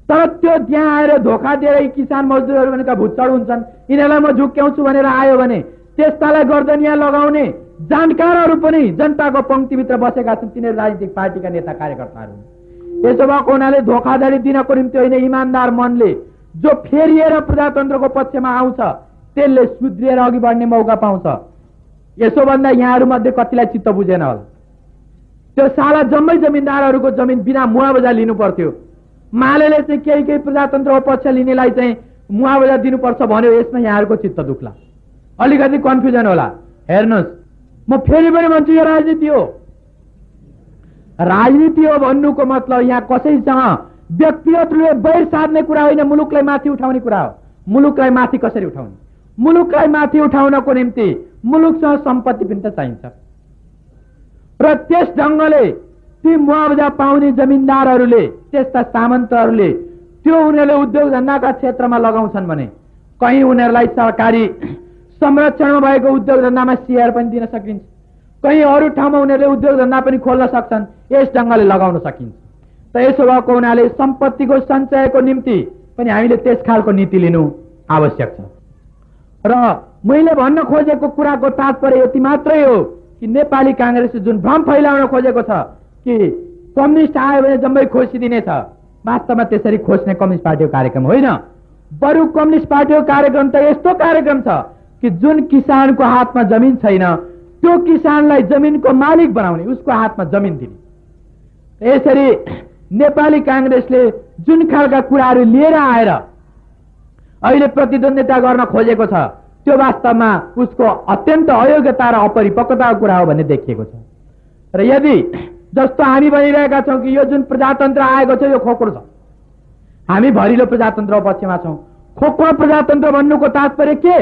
तर त्यो त्यहाँ आएर धोका दिएर किसान मजदुरहरू भनेका भुच्चड हुन्छन्, यिनीहरूलाई म झुक्क्याउँछु भनेर आयो भने त्यस्तालाई गर्दनिया लगाउने जानकारहरू पनि जनताको पंक्तिभित्र बसेका छन्, तिनीहरू राजनीतिक पार्टीका नेता कार्यकर्ताहरू। यसो भएको हुनाले धोखाधडी दिनको निम्ति होइन, इमान्दार मनले जो फेरिएर प्रजातन्त्रको पक्षमा आउँछ त्यसले सुध्रिएर अघि बढ्ने मौका पाउँछ। यसो भन्दा यहाँहरू मध्ये कतिलाई चित्त बुझेन होला। त्यो साला जम्मै जमिनदारहरूको जमिन बिना मुआवजा लिनु पर्थ्यो। मालेले चाहिँ केही प्रजातन्त्रको पक्ष लिनेलाई चाहिँ मुआवजा दिनुपर्छ भन्यो, यसमा यहाँहरूको चित्त दुख्ला, अलिकति कन्फ्युजन होला। हेर्नुहोस्, म फेरि पनि भन्छु, यो राजनीति हो। राजनीति हो भन्नुको मतलब यहाँ कसैसँग व्यक्तिगत रूपले बैर साध्ने कुरा होइन, मुलुकलाई माथि उठाउने कुरा हो। मुलुकलाई माथि कसरी उठाउने? मुलुकलाई माथि उठाउनको निम्ति मुलुकसँग सम्पत्ति पनि त चाहिन्छ र त्यस ढङ्गले ती मुआवजा पाउने जमिनदारहरूले, त्यस्ता सामन्तहरूले त्यो उनीहरूले उद्योग धन्दाका क्षेत्रमा लगाउँछन् भने कहीँ उनीहरूलाई सरकारी संरक्षणमा भएको उद्योग धन्दामा सेयर पनि दिन सकिन्छ, कहीँ अरू ठाउँमा उनीहरूले उद्योग धन्दा पनि खोल्न सक्छन्, यस ढङ्गले लगाउन सकिन्छ। त यसो भएको हुनाले सम्पत्तिको सञ्चयको निम्ति पनि हामीले त्यस खालको नीति लिनु आवश्यक छ। र मैले भन्न खोजेको कुराको तात्पर्य यति मात्रै हो कि नेपाली कांग्रेसले जुन भ्रम फैलाउन खोजेको छ कि कम्युनिस्ट आयो भने जम्मै खोसिदिनेछ, वास्तवमा त्यसरी खोज्ने कम्युनिस्ट पार्टीको कार्यक्रम होइन। बरु कम्युनिस्ट पार्टीको कार्यक्रम त यस्तो कार्यक्रम छ कि जुन किसानको हातमा जमिन छैन त्यो किसानलाई जमिनको मालिक बनाउने, उसको हातमा जमिन दिने। यसरी नेपाली कांग्रेसले जुन खालका कुराहरू लिएर आएर अहिले प्रतिद्वन्द्विता गर्न खोजेको छ त्यो वास्तवमा उसको अत्यन्त अयोग्यता र अपरिपक्वताको कुरा हो भन्ने देखिएको छ। र यदि जस्तो हामी भनिरहेका छौँ कि यो जुन प्रजातन्त्र आएको छ यो खोक्रो छ, हामी भरिलो प्रजातन्त्र पक्षमा छौँ। खोक्रो प्रजातन्त्र भन्नुको तात्पर्य के?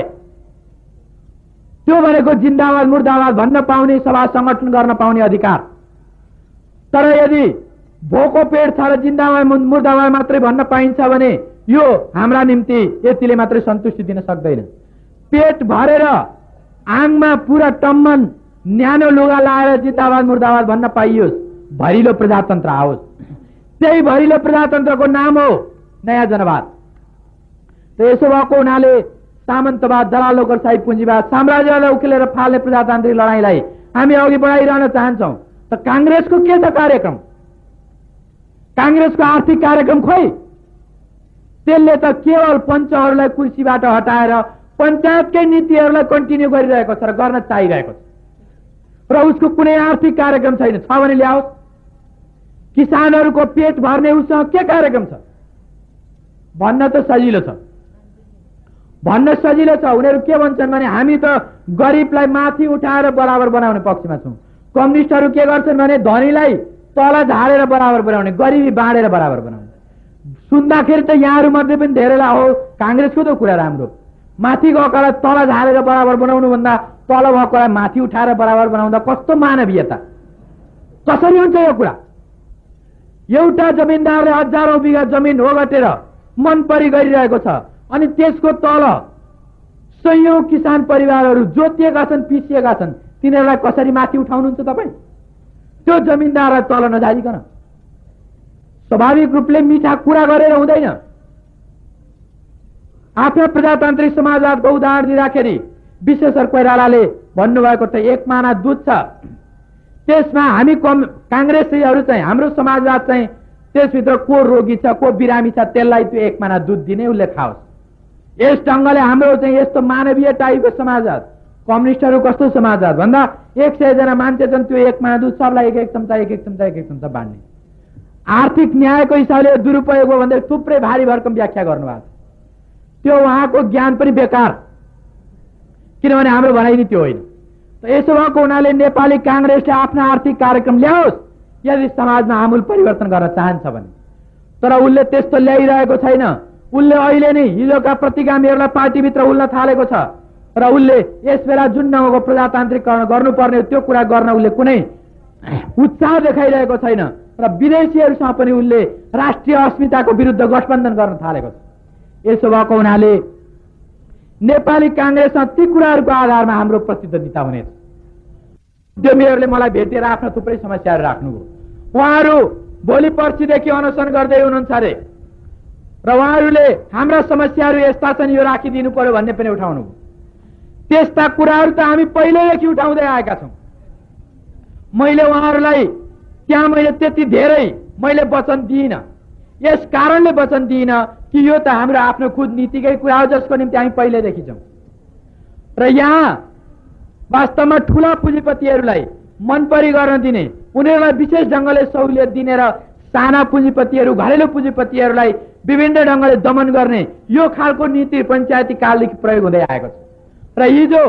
त्यो भनेको जिन्दाबाद मुर्दाबाद भन्न पाउने, सभा संगठन गर्न पाउने अधिकार। तर यदि भोको पेट छ र जिन्दाबाद मुर्दाबाद मात्रै भन्न पाइन्छ भने यो हाम्रा निम्ति यतिले मात्रै सन्तुष्टि दिन सक्दैन। पेट भरेर आङमा पुरा टम्मन न्यानो लुगा लाएर जिन्दाबाद मुर्दाबाद भन्न पाइयोस्, भरिलो प्रजातन्त्र आओस्। त्यही भरिलो प्रजातन्त्रको नाम हो नयाँ जनवाद। त यसो भएको हुनाले सामन्तवाद, दलाल नोकरशाही, पुँजीवाद, साम्राज्यवादलाई उकेलेर फाल्ने प्रजातान्त्रिक लडाईँलाई हामी अघि बढाइरहन चाहन्छौँ। त कांग्रेसको के छ कार्यक्रम? कांग्रेसको आर्थिक कार्यक्रम खोइ? त्यसले त केवल पञ्चहरूलाई कुर्सीबाट हटाएर पञ्चायतकै नीतिहरूलाई कन्टिन्यू गरिरहेको छ र गर्न चाहिरहेको छ, र उसको कुनै आर्थिक कार्यक्रम छैन। छ भने ल्याओस्। किसानहरूको पेट भर्ने उसँग के कार्यक्रम छ भन्न त सजिलो छ, भन्न सजिलो छ। उनीहरू के भन्छन् भने हामी त गरिबलाई माथि उठाएर बराबर बनाउने पक्षमा छौँ, कम्युनिस्टहरू के गर्छन् भने धनीलाई तल झारेर बराबर बनाउने, गरिबी बाँडेर बराबर बनाउने। सुन्दाखेरि त यहाँहरू मध्ये पनि धेरैलाई हो काङ्ग्रेसको त कुरा राम्रो, माथि गएकोलाई तल झारेर बराबर बनाउनु भन्दा तल भएकोलाई माथि उठाएर बराबर बनाउँदा कस्तो मानवीयता, कसरी हुन्छ यो कुरा? एउटा जमिनदारले हजारौं बिघा जमिन ओगटेर मन परी गरिरहेको छ अनि त्यसको तल सयौं किसान परिवारहरू जोतिएका छन्, पिसिएका छन्, तिनीहरूलाई कसरी माथि उठाउनुहुन्छ तपाईँ? त्यो जमिनदारलाई तल नझारिकन स्वाभाविक रूपले मिठा कुरा गरेर हुँदैन। आफ्नो प्रजातान्त्रिक समाजवादको उदाहरण दिँदाखेरि विश्वेश्वर कोइरालाले भन्नुभएको त एक माना दुध छ, त्यसमा हामी काङ्ग्रेसीहरू चाहिँ हाम्रो समाजवाद चाहिँ त्यसभित्र को रोगी छ को बिरामी छ त्यसलाई त्यो एक माना दुध दिने उसले खाओस्। यस ढङ्गले हाम्रो चाहिँ यस्तो मानवीय टाइपको समाजवाद। कम्युनिस्टहरू कस्तो समाजवाद भन्दा 100 जना मान्छे छन्, त्यो एक माना दुध सबलाई एक एक चम्चा बाँड्ने। आर्थिक न्यायको हिसाबले दुरुपयोग हो भन्दै थुप्रै भारी भरकम व्याख्या गर्नुभएको छ। त्यो उहाँको ज्ञान पनि बेकार, किनभने हाम्रो भनाइ नि त्यो होइन। यसो भएको हुनाले नेपाली काङ्ग्रेसले आफ्नो आर्थिक कार्यक्रम ल्याओस् यदि समाजमा आमूल परिवर्तन गर्न चाहन्छ भने, तर उसले त्यस्तो ल्याइरहेको छैन। उसले अहिले नै हिजोका प्रतिगामीहरूलाई पार्टीभित्र उल्न थालेको छ र उसले यस बेला जुन ढङ्गको प्रजातान्त्रिकरण गर्नुपर्ने त्यो कुरा गर्न उसले कुनै उत्साह देखाइरहेको छैन र विदेशीहरूसँग पनि उसले राष्ट्रिय अस्मिताको विरुद्ध गठबन्धन गर्न थालेको छ। यसो भएको हुनाले नेपाली काङ्ग्रेसमा ती कुराहरूको आधारमा हाम्रो प्रतिद्वन्दिता हुनेछ। उद्यमीहरूले मलाई भेटेर आफ्ना थुप्रै समस्याहरू राख्नुभयो। उहाँहरू भोलि पर्सिदेखि अनसन गर्दै हुनुहुन्छ अरे र उहाँहरूले हाम्रा समस्याहरू यस्ता छन् यो राखिदिनु पर्यो भन्ने पनि उठाउनु। त्यस्ता कुराहरू त हामी पहिल्यैदेखि उठाउँदै आएका छौँ। मैले उहाँहरूलाई त्यहाँ मैले त्यति धेरै मैले वचन दिइनँ, यस कारणले वचन दिइनँ कि यो त हाम्रो आफ्नो खुद नीतिकै कुरा हो जसको निम्ति हामी पहिल्यैदेखि छौँ। र यहाँ वास्तवमा ठुला पुँजीपतिहरूलाई मनपरी गर्न दिने, उनीहरूलाई विशेष ढङ्गले सहुलियत दिने र साना पुँजीपतिहरू घरेलु पुँजीपतिहरूलाई विभिन्न ढङ्गले दमन गर्ने यो खालको नीति पञ्चायती कालदेखि प्रयोग हुँदै आएको छ। र हिजो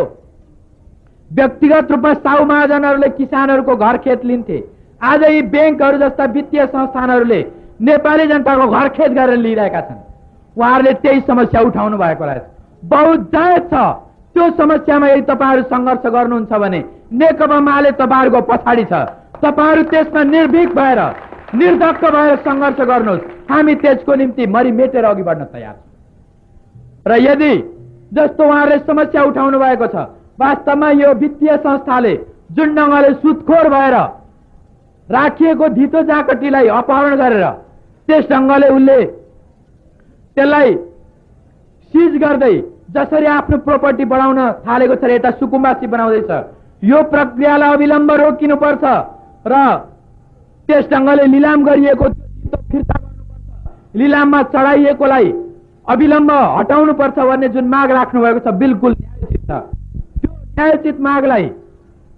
व्यक्तिगत रूपमा साहु महाजनहरूले किसानहरूको घर खेत लिन्थे, आज यी ब्याङ्कहरू जस्ता वित्तीय संस्थानहरूले नेपाली जनताको घर खेत गरेर लिइरहेका छन्। उहाँहरूले त्यही समस्या उठाउनु भएको रहेछ। बहुत जायज छ त्यो समस्यामा यदि तपाईँहरू सङ्घर्ष गर्नुहुन्छ भने नेकपा माले तपाईँहरूको पछाडि छ। तपाईँहरू त्यसमा निर्भीक भएर निर्धक्क भएर सङ्घर्ष गर्नुहोस्, हामी त्यसको निम्ति मरिमेटेर अघि बढ्न तयार छौँ। र यदि जस्तो उहाँहरूले समस्या उठाउनु भएको छ, वास्तवमा यो वित्तीय संस्थाले जुन ढङ्गले सुदखोर भएर राखिएको धितो जाकटीलाई अपहरण गरेर त्यस ढङ्गले उसले त्यसलाई सिज गर्दै जसरी आफ्नो प्रोपर्टी बढाउन थालेको छ, एउटा सुकुम्बासी बनाउँदैछ, यो प्रक्रियालाई अविलम्ब रोकिनुपर्छ र त्यस ढङ्गले लिलाम गरिएको फिर्ता गर्नुपर्छ, लिलाममा चढाइएकोलाई अविलम्ब हटाउनुपर्छ भन्ने जुन माग राख्नु भएको छ बिल्कुल न्यायोचित छ। त्यो न्यायोचित मागलाई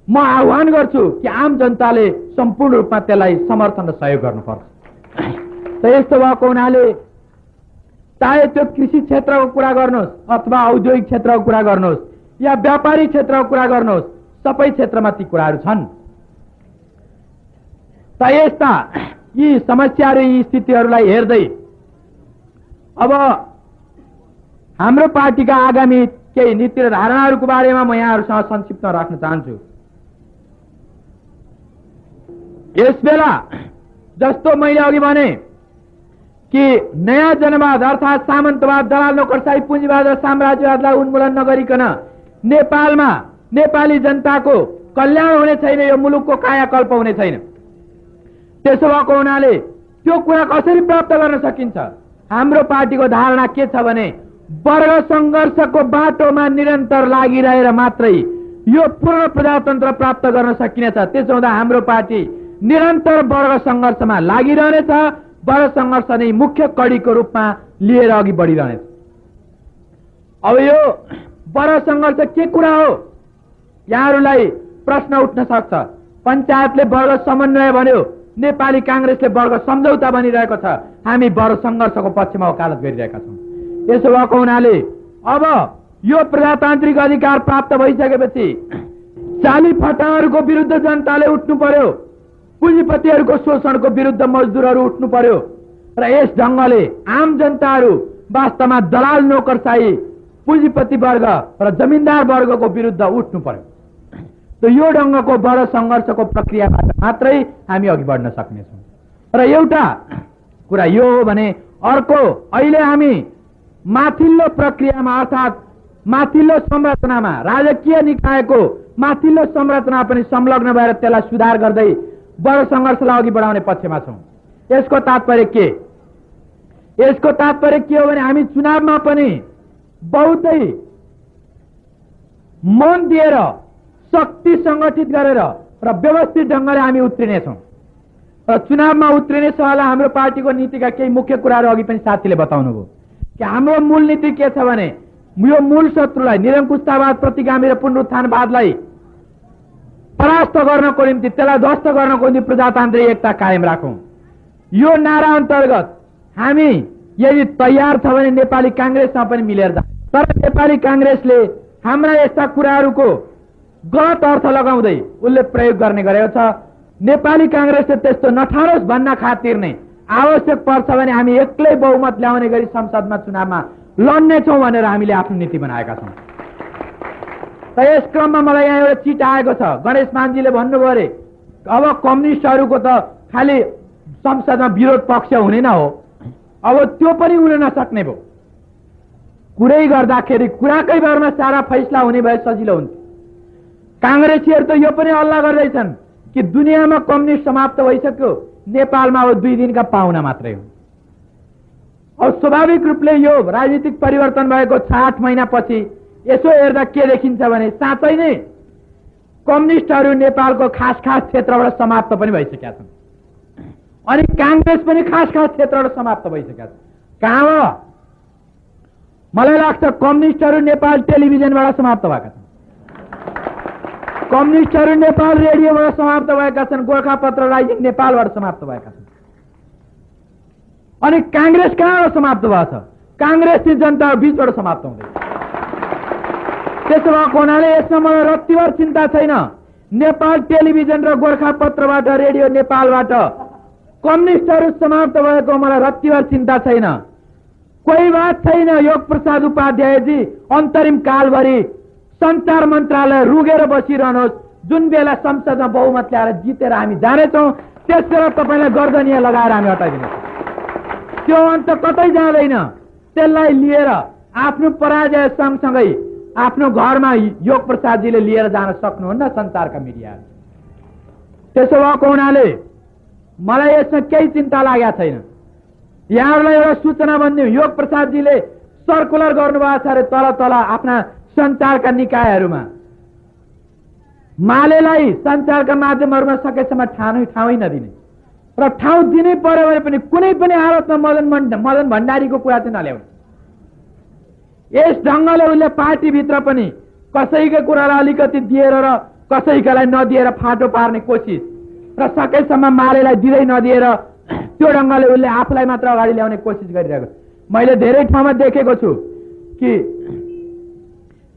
म आह्वान गर्छु कि आम जनताले सम्पूर्ण रूपमा त्यसलाई समर्थन र सहयोग गर्नुपर्छ। त यस्तो भएको हुनाले चाहे त्यो कृषि क्षेत्रको कुरा गर्नुहोस् अथवा औद्योगिक क्षेत्रको कुरा गर्नुहोस् या व्यापारिक क्षेत्रको कुरा गर्नुहोस्, सबै क्षेत्रमा ती कुराहरू छन्। त यस्ता यी समस्याहरू यी स्थितिहरूलाई हेर्दै अब हाम्रो पार्टीका आगामी केही नीति र धारणाहरूको बारेमा म यहाँहरूसँग संक्षिप्त राख्न चाहन्छु। यस बेला जस्तो मैले अघि भने कि नयाँ जनवाद अर्थात् सामन्तवाद, दलाल नोकरशाही, पुँजीवाद र साम्राज्यवादलाई उन्मूलन नगरिकन नेपालमा नेपाली जनताको कल्याण हुने छैन, यो मुलुकको कायाकल्प हुने छैन। त्यसो भएको हुनाले त्यो कुरा कसरी प्राप्त गर्न सकिन्छ? हाम्रो पार्टीको धारणा के छ भने वर्ग सङ्घर्षको बाटोमा निरन्तर लागिरहेर मात्रै यो पूर्ण प्रजातन्त्र प्राप्त गर्न सकिनेछ। त्यसो हुँदा हाम्रो पार्टी निरन्तर वर्ग सङ्घर्षमा लागिरहनेछ, वर्ग सङ्घर्ष नै मुख्य कडीको रूपमा लिएर अघि बढिरहनेछ। अब यो वर्ग सङ्घर्ष के कुरा हो? यहाँहरूलाई प्रश्न उठ्न सक्छ। पञ्चायतले वर्ग समन्वय भन्यो, नेपाली काङ्ग्रेसले वर्ग सम्झौता भनिरहेको छ, हामी वर्ग सङ्घर्षको पक्षमा वकालत गरिरहेका छौँ। यसो भएको हुनाले अब यो प्रजातान्त्रिक अधिकार प्राप्त भइसकेपछि चाली फटाहरूको विरुद्ध जनताले उठ्नु पर्यो, पुँजीपतिहरूको शोषणको विरुद्ध मजदुरहरू उठ्नु पर्यो र यस ढङ्गले आम जनताहरू वास्तवमा दलाल नोकरशाही पुँजीपति वर्ग र जमिनदार वर्गको विरुद्ध उठ्नु पर्यो। त यो ढङ्गको बडो सङ्घर्षको प्रक्रियाबाट मात्रै हामी अघि बढ्न सक्नेछौँ। र एउटा कुरा यो हो भने अर्को, अहिले हामी माथिल्लो प्रक्रियामा अर्थात् माथिल्लो संरचनामा, राजकीय निकायको माथिल्लो संरचना पनि संलग्न भएर त्यसलाई सुधार गर्दै बडो सङ्घर्षलाई अघि बढाउने पक्षमा छौँ। यसको तात्पर्य के? यसको तात्पर्य के हो भने हामी चुनावमा पनि बहुतै मन दिएर, शक्ति सङ्गठित गरेर र व्यवस्थित ढङ्गले हामी उत्रिनेछौँ। र चुनावमा उत्रिने सहला हाम्रो पार्टीको नीतिका केही मुख्य कुराहरू अघि पनि साथीले बताउनु भयो कि हाम्रो मूल नीति के छ भने यो मूल शत्रुलाई, निरङ्कुशतावाद, प्रतिगामी र पुनरुत्थानवादलाई परास्त गर्नको निम्ति, त्यसलाई ध्वस्त गर्नको निम्ति प्रजातान्त्रिक एकता कायम राखौँ। यो नारा अन्तर्गत हामी यदि तयार छ भने नेपाली काङ्ग्रेसमा पनि मिलेर जान्छ। तर नेपाली काङ्ग्रेसले हाम्रा यस्ता कुराहरूको गलत अर्थ लगाउँदै उसले प्रयोग गर्ने गरेको छ। नेपाली काङ्ग्रेसले त्यस्तो नठानोस् भन्न खातिर नै आवश्यक पर्छ भने हामी एक्लै बहुमत ल्याउने गरी संसदमा चुनावमा लड्नेछौँ भनेर हामीले आफ्नो नीति बनाएका छौँ। त यस क्रममा मलाई यहाँ एउटा चिट आएको छ। गणेश मानजीले भन्नुभयो अरे अब कम्युनिस्टहरूको त खालि संसदमा विरोध पक्ष हुने न हो, अब त्यो पनि हुन नसक्ने भयो। कुरै गर्दाखेरि कुराकै बारेमा सारा फैसला हुने भए सजिलो हुन्थ्यो। काङ्ग्रेसीहरू त यो पनि हल्ला गर्दैछन् कि दुनियाँमा कम्युनिस्ट समाप्त भइसक्यो, नेपालमा अब 2 दिनका पाहुना मात्रै हो। अब स्वाभाविक रूपले यो राजनीतिक परिवर्तन भएको 6-8 महिनापछि यसो हेर्दा के देखिन्छ भने साँच्चै नै कम्युनिस्टहरू नेपालको खास खास क्षेत्रबाट समाप्त पनि भइसकेका छन्। अनि काङ्ग्रेस पनि खास खास क्षेत्रबाट समाप्त भइसकेका छन्। कहाँ हो? मलाई लाग्छ कम्युनिस्टहरू नेपाल टेलिभिजनबाट समाप्त भएका छन्, कम्युनिस्टहरू नेपाल रेडियोबाट समाप्त भएका छन्, गोर्खापत्र राइजिङ नेपालबाट समाप्त भएका छन्। अनि काङ्ग्रेस कहाँबाट समाप्त भएको छ? काङ्ग्रेस चाहिँ जनता बीचबाट समाप्त हुँदैछ। त्यसो भएको हुनाले यसमा मलाई रत्तिभर चिन्ता छैन। नेपाल टेलिभिजन र गोर्खापत्रबाट, रेडियो नेपालबाट कम्युनिस्टहरू समाप्त भएको मलाई रत्तिभर चिन्ता छैन। कोही बात छैन, योग प्रसाद उपाध्यायजी अन्तरिम कालभरि सञ्चार मन्त्रालय रुगेर बसिरहनुहोस्। जुन बेला संसदमा बहुमत ल्याएर जितेर हामी जानेछौँ त्यस बेला तपाईँलाई गर्दनीय लगाएर हामी हटाइदिनेछौँ। त्यो अन्त कतै जाँदैन। त्यसलाई लिएर आफ्नो पराजय सँगसँगै आफ्नो घरमा योग प्रसादजीले लिएर जान सक्नुहुन्न सञ्चारका मिडियाहरू। त्यसो भएको हुनाले मलाई यसमा केही चिन्ता लागेको छैन। यहाँहरूलाई एउटा सूचना भनिदिउँ, योग प्रसादजीले सर्कुलर गर्नुभएको छ अरे तल तल आफ्ना सञ्चारका निकायहरूमा मालेलाई सञ्चारका माध्यमहरूमा सकेसम्म ठाउँ नदिने र ठाउँ दिनै पर्यो भने पनि कुनै पनि हालतमा मदन भण्डारीको कुरा चाहिँ नल्याउने। यस ढङ्गले उसले पार्टीभित्र पनि कसैको कुरालाई अलिकति दिएर र कसैकालाई नदिएर फाटो पार्ने कोसिस र सकेसम्म मालेलाई दिँदै नदिएर त्यो ढङ्गले उसले आफूलाई मात्र अगाडि ल्याउने कोसिस गरिरहेको छ। मैले धेरै ठाउँमा देखेको छु कि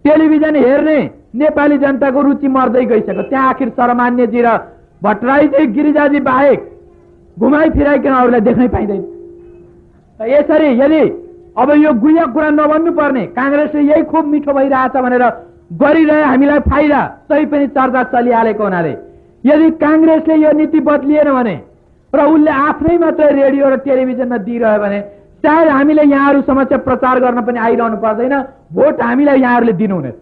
टेलिभिजन हेर्ने नेपाली जनताको रुचि मर्दै गइसक्यो। त्यहाँ आखिर शरमान्यजी र भट्टराईजी, गिरिजाजी बाहेक घुमाइ फिराइकन अरूलाई देख्नै पाइँदैन। यसरी यदि अब यो गुह्य कुरा नभन्नु पर्ने, काङ्ग्रेसले यही खुब मिठो भइरहेछ भनेर गरिरहे हामीलाई फाइदा, तै पनि चर्चा चलिहालेको हुनाले यदि काङ्ग्रेसले यो नीति बदलिएन भने र उसले आफ्नै मात्रै रेडियो र टेलिभिजनमा दिइरह्यो भने सायद हामीले यहाँहरू समक्ष प्रचार गर्न पनि आइरहनु पर्दैन, भोट हामीलाई यहाँहरूले दिनुहुनेछ।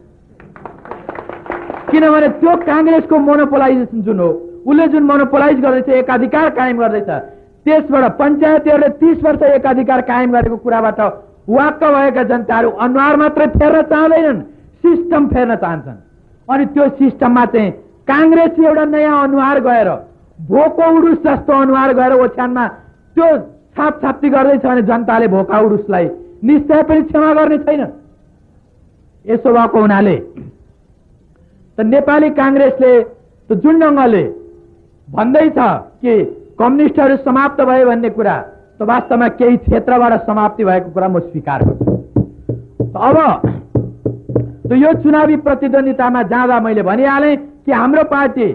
किनभने त्यो काङ्ग्रेसको मोनोपोलाइजेसन जुन हो, उसले जुन मोनोपोलाइज गर्दैछ, एकाधिकार कायम गर्दैछ, त्यसबाट पञ्चायतीहरूले 30 वर्ष एकाधिकार कायम गरेको कुराबाट वाक्क भएका जनताहरू अनुहार मात्रै फेर्न चाहँदैनन्, सिस्टम फेर्न चाहन्छन्। अनि त्यो सिस्टममा चाहिँ काङ्ग्रेसले एउटा नयाँ अनुहार गएर, भोको उडुस जस्तो अनुहार गएर ओछ्यानमा त्यो छापछाप्ती गर्दैछ भने जनताले भोका उडुसलाई निश्चय पनि क्षमा गर्ने छैन। यसो भएको हुनाले त नेपाली काङ्ग्रेसले त जुन ढङ्गले भन्दैछ कि कम्युनिस्टहरू समाप्त भए भन्ने कुरा, त वास्तवमा केही क्षेत्रबाट समाप्ति भएको कुरा म स्वीकार गर्छु। अब यो चुनावी प्रतिद्वन्दितामा जाँदा मैले भनिहालेँ कि हाम्रो पार्टी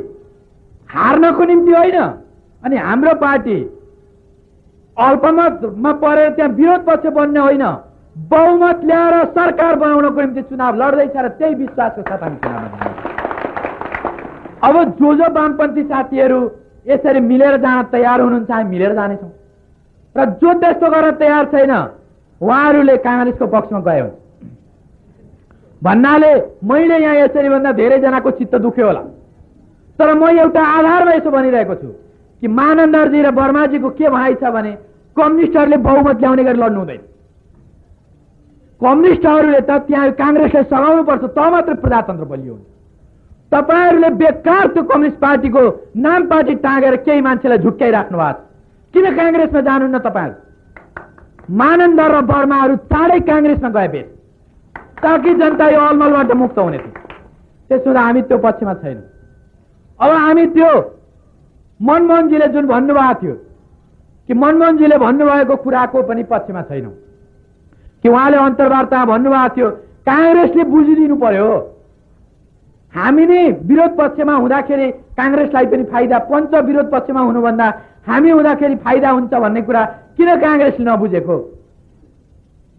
हार्नको निम्ति होइन अनि हाम्रो पार्टी अल्पमतमा परेर त्यहाँ विरोध पक्ष बन्ने होइन, बहुमत ल्याएर सरकार बनाउनको निम्ति चुनाव लड्दैछ र त्यही विश्वासको साथ हामी चुनाव लड्छौँ। अब जो वामपन्थी साथीहरू यसरी मिलेर जान तयार हुनुहुन्छ हामी मिलेर जानेछौँ र जो त्यस्तो गर्न तयार छैन उहाँहरूले कांग्रेसको पक्षमा गए हुन्छ भन्नाले मैले यहाँ यसरी भन्दा धेरैजनाको चित्त दुख्यो होला, तर म एउटा आधारमा यसो भनिरहेको छु कि मानन्दरजी र वर्माजीको के भनाइ छ भने कम्युनिस्टहरूले बहुमत ल्याउने गरी लड्नु हुँदैन। कम्युनिस्टहरूले त त्यहाँ कांग्रेसलाई सघाउनु पर्छ, त मात्र प्रजातन्त्र बलियो हुन्छ। तपाईहरूले बेकार त्यो कम्युनिस्ट पार्टीको नाम पार्टी टाँगेर केही मान्छेलाई झुक्क्याइराख्नु भएको छ। किन कांग्रेसमा जानुहुन्न तपाईहरू? मानन्दर र वर्माहरू चाँडै कांग्रेसमा गए बेस ताकि जनता यो अलमलबाट मुक्त हुने थियो। त्यसो हुँदा हामी त्यो पक्षमा छैनौँ। अब हामी त्यो मनमोहनजीले जुन भन्नुभएको थियो कि मनमोहनजीले भन्नुभएको कुराको पनि पक्षमा छैनौँ कि उहाँले अन्तर्वार्ता भन्नुभएको थियो कांग्रेसले बुझिदिनु पर्यो, हामी नै विरोध पक्षमा हुँदाखेरि कांग्रेसलाई पनि फाइदा, पञ्च विरोध पक्षमा हुनुभन्दा हामी हुँदाखेरि फाइदा हुन्छ भन्ने कुरा किन कांग्रेसले नबुझेको?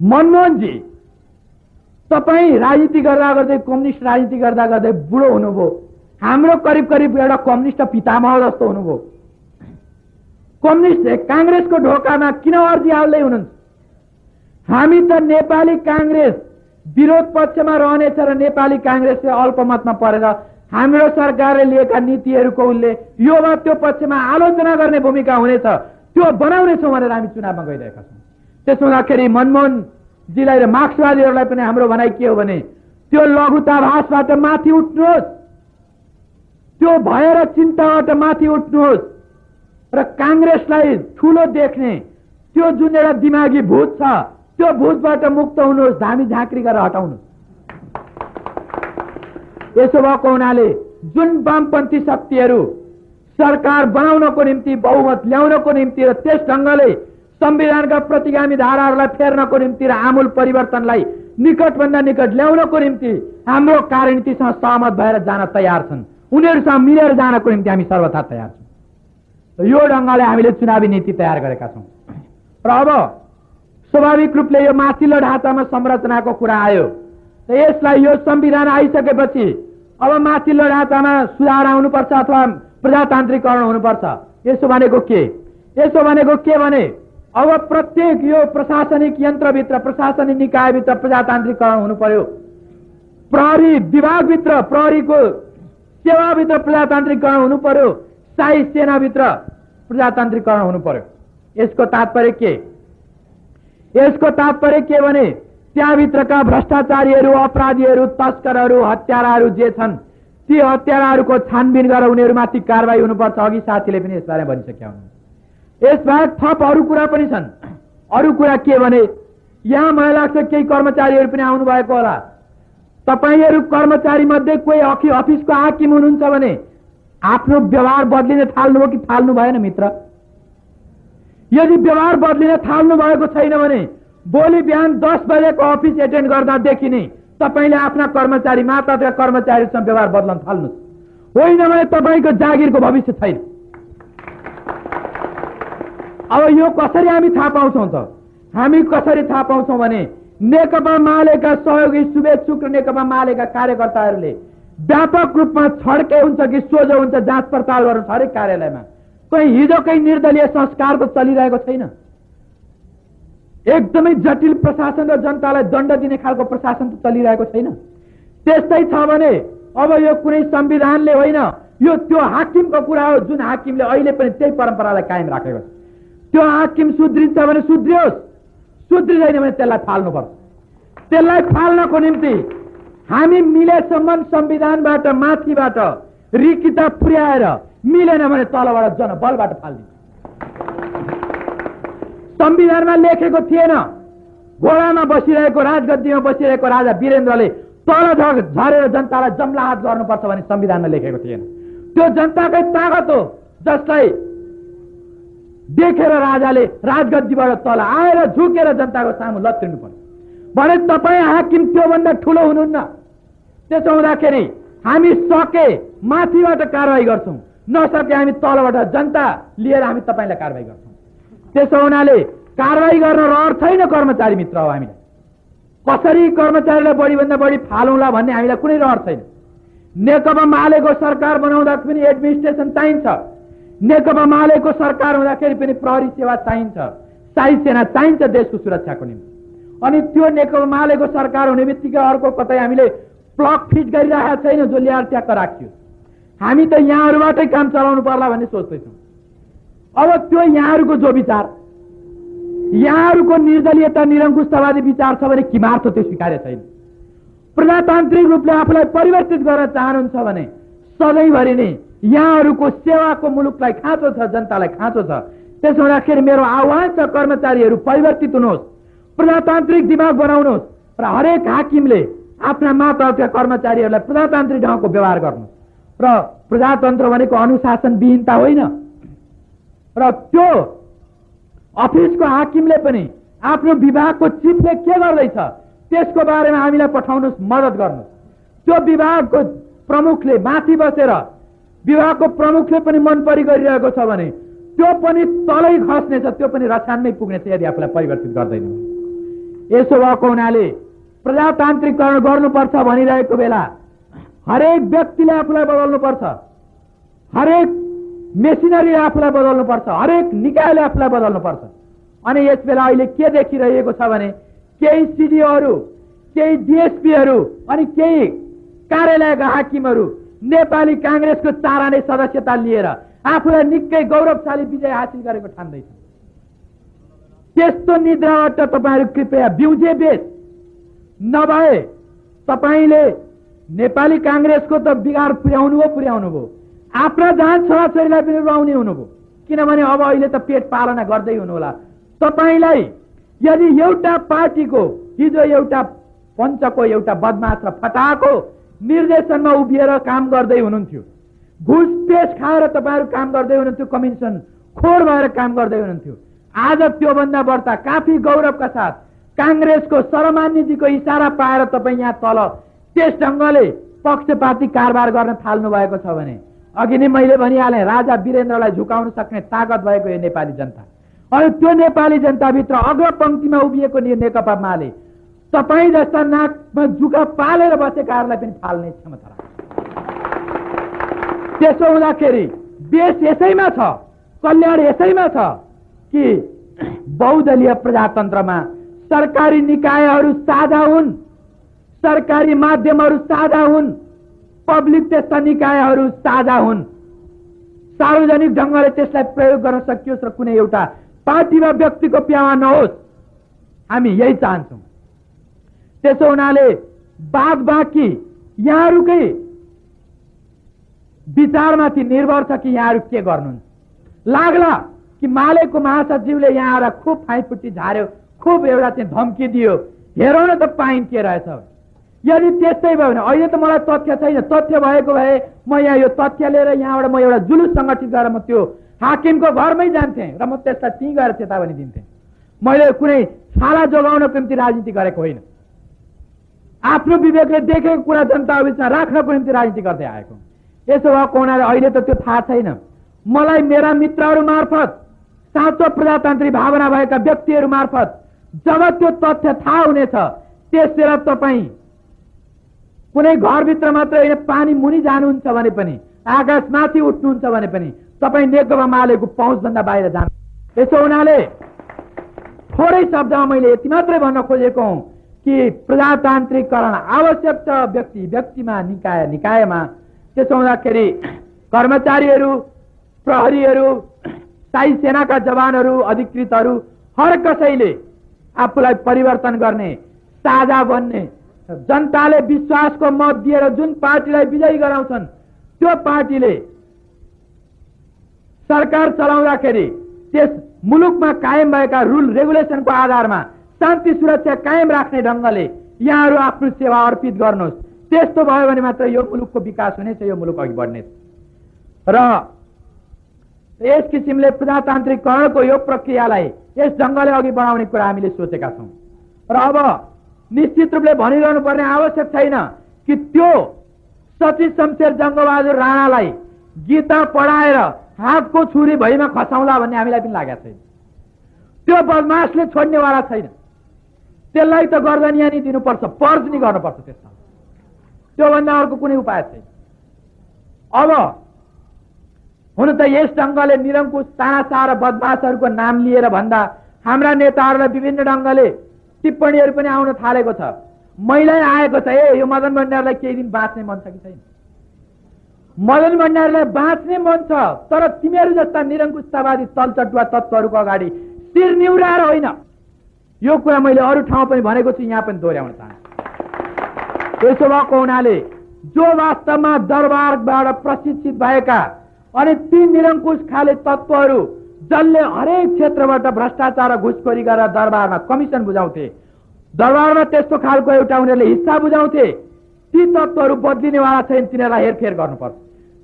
मनमोहनजी तपाईँ राजनीति गर्दा गर्दै कम्युनिस्ट राजनीति गर्दा गर्दै बुढो हुनुभयो, हाम्रो करिब करिब एउटा कम्युनिस्ट पितामह जस्तो हुनुभयो। कम्युनिस्ट कांग्रेसको ढोकामा किन अर्जी हाल्दै हुनुहुन्छ? हामी त नेपाली कांग्रेस विरोध पक्षमा रहनेछ र नेपाली कांग्रेसले अल्पमतमा परेर हाम्रो सरकारले लिएका नीतिहरूको उसले यो वा त्यो पक्षमा आलोचना गर्ने भूमिका हुनेछ, त्यो बनाउनेछौँ भनेर हामी चुनावमा गइरहेका छौँ। त्यसो हुँदाखेरि मनमोहनजीलाई र मार्क्सवादीहरूलाई पनि हाम्रो भनाइ के हो भने त्यो लघुताभासबाट माथि उठ्नुहोस्, त्यो भएर चिन्ताबाट माथि उठ्नुहोस् र कांग्रेसलाई ठूलो देख्ने त्यो जुन एउटा दिमागी भूत छ त्यो भूतबाट मुक्त हुनुहोस्, धामी झाँक्री गरेर हटाउनुहोस्। यसो भएको हुनाले जुन वामपन्थी शक्तिहरू सरकार बनाउनको निम्ति बहुमत ल्याउनको निम्ति र त्यस ढङ्गले संविधानका प्रतिगामी धाराहरूलाई फेर्नको निम्ति र आमूल परिवर्तनलाई निकटभन्दा निकट ल्याउनको निम्ति हाम्रो कार्यनीतिसँग सहमत भएर जान तयार छन्, उनीहरूसँग मिलेर जानको निम्ति हामी सर्वथा तयार छौँ। यो ढङ्गले हामीले चुनावी नीति तयार गरेका छौँ र अब स्वाभाविक रूपले यो माथिल्लो ढाँचामा संरचनाको कुरा आयो र यसलाई यो संविधान आइसकेपछि अब माथिल्लो ढाँचामा सुधार आउनुपर्छ अथवा प्रजातान्त्रिकरण हुनुपर्छ। यसो भनेको के? यसो भनेको के भने अब प्रत्येक यो प्रशासनिक यन्त्रभित्र प्रशासनिक निकायभित्र प्रजातान्त्रिकरण हुनु पर्यो, प्रहरी विभागभित्र प्रहरीको सेवाभित्र प्रजातान्त्रिकरण हुनु पर्यो, शाही सेनाभित्र प्रजातान्त्रिकरण हुनु पर्यो। यसको तात्पर्य के? यसको तात्पर्य के भने त्यहाँभित्रका भ्रष्टाचारीहरू, अपराधीहरू, तस्करहरू, हत्याराहरू जे छन् ती हत्याराहरूको छानबिन गरेर उनीहरूमाथि कारबाही हुनुपर्छ। अघि साथीले पनि यसबारे भनिसकेका हुनुहुन्छ। यसबाहेक थप अरू कुरा पनि छन्। अरू कुरा के भने यहाँ मलाई लाग्छ केही कर्मचारीहरू पनि आउनु भएको होला। तपाईहरू कर्मचारी मध्ये कोही अफिसको हाकिम हुनुहुन्छ भने आफ्नो व्यवहार बदलिन थाल्नुभयो कि थाल्नु भएन मित्र? यदि व्यवहार बदलिन थाल्नु भएको छैन भने भोलि बिहान 10 बजेको अफिस एटेन्ड गर्दादेखि नै तपाईले आफ्ना कर्मचारी माताका कर्मचारीसँग व्यवहार बदल्न थाल्नुहोस्, होइन भने तपाईको जागिरको भविष्य छैन। अब यो कसरी हामी थाहा पाउँछौँ त? हामी कसरी थाहा पाउँछौँ भने नेकपा मालेका सहयोगी शुभेच्छुक र नेकपा मालेका कार्यकर्ताहरूले व्यापक रूपमा छड्के हुन्छ कि सोझो हुन्छ जाँच पडताल गर्नु हरेक कार्यालयमा। कोही हिजोकै निर्दलीय संस्कार त चलिरहेको छैन। एकदमै जटिल प्रशासन र जनतालाई दण्ड दिने खालको प्रशासन त चलिरहेको छैन। त्यस्तै छ भने अब यो कुनै संविधानले होइन, यो त्यो हाकिमको कुरा हो जुन हाकिमले अहिले पनि त्यही परम्परालाई कायम राखेको छ। त्यो हाकिम सुध्रिन्छ भने सुध्रियोस्, सुध्रिँदैन भने त्यसलाई फाल्नुपर्छ। त्यसलाई फाल्नको निम्ति हामी मिलेसम्म संविधानबाट माथिबाट रिकिता पुर्याएर मिलेन भने तलबाट जनबलबाट फाल्दिन्छ। संविधानमा लेखेको थिएन घोडामा बसिरहेको राजगद्दीमा बसिरहेको राजा वीरेन्द्रले तल झरेर जनतालाई जमलाहात गर्नुपर्छ भने संविधानमा लेखेको थिएन। त्यो जनताकै ताकत हो जसलाई देखेर राजाले राजगद्दीबाट तल आएर झुकेर जनताको सामु लत्रिनु पर्यो भने तपाईँ हाकिम त्योभन्दा ठुलो हुनुहुन्न। त्यसो हुँदाखेरि हामी सके माथिबाट कारवाही गर्छौं, नसके हामी तलबाट जनता लिएर हामी तपाईलाई कारवाही गर्छौं। त्यसो हुनाले कारवाही गर्न रहर छैन कर्मचारी मित्र हो। हामीलाई कसरी कर्मचारीलाई बढीभन्दा बढी फालौँला भन्ने हामीलाई कुनै रहर छैन। नेकपा मालेको सरकार बनाउँदा पनि एडमिनिस्ट्रेसन चाहिन्छ, नेकपा मालेको सरकार हुँदाखेरि पनि प्रहरी सेवा चाहिन्छ, शाही सेना चाहिन्छ देशको सुरक्षाको निम्ति। अनि त्यो नेकपा मालेको सरकार हुने बित्तिकै अर्को कतै हामीले प्लग फिट गरिरहेका छैन जो ल्याएर ट्याक्क राखियो। हामी त यहाँहरूबाटै काम चलाउनु पर्ला भन्ने सोच्दैछौँ। अब त्यो यहाँहरूको जो विचार, यहाँहरूको निर्दलीयता निरङ्कुशतावादी विचार छ भने किमार्थ त्यो स्वीकार्य छैन। प्रजातान्त्रिक रूपले आफूलाई परिवर्तित गर्न चाहनुहुन्छ भने सधैँभरि नै यहाँहरूको सेवाको मुलुकलाई खाँचो छ, जनतालाई खाँचो छ। त्यसो हुँदाखेरि मेरो आह्वान छ, कर्मचारीहरू परिवर्तित हुनुहोस्, प्रजातान्त्रिक दिमाग बनाउनुहोस् र हरेक हाकिमले आफ्ना मातहतका कर्मचारीहरूलाई प्रजातान्त्रिक ढङ्गको व्यवहार गर्नुहोस्। र प्रजातन्त्र भनेको अनुशासनविहीनता होइन। र त्यो अफिसको हाकिमले पनि आफ्नो विभागको चिफले के गर्दैछ त्यसको बारेमा हामीलाई पठाउनुहोस्, मद्दत गर्नुहोस्। त्यो विभागको प्रमुखले माथि बसेर विभागको प्रमुखले पनि मन परी गरिरहेको छ भने त्यो पनि तलै खस्नेछ, त्यो पनि रसानमै पुग्नेछ यदि आफूलाई परिवर्तित गर्दैन। यसो भएको हुनाले प्रजातान्त्रिकरण गर्नुपर्छ भनिरहेको बेला हरेक व्यक्तिले आफूलाई बदल्नुपर्छ, हरेक मेसिनरीले आफूलाई बदल्नुपर्छ, हरेक निकायले आफूलाई बदल्नुपर्छ। अनि यस बेला अहिले के देखिरहेको छ भने केही सिडिओहरू, केही डिएसपीहरू अनि केही कार्यालयका हाकिमहरू नेपाली कांग्रेसको चाराने सदस्यता लिएर आफूलाई निकै गौरवशाली विजय हासिल गरेको ठान्दैछ। त्यस्तो निद्राबाट तपाईहरु कृपया बिउजे बेस नभए तपाईले नेपाली कांग्रेसको त बिगार पुर्याउनु भो, आफ्ना जान छोराछोरीलाई पनि रुवाउने हुनुभयो। किनभने अब अहिले त पेट पालना गर्दै हुनु होला। तपाईलाई यदि एउटा पार्टीको हिजो एउटा पञ्चको एउटा बदमाश र फटाको निर्देशनमा उभिएर काम गर्दै हुनुहुन्थ्यो, घुस पेश खाएर तपाईहरु काम गर्दै हुनुहुन्थ्यो, कमिसन खोर भएर काम गर्दै हुनुहुन्थ्यो। आज त्योभन्दा बढ्ता काफी गौरवका साथ कांग्रेसको सरमान्यजीको इशारा पाएर तपाईँ यहाँ तल त्यस ढङ्गले पक्षपाती कारबार गर्न थाल्नु भएको छ भने अघि नै मैले भनिहालेँ, राजा वीरेन्द्रलाई झुकाउन सक्ने ताकत भएको यो नेपाली जनता। अनि त्यो नेपाली जनताभित्र अग्रपंक्तिमा उभिएको नेकपा माले तपाईँ जस्ता नाकमा जुका पालेर बसेकाहरूलाई पनि फाल्ने क्षमता राख्छ। त्यसो हुँदाखेरि देश यसैमा छ, कल्याण यसैमा छ कि बहुदलीय प्रजातन्त्रमा सरकारी निकायहरू साझा हुन्, सरकारी माध्यमहरू साझा हुन्, पब्लिक त्यस्ता निकायहरू साझा हुन्, सार्वजनिक ढङ्गले त्यसलाई प्रयोग गर्न सकियोस् र कुनै एउटा पार्टी वा व्यक्तिको प्यावा नहोस्। हामी यही चाहन्छौँ। त्यसो हुनाले बाद बाँकी यहाँहरूकै विचारमाथि निर्भर छ कि यहाँहरू के गर्नुहुन्छ। लाग्ला कि मालेको महासचिवले यहाँ आएर खुब फाइफुट्टी झार्यो, खुब एउटा चाहिँ धम्की दियो, हेरौँ न त पाइन के रहेछ। यदि त्यस्तै भयो भने अहिले त मलाई तथ्य छैन, तथ्य भएको भए म यहाँ यो तथ्य लिएर यहाँबाट म एउटा जुलुस सङ्गठित गरेर म त्यो हाकिमको घरमै जान्थेँ र म त्यसलाई त्यहीँ गएर चेतावनी दिन्थेँ। मैले कुनै छाला जोगाउनको निम्ति राजनीति गरेको होइन, आफ्नो विवेकले देखेको कुरा जनता बिचमा राख्नको निम्ति राजनीति गर्दै आएको। यसो भएको हुनाले अहिले त त्यो थाहा छैन। मलाई मेरा मित्रहरू मार्फत, साँचो प्रजातान्त्रिक भावना भएका व्यक्तिहरू मार्फत जब त्यो तथ्य थाहा हुनेछ त्यसबेला तपाईँ कुनै घरभित्र मात्र होइन, पानी मुनि जानुहुन्छ भने पनि, आकाशमाथि उठ्नुहुन्छ भने पनि तपाईँ नेकपा मालेको पहुँचभन्दा बाहिर जानु। यसो हुनाले थोरै शब्दमा मैले यति मात्रै भन्न खोजेको हुँ कि प्रजातान्त्रिकरण आवश्यक छ, व्यक्ति व्यक्तिमा, निकाय निकायमा। त्यसो हुँदाखेरि कर्मचारीहरू, प्रहरीहरू, शाही सेनाका जवानहरू, अधिकृतहरू हर कसैले आफूलाई परिवर्तन गर्ने, साझा बन्ने, जनताले विश्वासको मत दिएर जुन पार्टीलाई विजयी गराउँछन् त्यो पार्टीले सरकार चलाउँदाखेरि त्यस मुलुकमा कायम भएका रुल रेगुलेसनको आधारमा शान्ति सुरक्षा कायम राख्ने ढङ्गले यहाँहरू आफ्नो सेवा अर्पित गर्नुहोस्। त्यस्तो भयो भने मात्र यो मुलुकको विकास हुनेछ, यो मुलुक अघि बढ्नेछ। र यस किसिमले प्रजातान्त्रिकरणको यो प्रक्रियालाई यस ढङ्गले अघि बढाउने कुरा हामीले सोचेका छौँ। र अब निश्चित रूपले भनिरहनु पर्ने आवश्यक छैन कि त्यो सचिव शमशेर जङ्गबहादुर राणालाई गीता पढाएर हातको छुरी भैमा खसाउँला भन्ने हामीलाई पनि लागेको छैन। त्यो बदमासले छोड्नेवाला छैन। त्यसलाई त गर्दनिया नि दिनुपर्छ, पर्ज नि गर्नुपर्छ त्यसमा। त्योभन्दा अर्को कुनै उपाय छैन। अब हुन त यस ढङ्गले निरङ्कुश तानाशाह र बदमासहरूको नाम लिएर भन्दा हाम्रा नेताहरूलाई विभिन्न ढङ्गले टिप्पणीहरू पनि आउन थालेको छ। मलाई आएको छ, ए यो मदन भण्डारीलाई केही दिन बाँच्ने मन छ कि छैन? मदन भण्डारीलाई बाँच्ने मन छ, तर तिमीहरू जस्ता निरङ्कुशतावादी तलचटुवा तत्त्वहरूको अगाडि शिर निहुराएर होइन। यो कुरा मैले अरू ठाउँ पनि भनेको छु, यहाँ पनि दोहोऱ्याउन चाहन्छु। त्यसो भएको हुनाले जो वास्तवमा दरबारबाट प्रशिक्षित भएका अनि ती निरङ्कुश खाले तत्त्वहरू जसले हरेक क्षेत्रबाट भ्रष्टाचार र घुसखोरी गरेर दरबारमा कमिसन बुझाउँथे, दरबारमा त्यस्तो खालको एउटा उनीहरूले हिस्सा बुझाउँथे, ती तत्त्वहरू बदलिनेवाला छैन। तिनीहरूलाई हेरफेर गर्नुपर्छ।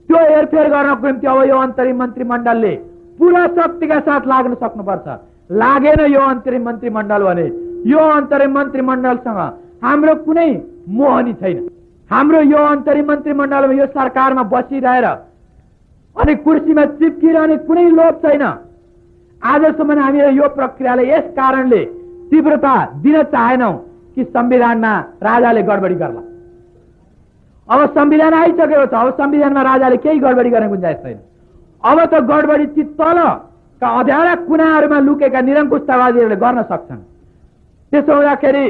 त्यो हेरफेर गर्नको निम्ति अब यो अन्तरिम मन्त्रीमण्डलले पुरा शक्तिका साथ लाग्न सक्नुपर्छ। लागेन यो अन्तरिम मन्त्रीमण्डल भने यो अन्तरिम मन्त्रीमण्डलसँग हाम्रो कुनै मोहनी छैन। हाम्रो यो अन्तरिम मन्त्रीमण्डलमा यो सरकारमा बसिरहेर अनि कुर्सीमा चिप्किरहने कुनै लोभ छैन। आजसम्म हामीले यो प्रक्रियाले यस कारणले तीव्रता दिन चाहेनौं कि संविधानमा राजाले गडबडी गर्ला। अब संविधान आइसकेको छ, अब संविधानमा राजाले केही गडबडी गर्ने गुन्जाइस छैन। अब त गडबडी ती तलका अँध्यारा कुनाहरूमा लुकेका निरङ्कुशतावादीहरूले गर्न सक्छन्। त्यसो हुँदाखेरि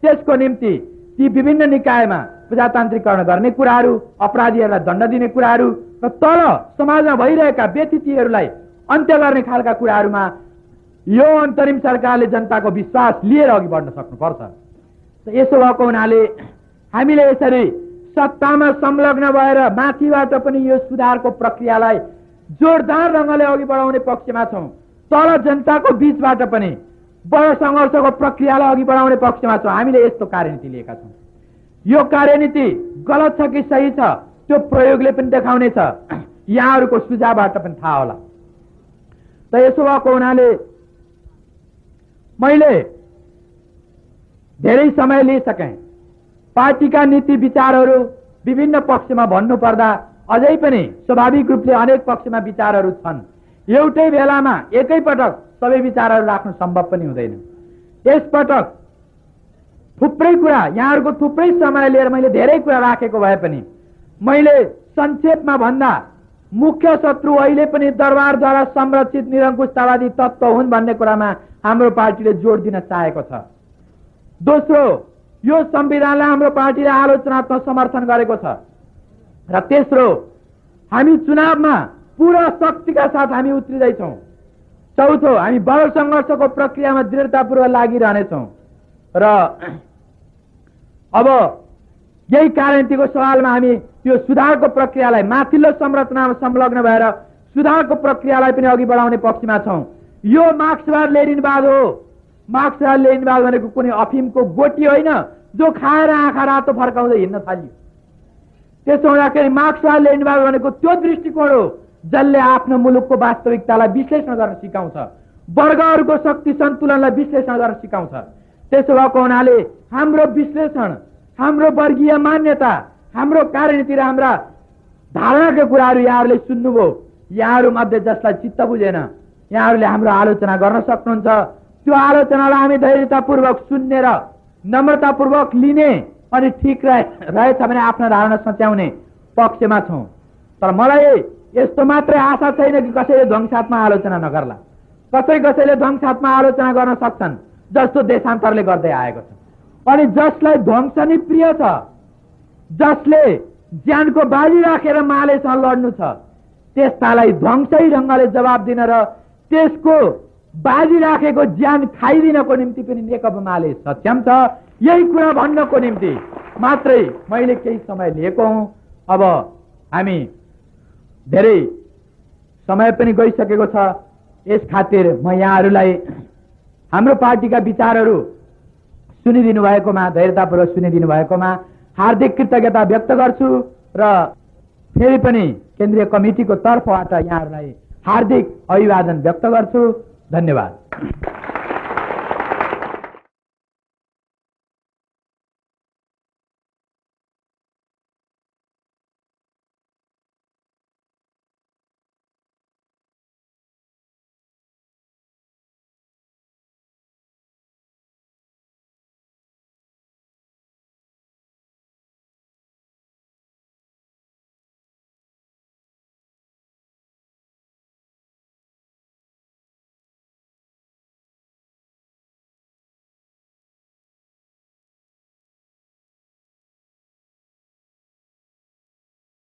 त्यसको निम्ति ती विभिन्न निकायमा प्रजातान्त्रिकरण गर्ने कुराहरू, अपराधीहरूलाई दण्ड दिने कुराहरू र तल समाजमा भइरहेका व्यतिथिहरूलाई अन्त्य गर्ने खालका कुराहरूमा यो अन्तरिम सरकारले जनताको विश्वास लिएर अघि बढ्न सक्नुपर्छ। यसो भएको हुनाले हामीले यसरी सत्तामा संलग्न भएर माथिबाट पनि यो सुधारको प्रक्रियालाई जोरदार ढङ्गले अघि बढाउने पक्षमा छौं। तल जनताको बीचबाट पनि बडो संघर्षको प्रक्रियालाई अघि बढाउने पक्षमा छौं। हामीले यस्तो कार्यनीति लिएका छौं। यो कार्यनीति गलत छ कि सही छ त्यो प्रयोगले पनि देखाउनेछ, यहाँहरूको सुझावबाट पनि थाहा होला। त यसो भएको हुनाले मैले धेरै समय लिइसकेँ। पार्टीका नीति विचारहरू विभिन्न पक्षमा भन्नुपर्दा अझै पनि स्वाभाविक रूपले अनेक पक्षमा विचारहरू छन्। एउटै बेलामा एकैपटक सबै विचारहरू राख्नु सम्भव पनि हुँदैन। यसपटक थुप्रै कुरा, यहाँहरूको थुप्रै समय लिएर मैले धेरै कुरा राखेको भए पनि मैले संक्षेपमा भन्दा मुख्य शत्रु अहिले पनि दरबारद्वारा संरक्षित निरङ्कुशतावादी तत्त्व हुन् भन्ने कुरामा हाम्रो पार्टीले जोड दिन चाहेको छ। दोस्रो, यो संविधानलाई हाम्रो पार्टीले आलोचनात्मक समर्थन गरेको छ। र तेस्रो, हामी चुनावमा पूरा शक्तिका साथ हामी उत्रिँदैछौँ। चौथो, हामी बडो संघर्षको प्रक्रियामा दृढतापूर्वक लागिरहनेछौँ। र अब यही कार्यनीतिको सवालमा हामी त्यो सुधारको प्रक्रियालाई माथिल्लो संरचनामा संलग्न भएर सुधारको प्रक्रियालाई पनि अघि बढाउने पक्षमा छौं। यो मार्क्सवाद लेनिनवाद हो। मार्क्सवाद लेनिनवाद भनेको कुनै अफिमको गोटी होइन जो खाएर आँखा रातो फर्काउँदै हिँड्न थाल्यो। त्यसो हुँदाखेरि मार्क्सवाद लेनिनवाद भनेको त्यो दृष्टिकोण हो जसले आफ्नो मुलुकको वास्तविकतालाई विश्लेषण गर्न सिकाउँछ, वर्गहरूको शक्ति सन्तुलनलाई विश्लेषण गर्न सिकाउँछ। त्यसो भएको हुनाले हाम्रो विश्लेषण, हाम्रो वर्गीय मान्यता, हाम्रो कार्यनीति र हाम्रा धारणाका कुराहरू यहाँहरूले सुन्नुभयो। यहाँहरू मध्ये जसलाई चित्त बुझेन यहाँहरूले हाम्रो आलोचना गर्न सक्नुहुन्छ। त्यो आलोचनालाई हामी धैर्यतापूर्वक सुन्ने र नम्रतापूर्वक लिने अनि ठिक रहेछ भने आफ्नो धारणा सच्याउने पक्षमा छौं। तर मलाई यस्तो मात्रै आशा छैन कि कसैले ध्वंसात्मक आलोचना नगर्ला। कसैले ध्वंसात्मक आलोचना गर्न सक्छन् जस्तो देशान्तरले गर्दै आएको छ। अनि जसलाई ध्वंस नै प्रिय छ, जसले ज्यानको बाजी राखेर मालेसँग लड्नु छ, त्यस्तालाई ध्वंसै ढङ्गले जवाब दिन र त्यसको बाजी राखेको ज्यान खाइदिनको निम्ति पनि नेकपा माले सक्षम छ। यही कुरा भन्नको निम्ति मात्रै मैले केही समय लिएको हुँ। अब हामी धेरै समय पनि गइसकेको छ। यस खातिर म यहाँहरूलाई हाम्रो पार्टीका विचारहरू सुनिदिनु भएकोमा, धैर्यतापूर्वक सुनिदिनु भएकोमा हार्दिक कृतज्ञता व्यक्त गर्छु र फेरि पनि केन्द्रीय कमिटीको तर्फबाट यहाँहरूलाई हार्दिक अभिवादन व्यक्त गर्छु। धन्यवाद।